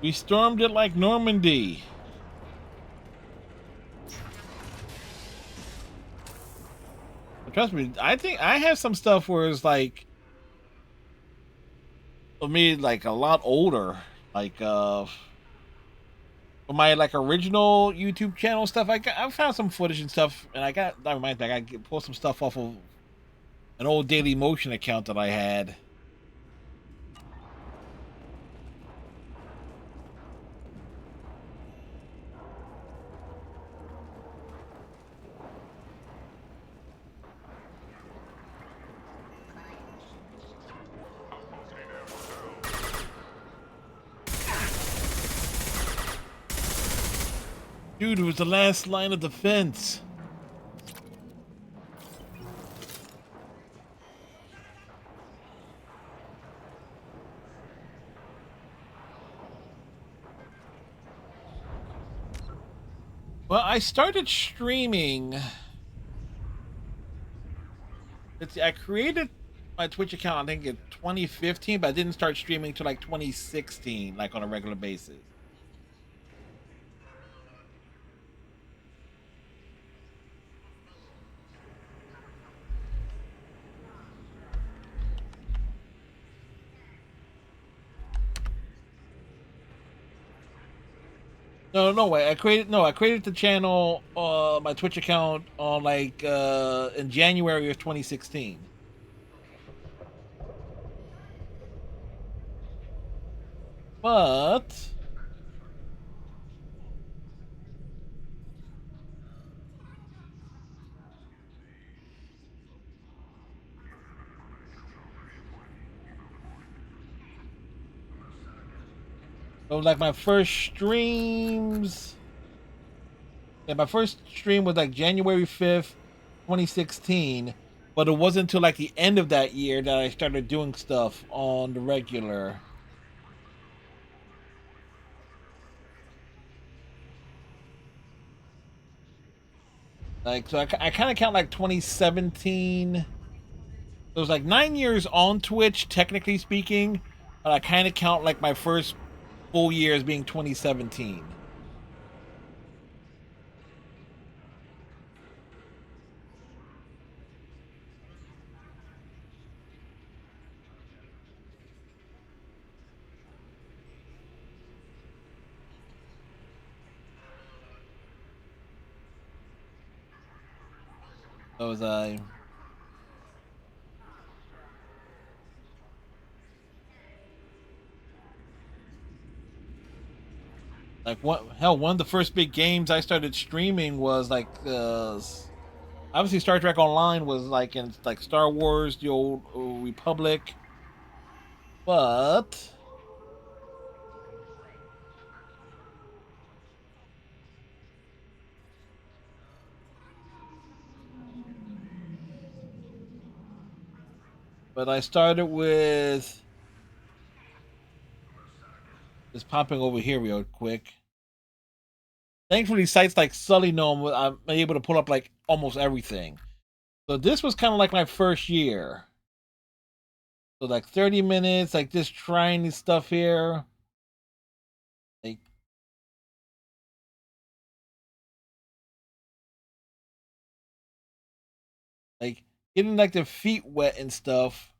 D: We stormed it like Normandy. But trust me, I think I have some stuff where it's like, for me, like a lot older, like for my like original YouTube channel stuff. I found some footage and stuff, and that reminds me, I got to pull some stuff off of an old Daily Motion account that I had. Dude, it was the last line of defense. Well, I started streaming. I created my Twitch account, I think, in 2015, but I didn't start streaming till like 2016, like on a regular basis. No way. I created the channel, my Twitch account on like in January of 2016. But so like my first streams, my first stream was like January 5th, 2016, but it wasn't until like the end of that year that I started doing stuff on the regular. Like, so I kind of count like 2017. It was like 9 years on Twitch, technically speaking, but I kind of count like my first full year as being 2017. That was Like one of the first big games I started streaming was like obviously Star Trek Online was like in like Star Wars, the old Republic, but I started with just popping over here real quick. Thankfully, sites like Sully Gnome, I'm able to pull up like almost everything. So this was kind of like my first year. So like 30 minutes, like just trying this stuff here. Like getting like their feet wet and stuff.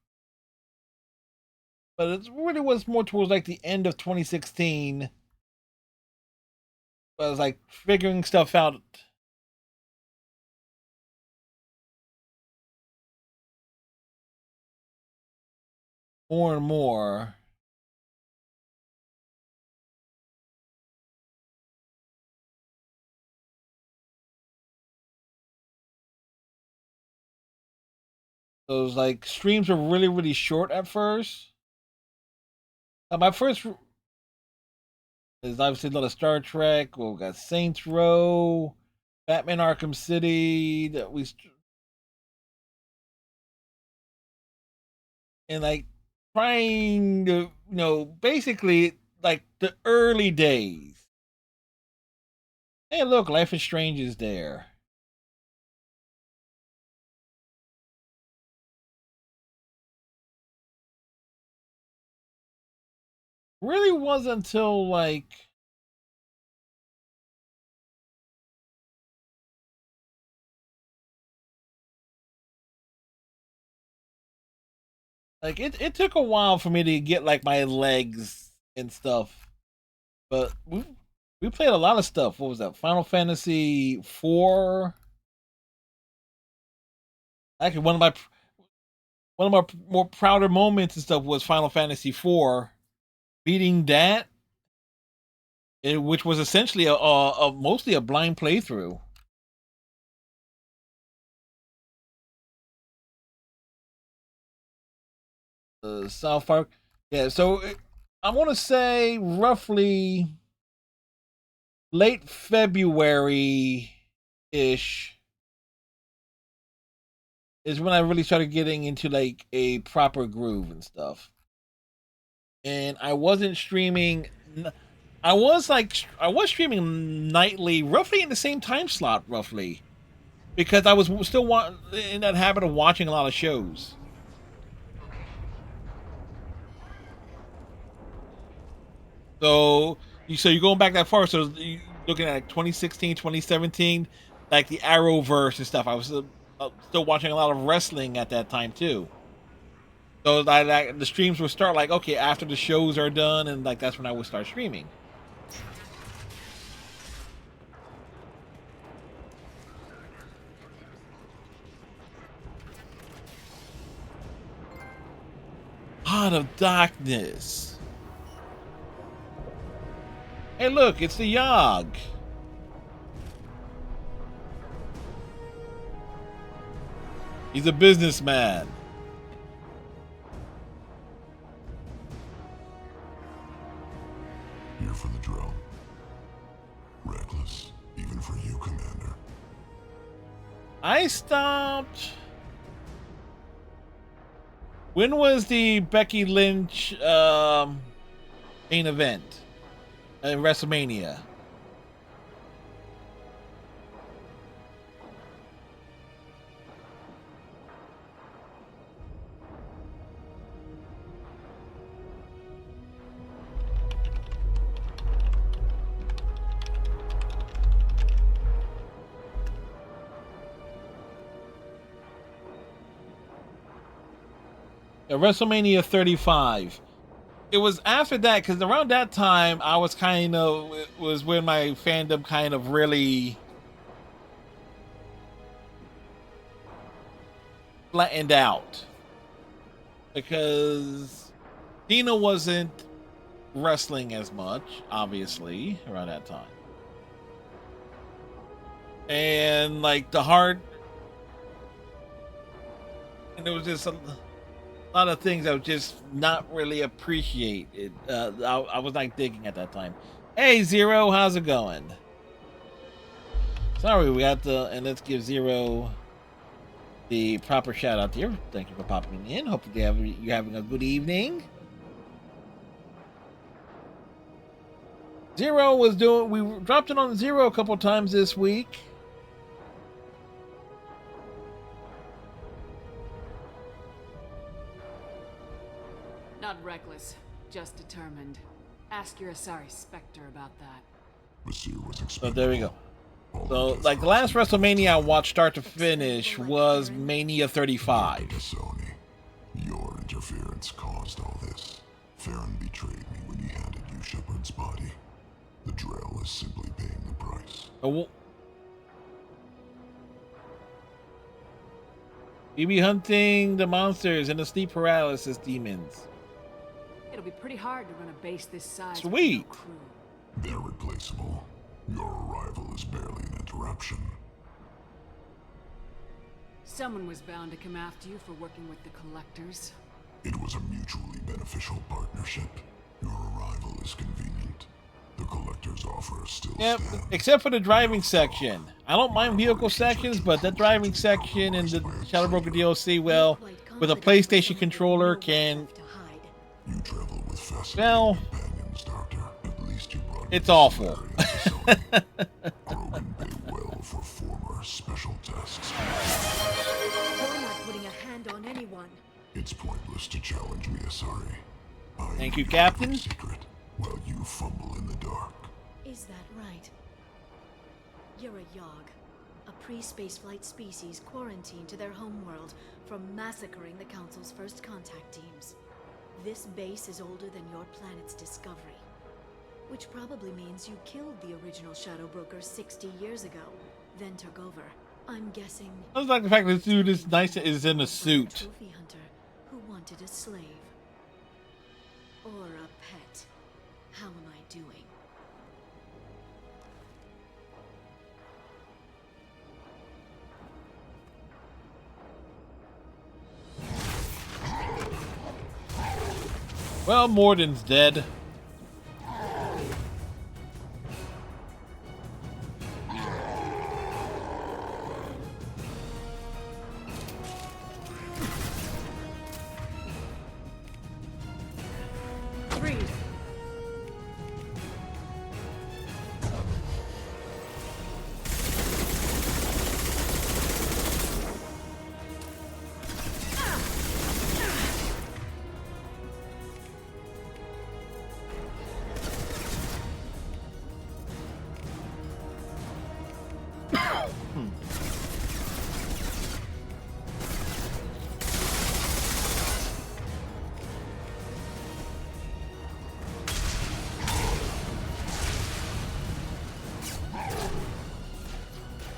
D: But it really was more towards like the end of 2016. I was like figuring stuff out. More and more. Those like streams were really, really short at first. My first is obviously a lot of Star Trek. We got Saints Row, Batman Arkham City. That we and like trying to, basically like the early days. Hey, look, Life is Strange is there. Really wasn't until like it took a while for me to get like my legs and stuff, but we played a lot of stuff. What was that? Final Fantasy IV. Actually, one of my more prouder moments and stuff was Final Fantasy IV. Beating that, which was essentially a mostly a blind playthrough. South Park, yeah. So I want to say roughly late February ish is when I really started getting into like a proper groove and stuff. And I wasn't streaming. I was streaming nightly, roughly in the same time slot, roughly, because I was still in that habit of watching a lot of shows. So you're going back that far. So you're looking at like 2016, 2017, like the Arrowverse and stuff. I was still watching a lot of wrestling at that time too. So the streams would start like, okay, after the shows are done, and like that's when I would start streaming. Heart of Darkness. Hey, look, it's the Yogg. He's a businessman.
J: Here for the drone. Reckless, even for you, Commander.
D: I stopped. When was the Becky Lynch main event in WrestleMania? WrestleMania 35. It was after that, because around that time I was it was when my fandom kind of really flattened out, because Cena wasn't wrestling as much, obviously, around that time. And like the heart, and there was just a lot of things I was just not really appreciate. I was like digging at that time. Hey Zero, how's it going? Sorry, we got the, and let's give Zero the proper shout out there. Thank you for popping in. Hopefully you're having a good evening. Zero was doing, we dropped it on Zero a couple times this week.
O: Not reckless, just determined. Ask your Asari Spectre about that.
D: So there we go. So, like, the last WrestleMania I watched start to finish was Mania 35.
J: Sony, your interference caused all this. Farron betrayed me when he handed you Shepard's body. The Drell is simply paying the price.
D: We be hunting the monsters and the sleep paralysis demons.
O: It'll be pretty hard to run a base this size.
D: Sweet.
O: With no crew.
J: They're replaceable. Your arrival is barely an interruption.
O: Someone was bound to come after you for working with the Collectors.
J: It was a mutually beneficial partnership. Your arrival is convenient. The Collector's offer still stands.
D: Except for the driving section. I don't mind vehicle sections, but that driving section in the Shadow Broker DLC, well, with a PlayStation controller can...
J: You travel with
D: well,
J: companions, Doctor. At least you brought
D: it's awful.
J: Krogan paid well for former special tasks.
P: You're not putting a hand on anyone.
J: It's pointless to challenge me, Asari.
D: Thank you, Captain.
J: Secret, while you fumble in the dark.
W: Is that right? You're a Yogg, a pre-spaceflight species quarantined to their homeworld from massacring the Council's first contact teams. This base is older than your planet's discovery, which probably means you killed the original Shadow Broker 60 years ago, then took over. I'm guessing...
D: I just like the fact that this dude is nice is in a suit.
W: Trophy hunter who wanted a slave. Or a pet. How am I doing?
D: Well, Morden's dead.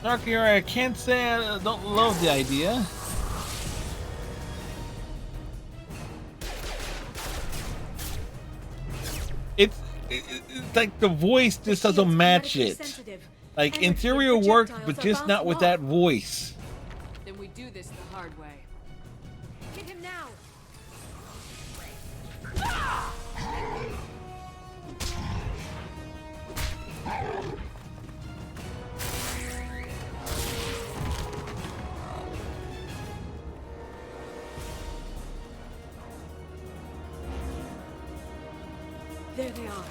D: Darky, I can't say I don't love the idea. It's like the voice just doesn't match it. Like interior work, but just not with that voice.
O: Then we do this the hard way.
P: Hit him now.
W: There they are.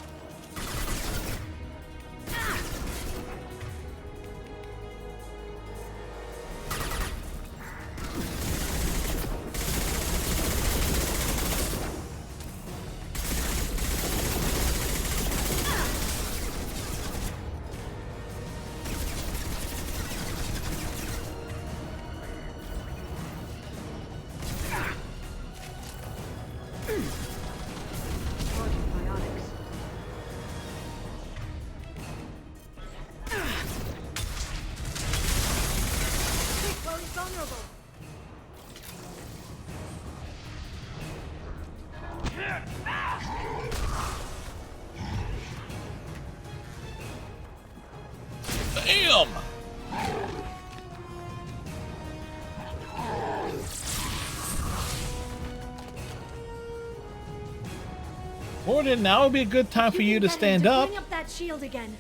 D: Morden, now would be a good time for you to stand up.
W: Bring up that shield again.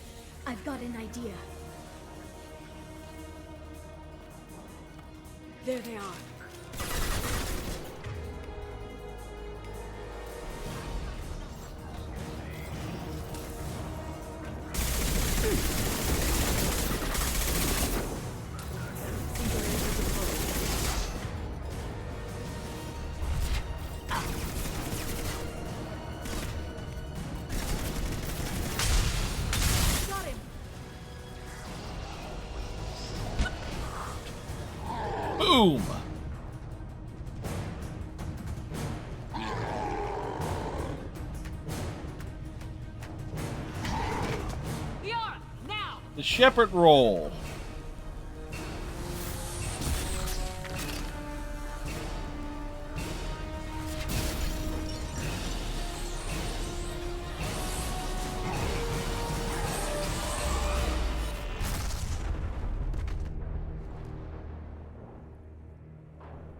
W: I've got an idea. There they are.
D: Boom! The Shepherd roll.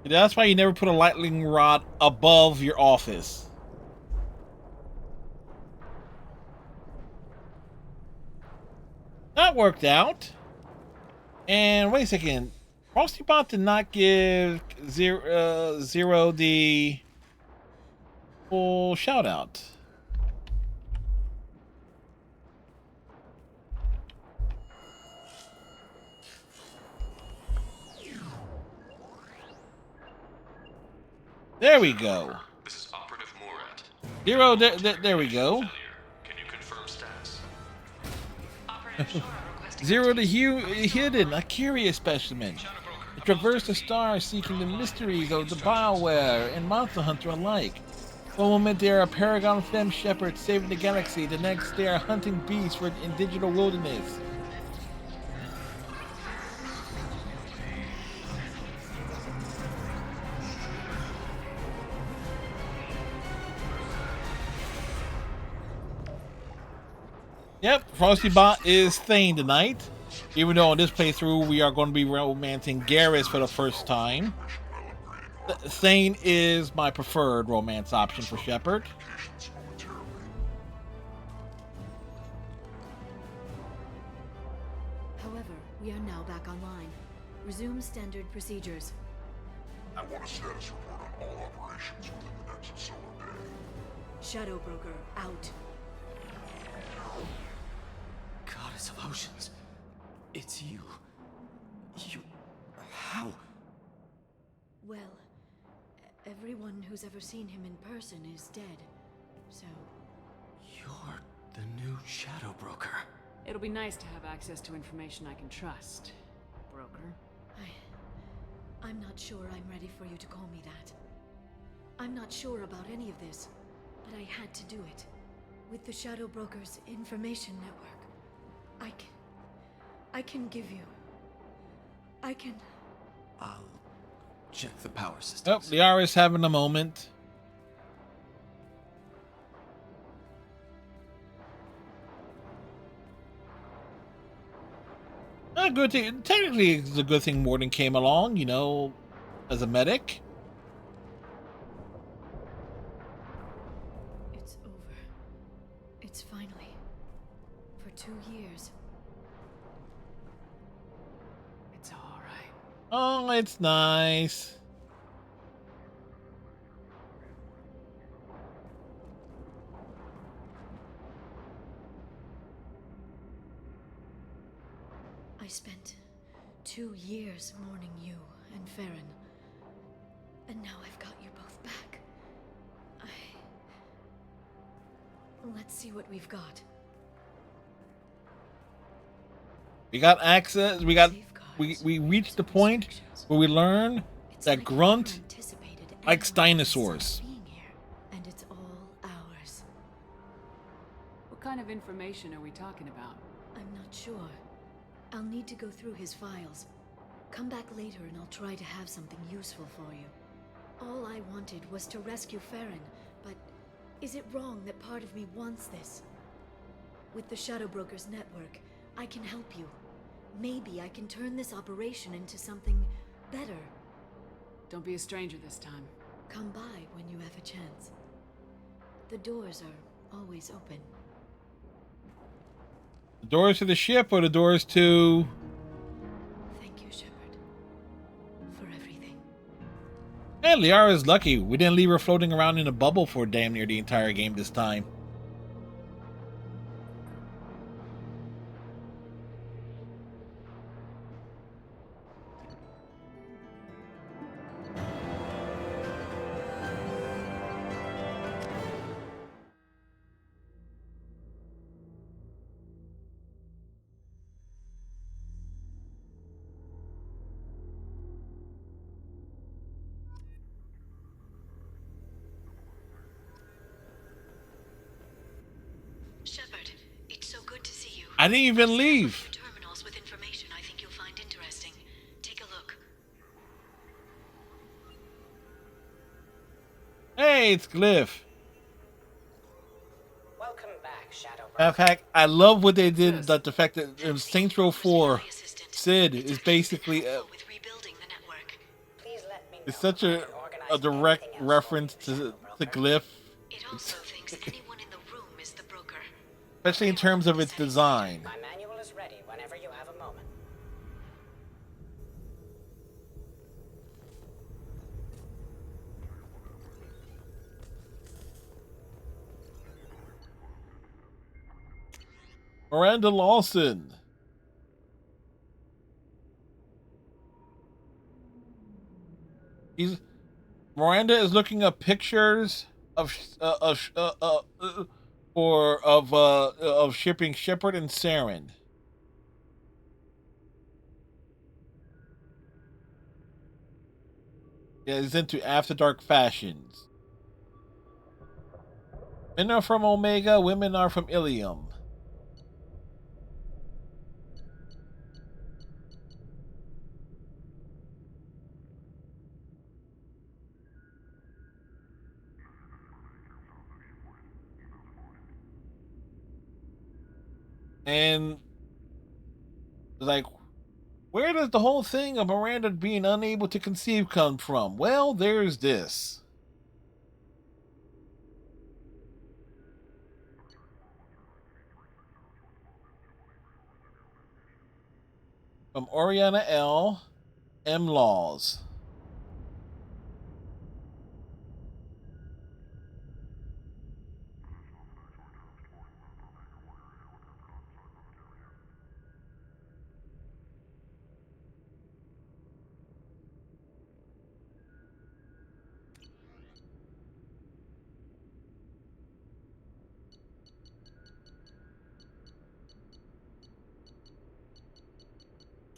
D: That's why you never put a lightning rod above your office. That worked out. And wait a second. Frostybot did not give Zero the full shout out. There we go.
S: This is Operative Murat.
D: Zero, there we go.
S: Can you confirm status?
D: Zero the hidden, a curious specimen. It traversed the stars seeking the mysteries of the Bioware and Monster Hunter alike. One moment they are a paragon femme shepherd saving the galaxy, the next they are hunting beasts in digital wilderness. Yep, Frostybot is Thane tonight. Even though in this playthrough we are going to be romancing Garrus for the first time. Thane is my preferred romance option for Shepard.
W: However, we are now back online. Resume standard procedures.
J: I want a status report on all operations within the next solar day.
W: Shadow Broker out.
N: Goddess of Oceans. It's you. You... How?
W: Well, everyone who's ever seen him in person is dead. So...
N: You're the new Shadow Broker.
O: It'll be nice to have access to information I can trust, Broker.
W: I'm not sure I'm ready for you to call me that. I'm not sure about any of this, but I had to do it. With the Shadow Broker's information network, I can give you...
N: I'll check the power system.
D: Oh, Liara's having a moment. A good thing. Technically, it's a good thing Morden came along, you know, as a medic.
W: It's over. It's finally. For 2 years.
O: It's all right.
D: Oh, it's nice.
W: I spent 2 years mourning you and Farron. And now I've got you both back. Let's see what we've got.
D: We got access. We reached the point where we learn that Grunt likes dinosaurs.
W: And it's all ours.
O: What kind of information are we talking about?
W: I'm not sure. I'll need to go through his files. Come back later and I'll try to have something useful for you. All I wanted was to rescue Farron, but is it wrong that part of me wants this? With the Shadow Broker's network, I can help you. Maybe I can turn this operation into something better.
O: Don't be a stranger this time.
W: Come by when you have a chance. The doors are always open.
D: The doors to the ship or the doors to...
W: Thank you, Shepard. For everything.
D: Man, Liara's lucky. We didn't leave her floating around in a bubble for damn near the entire game this time.
P: Shepard, it's so good to see you.
D: I didn't even leave.
P: Terminals with information I think you'll find interesting. Take a look.
D: Hey, it's Glyph.
H: Welcome back, Shadow.
D: In fact, I love what they did. That the fact that in Saints Row 4, Sid is basically it's such a direct reference to Glyph.
P: It also thinks anyone in the room is the broker.
D: Especially in terms of its design.
H: My manual is ready whenever you have a moment.
D: Miranda Lawson. Miranda is looking up pictures of shipping Shepard and Saren. Yeah, he's into after dark fashions. Men are from Omega, women are from Ilium. And like, where does the whole thing of Miranda being unable to conceive come from? Well, there's this. From Oriana L. M. Laws.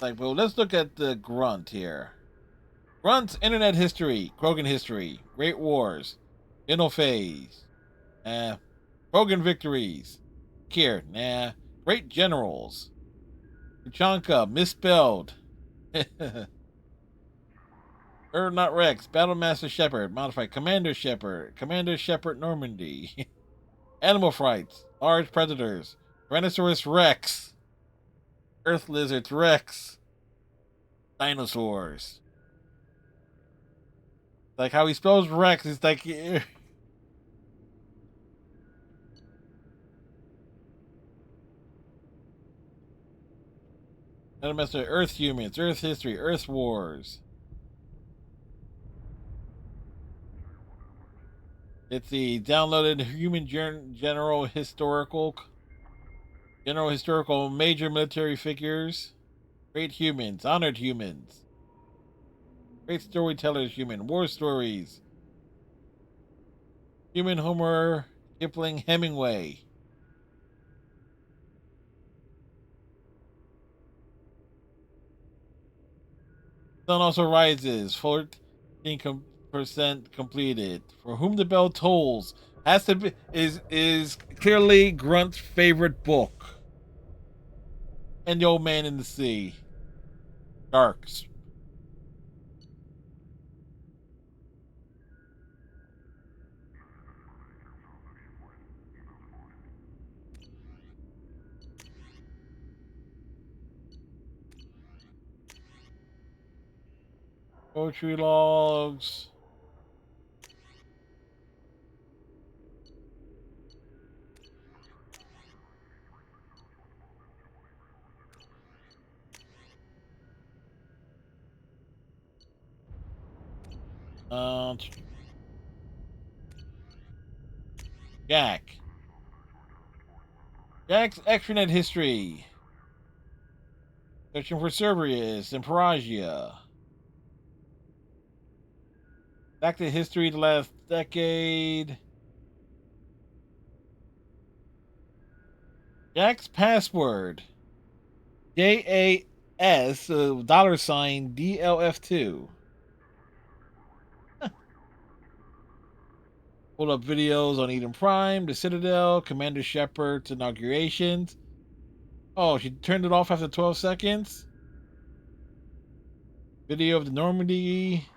D: Like, well, let's look at the Grunt here. Grunt's internet history, Krogan history, Great Wars, Phase, Krogan victories, Kier, nah, Great Generals, Tuchanka, misspelled, not Rex, Battlemaster Shepard, modified Commander Shepard Normandy, Animal Frights, Large Predators, Tyrannosaurus Rex, Earth Lizards Rex, Dinosaurs. Like how he spells Rex, it's like Battlemaster, Earth Humans, Earth History, Earth Wars. It's the downloaded Human General Historical Major Military Figures, Great Humans, Honored Humans, Great Storytellers Human, War Stories, Human Homer, Kipling, Hemingway. Sun Also Rises, 14% completed. For Whom the Bell Tolls has to be is clearly Grunt's favorite book. And The Old Man in the Sea. Darks. Poetry logs. Jack. Jack's extranet history. Searching for Cerberus and Pelagia. Back to history the last decade. Jack's password. JAS $ DLF2. Pulled up videos on Eden Prime, the Citadel, Commander Shepard's inaugurations. Oh, she turned it off after 12 seconds. Video of the Normandy.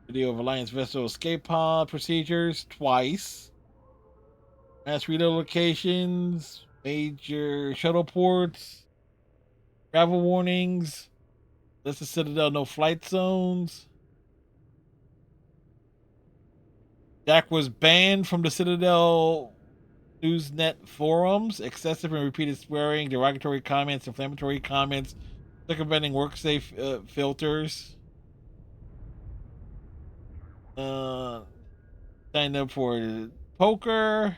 D: Video of Alliance vessel escape pod procedures twice. Mass reload locations. Major shuttle ports. Travel warnings. List the Citadel no flight zones. Jack was banned from the Citadel Newsnet forums. Excessive and repeated swearing, derogatory comments, inflammatory comments, circumventing WorkSafe filters. Signed up for poker.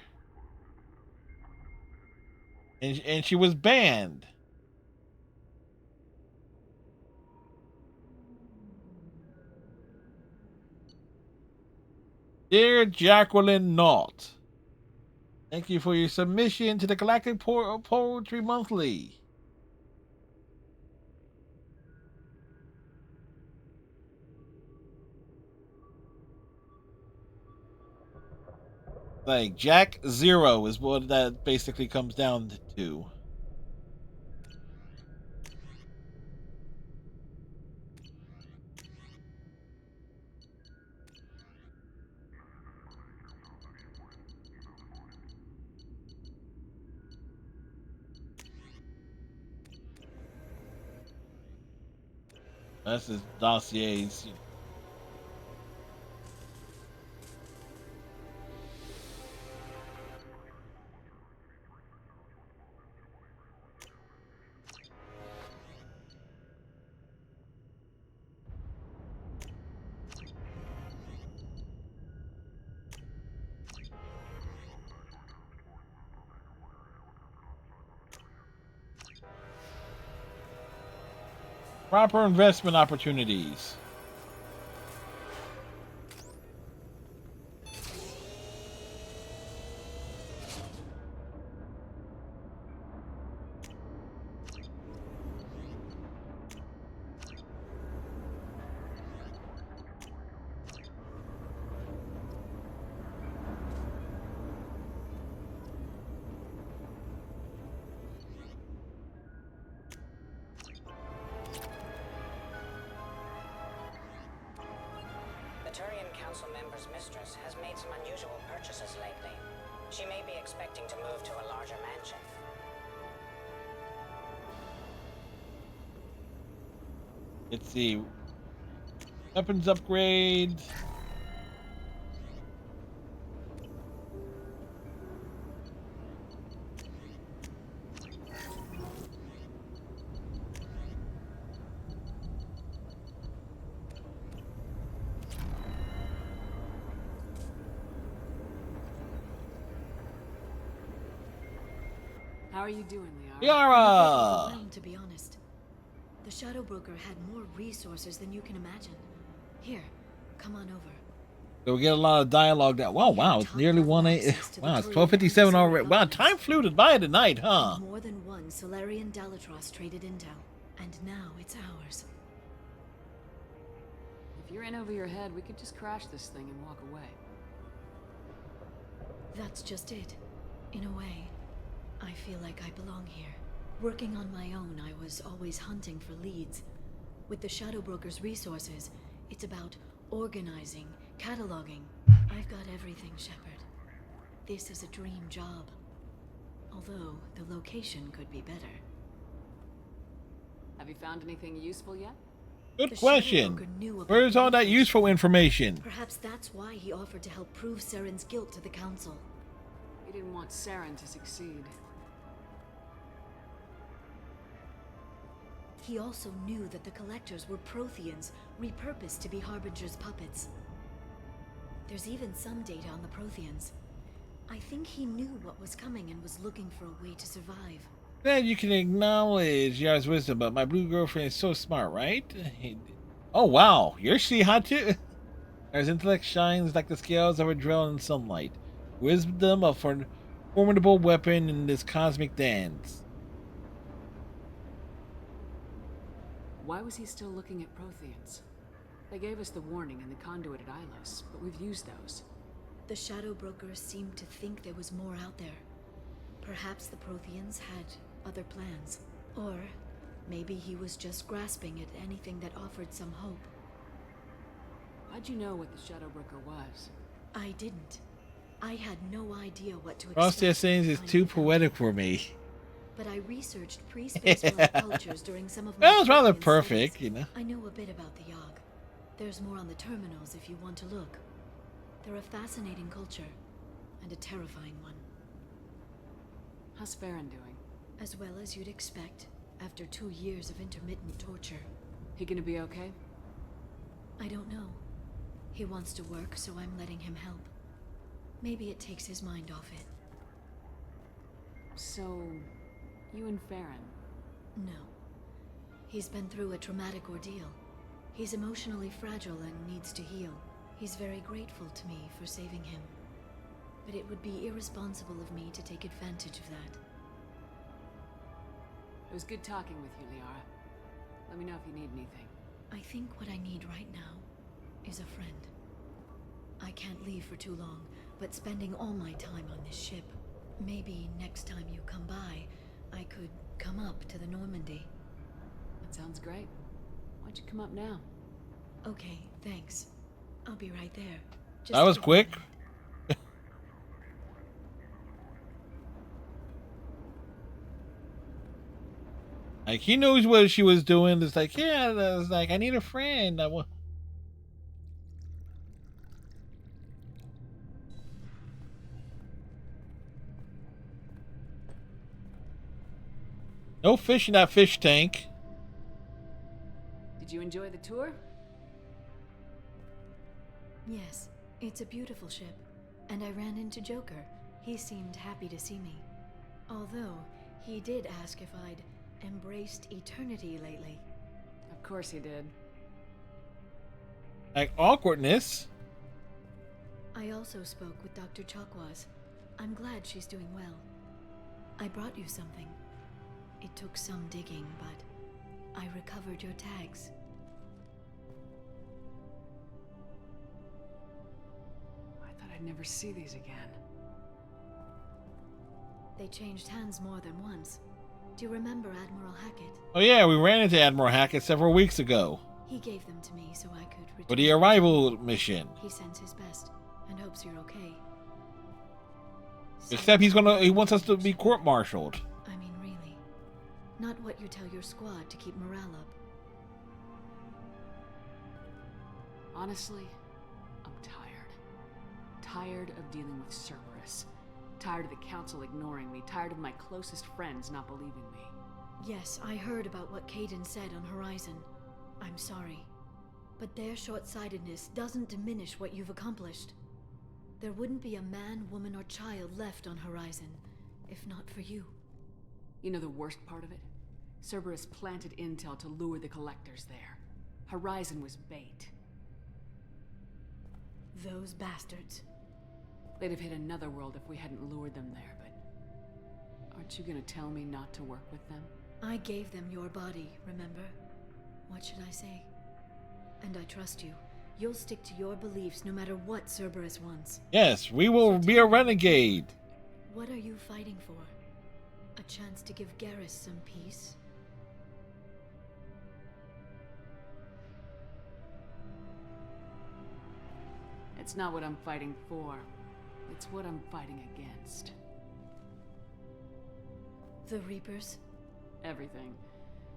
D: And she was banned. Dear Jacqueline Nault, thank you for your submission to the Galactic Poetry Monthly. Like Jack Zero is what that basically comes down to. That's his dossiers. Proper investment opportunities.
H: The Turian Council member's mistress has made some unusual purchases lately. She may be expecting to move to a larger mansion.
D: Let's see. Weapons upgrade.
O: How are you doing, Liara?
D: Liara!
W: Overwhelmed, to be honest. The Shadow Broker had more resources than you can imagine. Here, come on over.
D: So we get a lot of dialogue that wow, it's nearly 1 wow, it's 12:57 already. Wow, time flew by tonight, huh?
W: More than one Solarian Dalatros traded intel, and now it's ours.
O: If you're in over your head, we could just crash this thing and walk away.
W: That's just it. In a way, I feel like I belong here. Working on my own, I was always hunting for leads. With the Shadow Broker's resources, it's about organizing, cataloging. I've got everything, Shepard. This is a dream job. Although, the location could be better.
O: Have you found anything useful yet?
D: Good
W: The
D: question.
W: Shadow Broker knew about
D: Where's
W: the
D: all that
W: leakage.
D: useful information?
W: Perhaps that's why he offered to help prove Saren's guilt to the Council.
O: He didn't want Saren to succeed.
W: He also knew that the Collectors were Protheans, repurposed to be Harbinger's puppets. There's even some data on the Protheans. I think he knew what was coming and was looking for a way to survive.
D: Then you can acknowledge Yara's wisdom, but my blue girlfriend is so smart, right? Oh wow, you're she hot too. Her intellect shines like the scales of a drill in sunlight. Wisdom, a formidable weapon in this cosmic dance.
O: Why was he still looking at Protheans? They gave us the warning in the conduit at Ilos, but we've used those.
W: The Shadow Broker seemed to think there was more out there. Perhaps the Protheans had other plans. Or maybe he was just grasping at anything that offered some hope.
O: How'd you know what the Shadow Broker was?
W: I didn't. I had no idea what to
D: Cross their
W: expect.
D: sayings is too poetic for me.
W: But I researched pre-spacewalk cultures during some of my
D: That was rather
W: Prothean
D: perfect,
W: studies.
D: you know.
W: I know a bit about the Yogg. There's more on the terminals if you want to look. They're a fascinating culture, and a terrifying one.
O: How's Farron doing?
W: As well as you'd expect, after 2 years of intermittent torture.
O: He gonna be okay?
W: I don't know. He wants to work, so I'm letting him help. Maybe it takes his mind off it.
O: So, you and Farron?
W: No. He's been through a traumatic ordeal. He's emotionally fragile and needs to heal. He's very grateful to me for saving him. But it would be irresponsible of me to take advantage of that.
O: It was good talking with you, Liara. Let me know if you need anything.
W: I think what I need right now is a friend. I can't leave for too long, but spending all my time on this ship. Maybe next time you come by, I could come up to the Normandy.
O: That sounds great. Why'd you come up now?
W: Okay, thanks. I'll be right there.
D: That was
W: give me a
D: quick.
W: minute.
D: Like, he knows what she was doing. It's like, yeah, it's like, I need a friend. No fish in that fish tank.
O: Did you enjoy the tour?
W: Yes, it's a beautiful ship. And I ran into Joker. He seemed happy to see me. Although, he did ask if I'd embraced eternity lately.
O: Of course he did.
D: Like, awkwardness.
W: I also spoke with Dr. Chakwas. I'm glad she's doing well. I brought you something. It took some digging, but I recovered your tags.
O: I thought I'd never see these again.
W: They changed hands more than once. Do you remember Admiral Hackett?
D: Oh yeah, we ran into Admiral Hackett several weeks ago
W: He gave them to me so I could return.
D: for the arrival mission.
W: He sends his best and hopes you're okay.
D: Except he wants us to be court-martialed.
W: I mean, really. Not what you tell your squad to keep morale up.
O: Honestly, I'm tired. Tired of dealing with Cerberus. Tired of the Council ignoring me. Tired of my closest friends not believing me.
W: Yes, I heard about what Caden said on Horizon. I'm sorry. But their short-sightedness doesn't diminish what you've accomplished. There wouldn't be a man, woman, or child left on Horizon, if not for you.
O: You know the worst part of it? Cerberus planted intel to lure the Collectors there. Horizon was bait.
W: Those bastards.
O: They'd have hit another world if we hadn't lured them there, but... Aren't you gonna tell me not to work with them?
W: I gave them your body, remember? What should I say? And I trust you. You'll stick to your beliefs no matter what Cerberus wants.
D: Yes, we will be a renegade.
W: What are you fighting for? A chance to give Garrus some peace?
O: It's not what I'm fighting for. It's what I'm fighting against.
W: The Reapers?
O: Everything.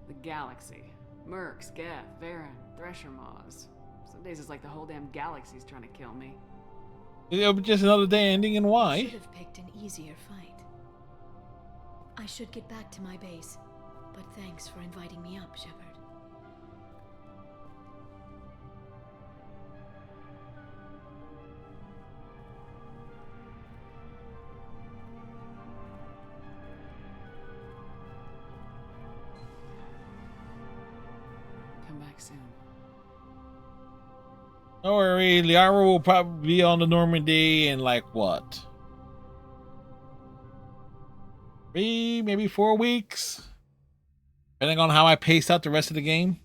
O: The galaxy. Mercs, Geth, Varen, Thresher Maws. Some days it's like the whole damn galaxy's trying to kill me.
D: It'll be just another day ending, and
W: I
D: why?
W: should have picked an easier fight. I should get back to my base, but thanks for inviting me up, Shepard.
O: Come back soon.
D: Don't worry, Liara will probably be on the Normandy in like what? 3, maybe 4 weeks? Depending on how I pace out the rest of the game.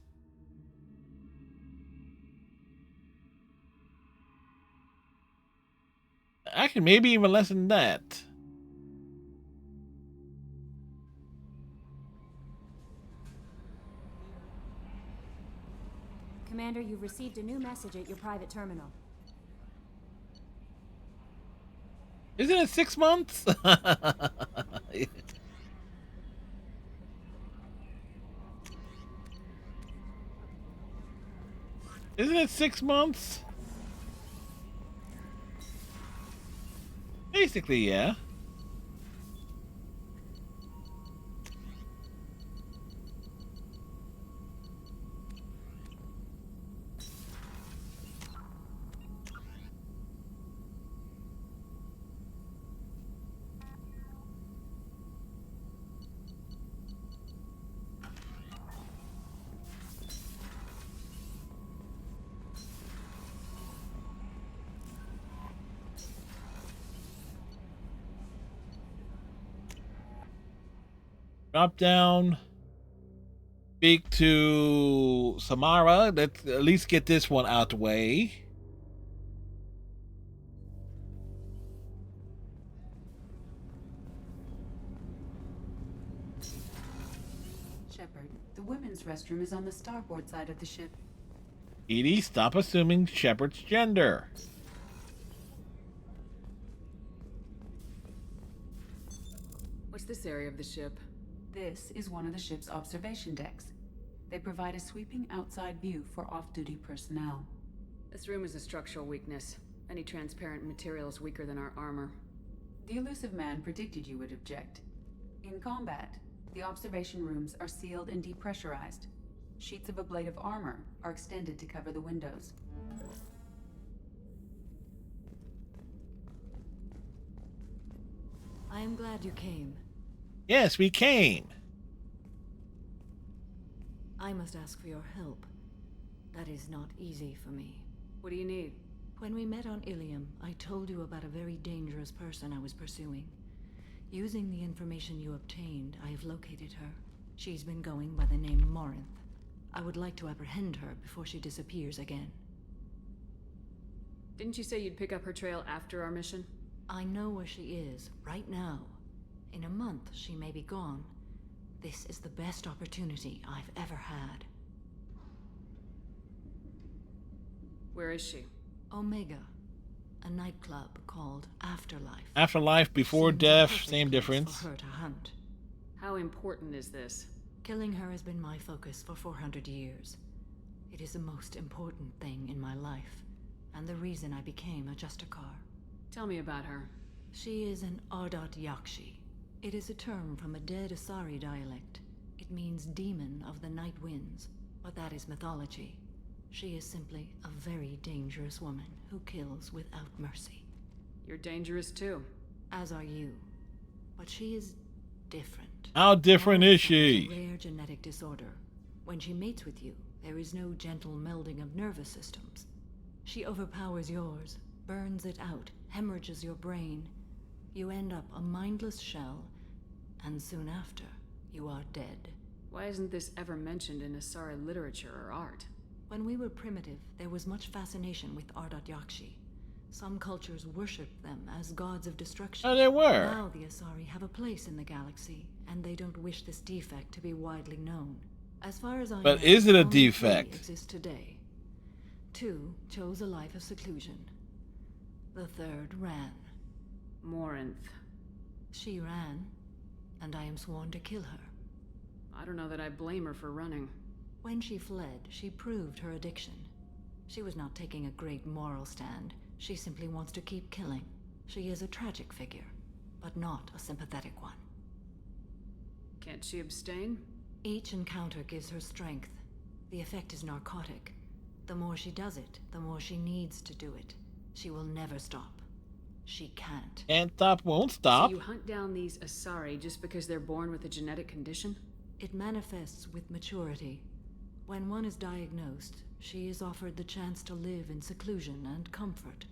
D: Actually, maybe even less than that.
R: Commander, you've received a new message at your private terminal.
D: Isn't it 6 months? Isn't it 6 months? Basically, yeah. Drop down. Speak to Samara. Let's at least get this one out the way.
I: Shepard, the women's restroom is on the starboard side of the ship.
D: Edie, stop assuming Shepard's gender.
O: What's this area of the ship?
I: This is one of the ship's observation decks. They provide a sweeping outside view for off-duty personnel.
O: This room is a structural weakness. Any transparent material is weaker than our armor.
I: The elusive man predicted you would object. In combat, the observation rooms are sealed and depressurized. Sheets of ablative armor are extended to cover the windows.
W: I am glad you came.
D: Yes, we came.
W: I must ask for your help. That is not easy for me.
O: What do you need?
W: When we met on Ilium, I told you about a very dangerous person I was pursuing. Using the information you obtained, I have located her. She's been going by the name Morinth. I would like to apprehend her before she disappears again.
O: Didn't you say you'd pick up her trail after our mission?
W: I know where she is, right now. In a month, she may be gone. This is the best opportunity I've ever had.
O: Where is she?
W: Omega, a nightclub called Afterlife.
D: Afterlife, before
W: Seems
D: death,
W: a perfect
D: same
W: place
D: difference.
W: for her to hunt.
O: How important is this?
W: Killing her has been my focus for 400 years. It is the most important thing in my life, and the reason I became a Justicar.
O: Tell me about her.
W: She is an Ardat Yakshi. It is a term from a dead Asari dialect. It means demon of the night winds, but that is mythology. She is simply a very dangerous woman who kills without mercy.
O: You're dangerous too.
W: As are you. But she is different.
D: How different is she?
W: A rare genetic disorder. When she mates with you, there is no gentle melding of nervous systems. She overpowers yours, burns it out, hemorrhages your brain. You end up a mindless shell, and soon after, you are dead.
O: Why isn't this ever mentioned in Asari literature or art?
W: When we were primitive, there was much fascination with Ardat Yakshi. Some cultures worshipped them as gods of destruction.
D: Oh, they were.
W: Now the Asari have a place in the galaxy, and they don't wish this defect to be widely known. As far as I know,
D: But is it a
W: only 3
D: defect?
W: exist today. 2 chose a life of seclusion. The 3rd ran.
O: Morinth.
W: She ran, and I am sworn to kill her.
O: I don't know that I blame her for running.
W: When she fled, she proved her addiction. She was not taking a great moral stand. She simply wants to keep killing. She is a tragic figure, but not a sympathetic one.
O: Can't she abstain?
W: Each encounter gives her strength. The effect is narcotic. The more she does it, the more she needs to do it. She will never stop. She can't.
D: Can't stop, won't stop.
O: So you hunt down these Asari just because they're born with a genetic condition?
W: It manifests with maturity. When one is diagnosed, she is offered the chance to live in seclusion and comfort.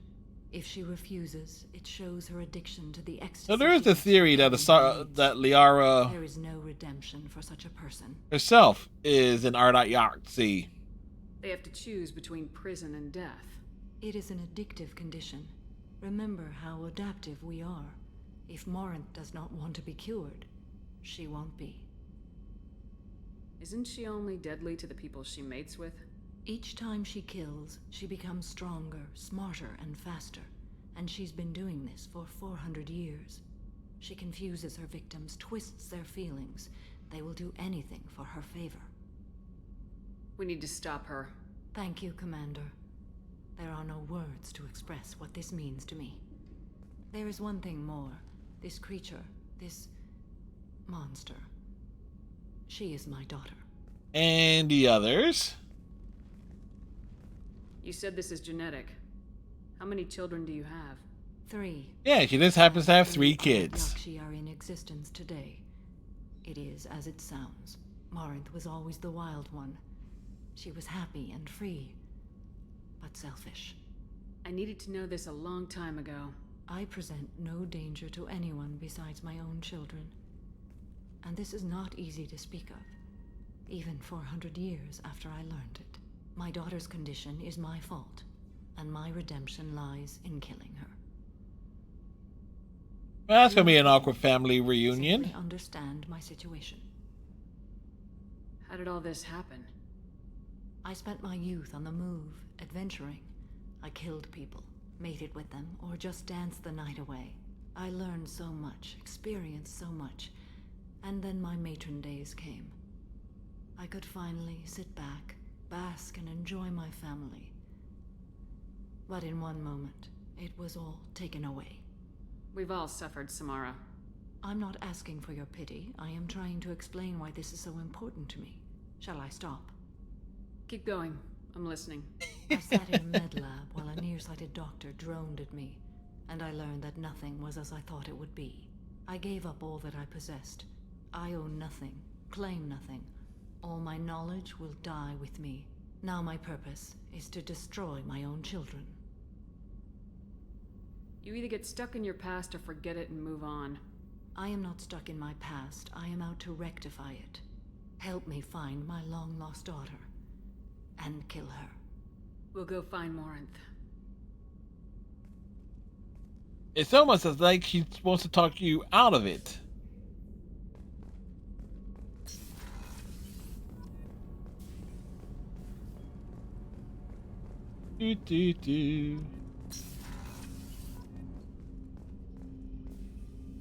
W: If she refuses, it shows her addiction to the ecstasy.
D: So there is the theory that that Liara
W: There is no redemption for such a person.
D: herself is an Ardite Yahtzee.
O: They have to choose between prison and death.
W: It is an addictive condition. Remember how adaptive we are. If Morinth does not want to be cured, she won't be.
O: Isn't she only deadly to the people she mates with?
W: Each time she kills, she becomes stronger, smarter, and faster. And she's been doing this for 400 years. She confuses her victims, twists their feelings. They will do anything for her favor.
O: We need to stop her.
W: Thank you, Commander. There are no words to express what this means to me. There is one thing more. This creature, this monster. She is my daughter.
D: And the others?
O: You said this is genetic. How many children do you have?
W: 3.
D: Yeah, she just happens to have 3 kids.
W: Yakshi are in existence today. It is as it sounds. Morinth was always the wild one. She was happy and free, but selfish.
O: I needed to know this a long time ago.
W: I present no danger to anyone besides my own children. And this is not easy to speak of, even 400 years after I learned it. My daughter's condition is my fault, and my redemption lies in killing her.
D: Well, that's gonna be an awkward family reunion.
W: Simply understand my situation.
O: How did all this happen?
W: I spent my youth on the move, adventuring. I killed people, mated with them, or just danced the night away. I learned so much, experienced so much, and then my matron days came. I could finally sit back, bask, and enjoy my family. But in one moment, it was all taken away.
O: We've all suffered, Samara.
W: I'm not asking for your pity. I am trying to explain why this is so important to me. Shall I stop?
O: Keep going. I'm listening.
W: I sat in a med lab while a nearsighted doctor droned at me, and I learned that nothing was as I thought it would be. I gave up all that I possessed. I own nothing, claim nothing. All my knowledge will die with me. Now my purpose is to destroy my own children.
O: You either get stuck in your past or forget it and move on.
W: I am not stuck in my past. I am out to rectify it. Help me find my long-lost daughter. And kill her.
O: We'll go find Morinth.
D: It's almost as like she wants to talk you out of it. Is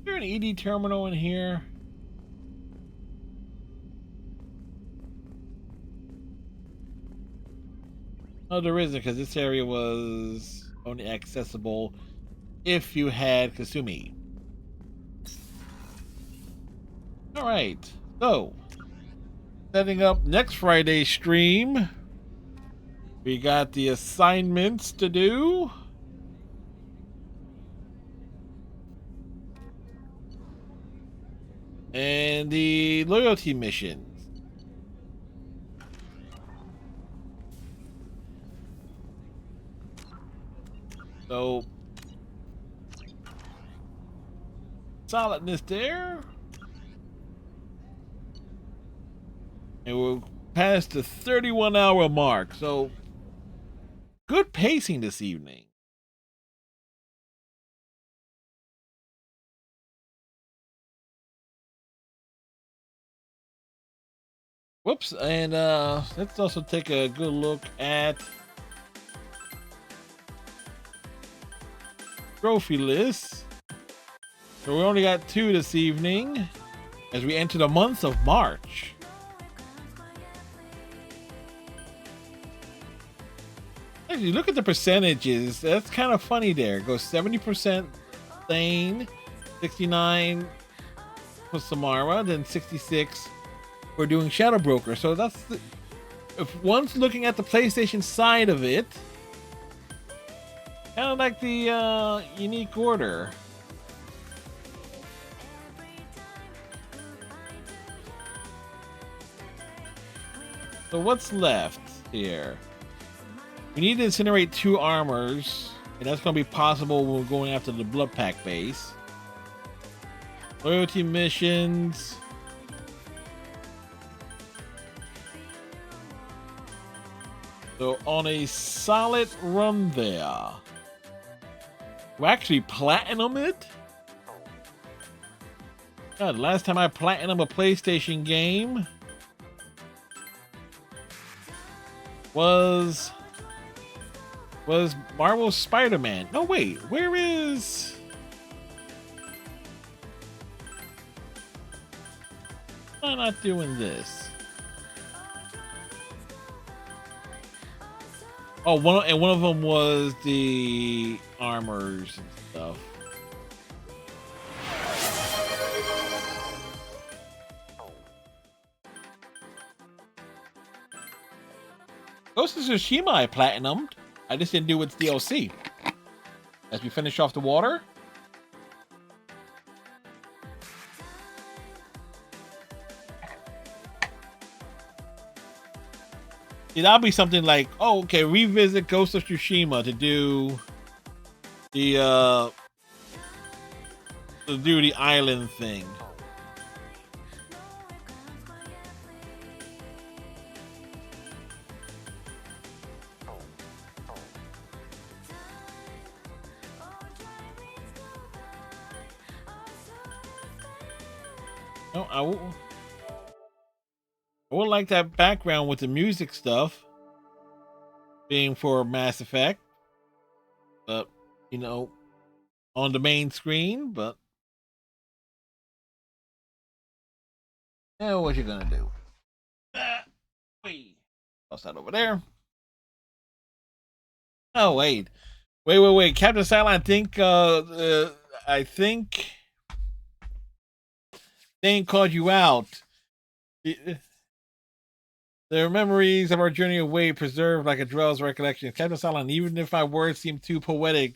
D: there an ED terminal in here? No, there isn't, because this area was only accessible if you had Kasumi. Alright, so setting up next Friday's stream. We got the assignments to do. And the loyalty missions. So, solidness there. And we're past the 31-hour mark. So, good pacing this evening. Whoops, and let's also take a good look at trophy list. So we only got 2 this evening as we enter the month of March. Actually, look at the percentages. That's kind of funny there. It goes 70% Thane, 69 for Samara, then 66 for doing Shadow Broker. So that's the, if one's looking at the PlayStation side of it, kind of like the unique order. So what's left here? We need to incinerate 2 armors, and that's going to be possible when we're going after the Blood Pack base. Loyalty missions. So on a solid run there. We actually platinum it? God, last time I platinum a PlayStation game was Marvel Spider-Man. No, wait, where is... Why am I not doing this? Oh, one of them was the armors and stuff. Ghost of Tsushima I platinumed. I just didn't do its DLC. As we finish off the water. That'll be something like, oh, okay, revisit Ghost of Tsushima to do the island thing. No, I would like that background with the music stuff being for Mass Effect, but you know, on the main screen. But yeah, what you gonna do? Toss that over there. Oh wait. Captain Silent, I think Thane called you out. The memories of our journey away preserved like a Drell's recollection. Captain Silent, even if my words seem too poetic,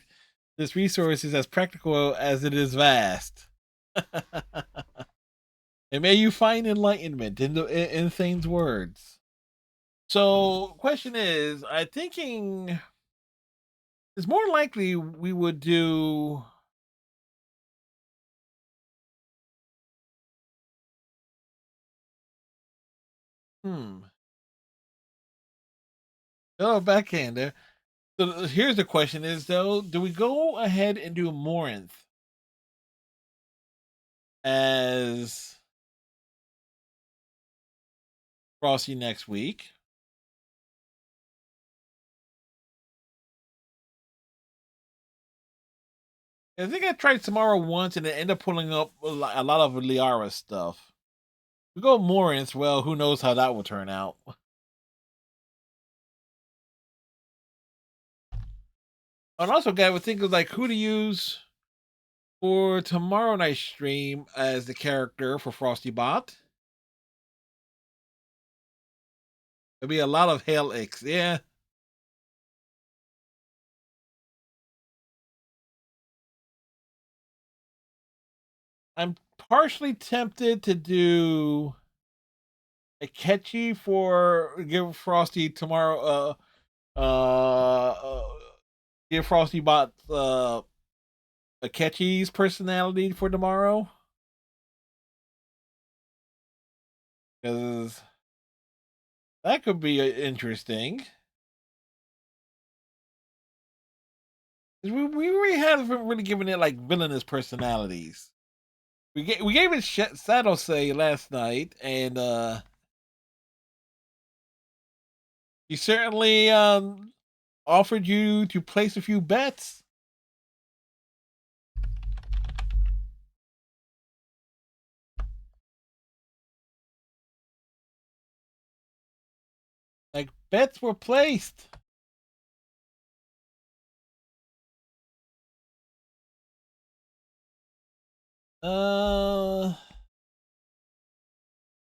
D: this resource is as practical as it is vast. And may you find enlightenment in Thane's words. So, question is, I'm thinking it's more likely we would do... Oh, backhander. So here's the question is, though, do we go ahead and do Morinth as Frosty next week? I think I tried Samara once and it ended up pulling up a lot of Liara stuff. We go Morinth, well, who knows how that will turn out. And also, guy would think of like who to use for tomorrow night's stream as the character for Frosty Bot. There'll be a lot of Helix, yeah. I'm partially tempted to do a catchy for give Frosty tomorrow. Give Frosty Bot a catchy's personality for tomorrow, because that could be interesting. We really haven't really given it like villainous personalities. We gave it Sadose last night, and he certainly offered you to place a few bets. Like bets were placed.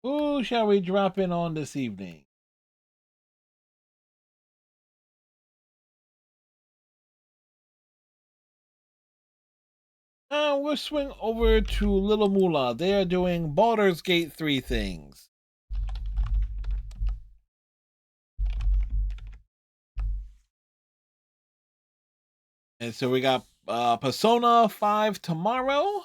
D: Who shall we drop in on this evening? We'll swing over to Little Moolah. They are doing Baldur's Gate 3 things. And so we got Persona 5 tomorrow.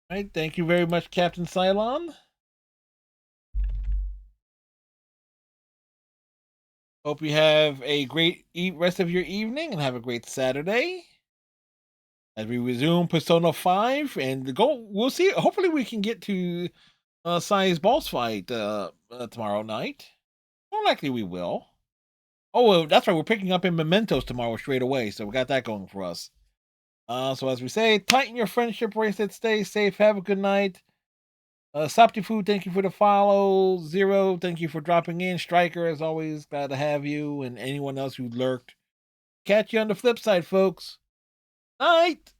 D: All right, thank you very much, Captain Cylon. Hope you have a great rest of your evening and have a great Saturday. As we resume Persona 5 and we'll see. Hopefully we can get to Sai's boss fight tomorrow night. More likely we will. Oh, well, that's right. We're picking up in Mementos tomorrow straight away, so we got that going for us. So as we say, tighten your friendship bracelet, stay safe, have a good night. Saptifu, thank you for the follow. Zero, thank you for dropping in. Striker, as always, glad to have you, and anyone else who lurked. Catch you on the flip side, folks. Night!